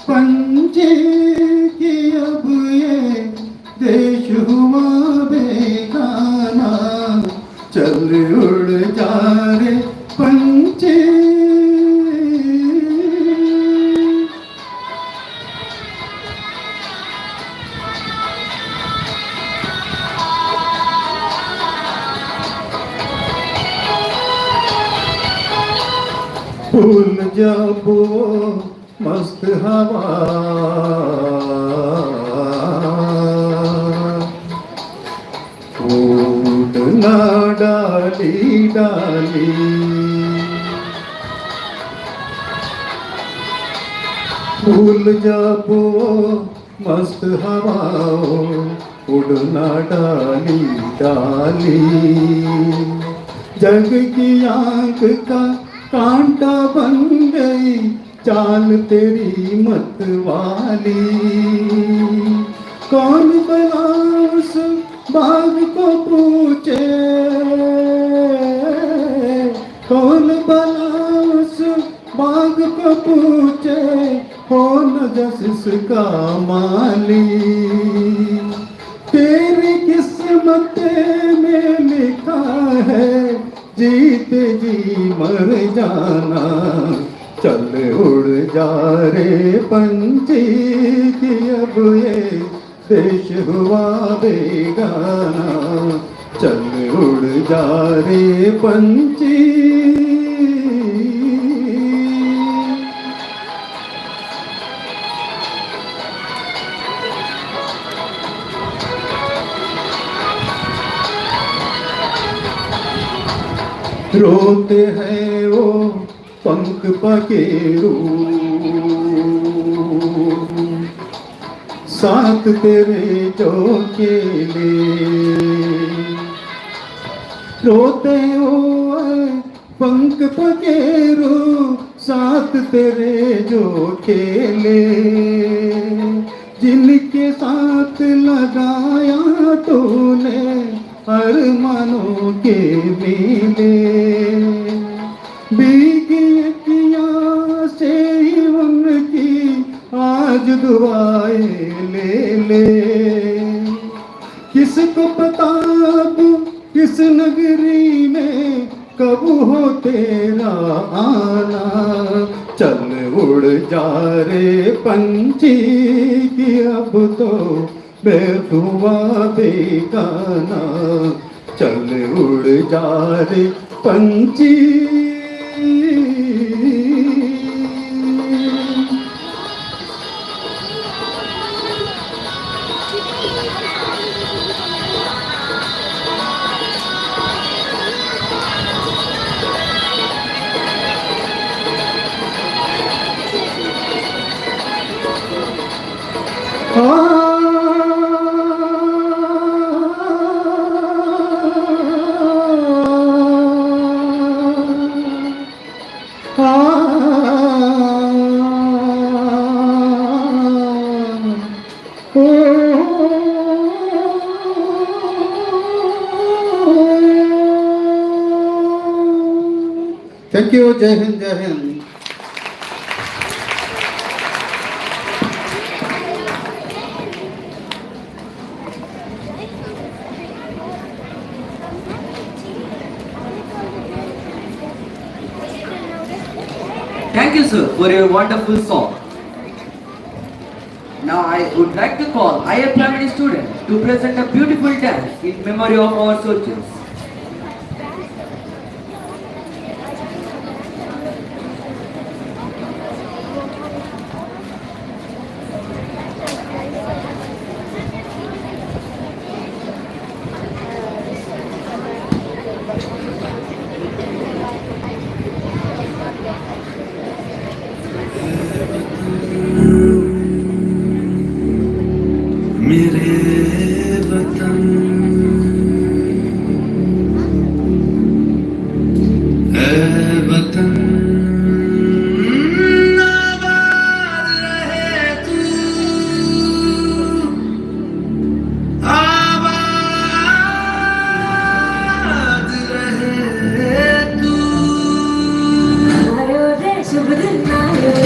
पंछी की अब ये देश हुआ बेगाना, चल उड़ जा रे पंछी। फूल जब वो मस्त हवा उड़ना डाली डाली, फूल जब वो मस्त हवा उड़ना डाली डाली, जग की आंख का कांटा बन गई चाल तेरी मत वाली, कौन बना उस बाग को पूछे कौन भला उस बाग को पूछे हो न जिसका माली तेरी किस्मत में लिखा है जीते जी मर जाना चल उड़ जा रे पंछी कि अब ये देश हुआ बेगाना चल उड़ जा रे पंछी रोते हैं वो पंख पखेरू साथ तेरे जो केले रोते हो पंख पखेरू साथ तेरे जो खेले जिनके साथ लगाया तूने अरमानों के मेले भीगी अखियाँ से ही उनकी आज दुआएं ले किसको पता अब किस नगरी में कब हो तेरा आना चल उड़ जा रे पंछी कि अब तो बेहुआ बेगाना चल उड़ जा रे पंछी थैंक यू जय हिंद जय Hind Thank you, sir, for your wonderful song. Now I would like to call higher primary student to present a beautiful dance in memory of our soldiers. मेरे वतन ऐ वतन आबाद रहे तू आबाद रहे तू आयो रे शुभ दिन आयो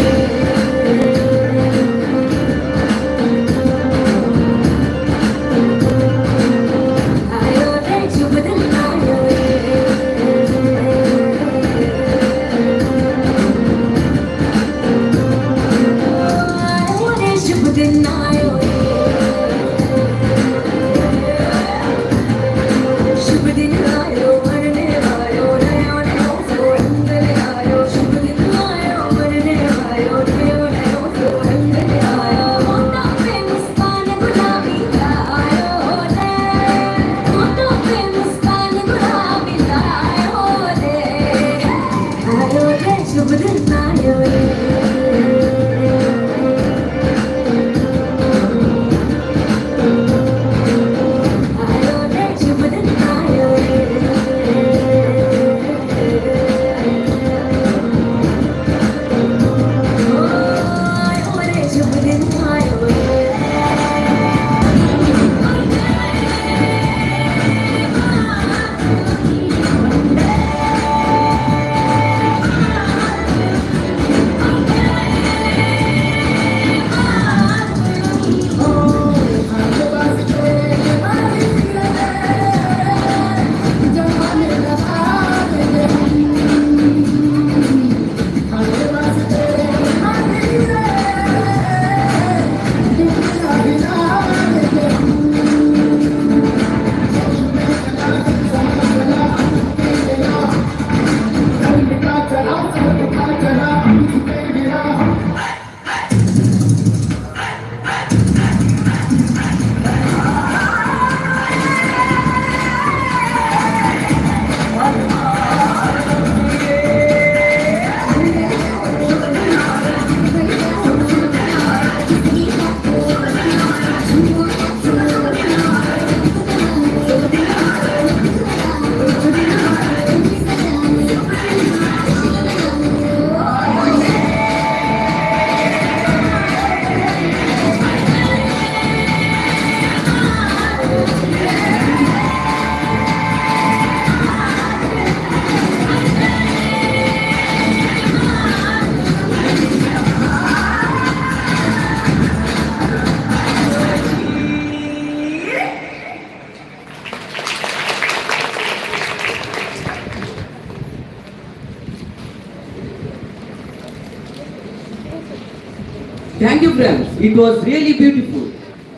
Thank you friends, it was really beautiful.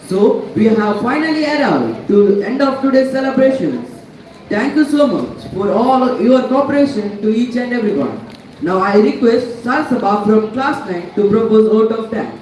So we have finally arrived to the end of today's celebrations. Thank you so much for all your cooperation to each and everyone. Now I request Sar Sabha from class 9 to propose vote of thanks.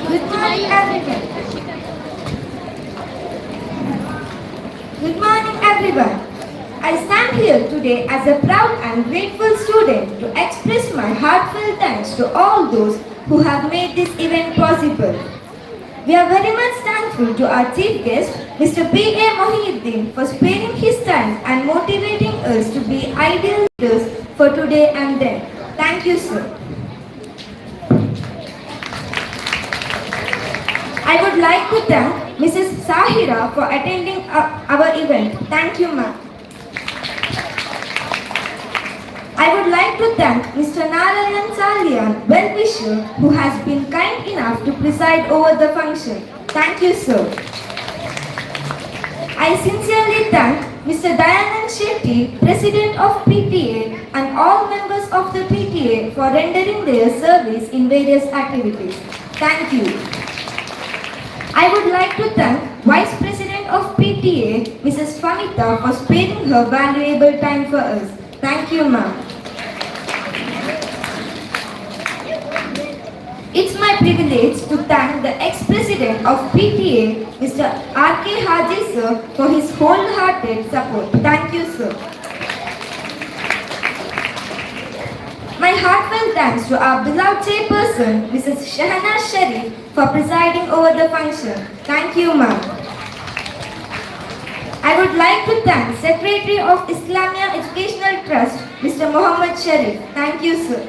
Good morning, everyone. Good morning, everyone. I stand here today as a proud and grateful student to express my heartfelt thanks to all those who have made this event possible. We are very much thankful to our chief guest, Mr. B.A. Mohiuddin, for sparing his time and motivating us to be ideal leaders for today and then. Thank you, sir. I would like to thank Mrs. Sahira for attending our event. Thank you, ma'am. I would like to thank Mr. Narayan Salian, well-wisher, who has been kind enough to preside over the function. Thank you, sir. I sincerely thank Mr. Dayanand Shetty, President of PTA, and all members of the PTA for rendering their service in various activities. Thank you. I would like to thank Vice President of PTA, Mrs. Famita, for sparing her valuable time for us. Thank you, ma'am. It's my privilege to thank the ex-president of PTA, Mr. R.K. Haji, sir, for his wholehearted support. Thank you, sir. My heartfelt thanks to our beloved chairperson, Mrs. Shahana Sharif, for presiding over the function. Thank you, ma'am. I would like to thank Secretary of Islamia Educational Trust, Mr. Muhammad Sharif. Thank you, sir.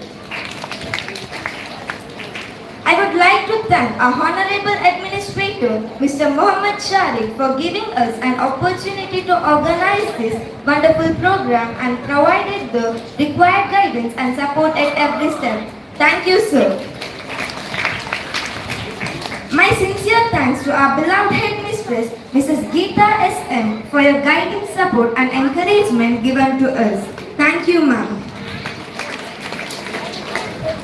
I would like to thank our Honorable Administrator, Mr. Muhammad Sharif, for giving us an opportunity to organize this wonderful program and provided the required guidance and support at every step. Thank you, sir. My sincere thanks to our beloved headmistress, Mrs. Geeta S.M., for your guiding support and encouragement given to us. Thank you, ma'am.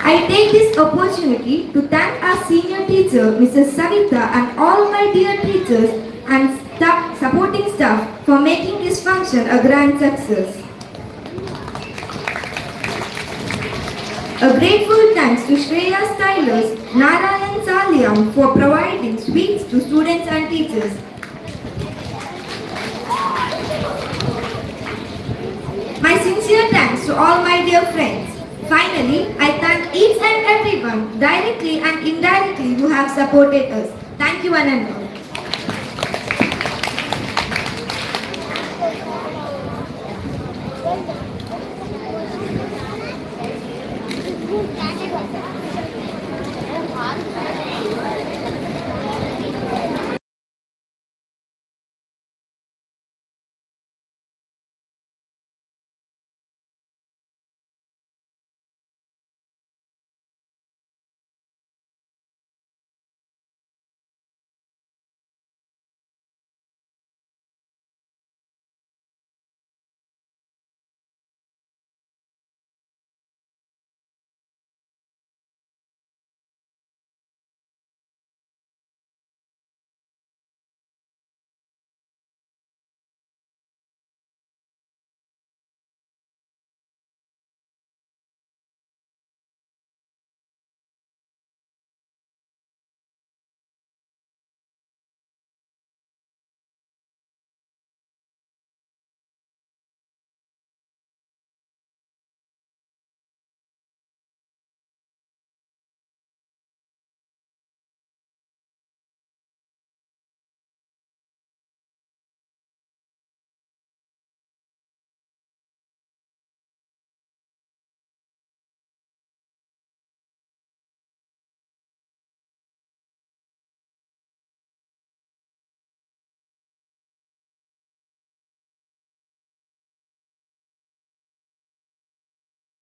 I take this opportunity to thank our senior teacher, Mrs. Savita, and all my dear teachers and supporting staff for making this function a grand success. A grateful thanks to Shreya Stylers, Narayan Saliam for providing sweets to students and teachers. My sincere thanks to all my dear friends. Finally, I thank each and everyone, directly and indirectly, who have supported us. Thank you, one and all.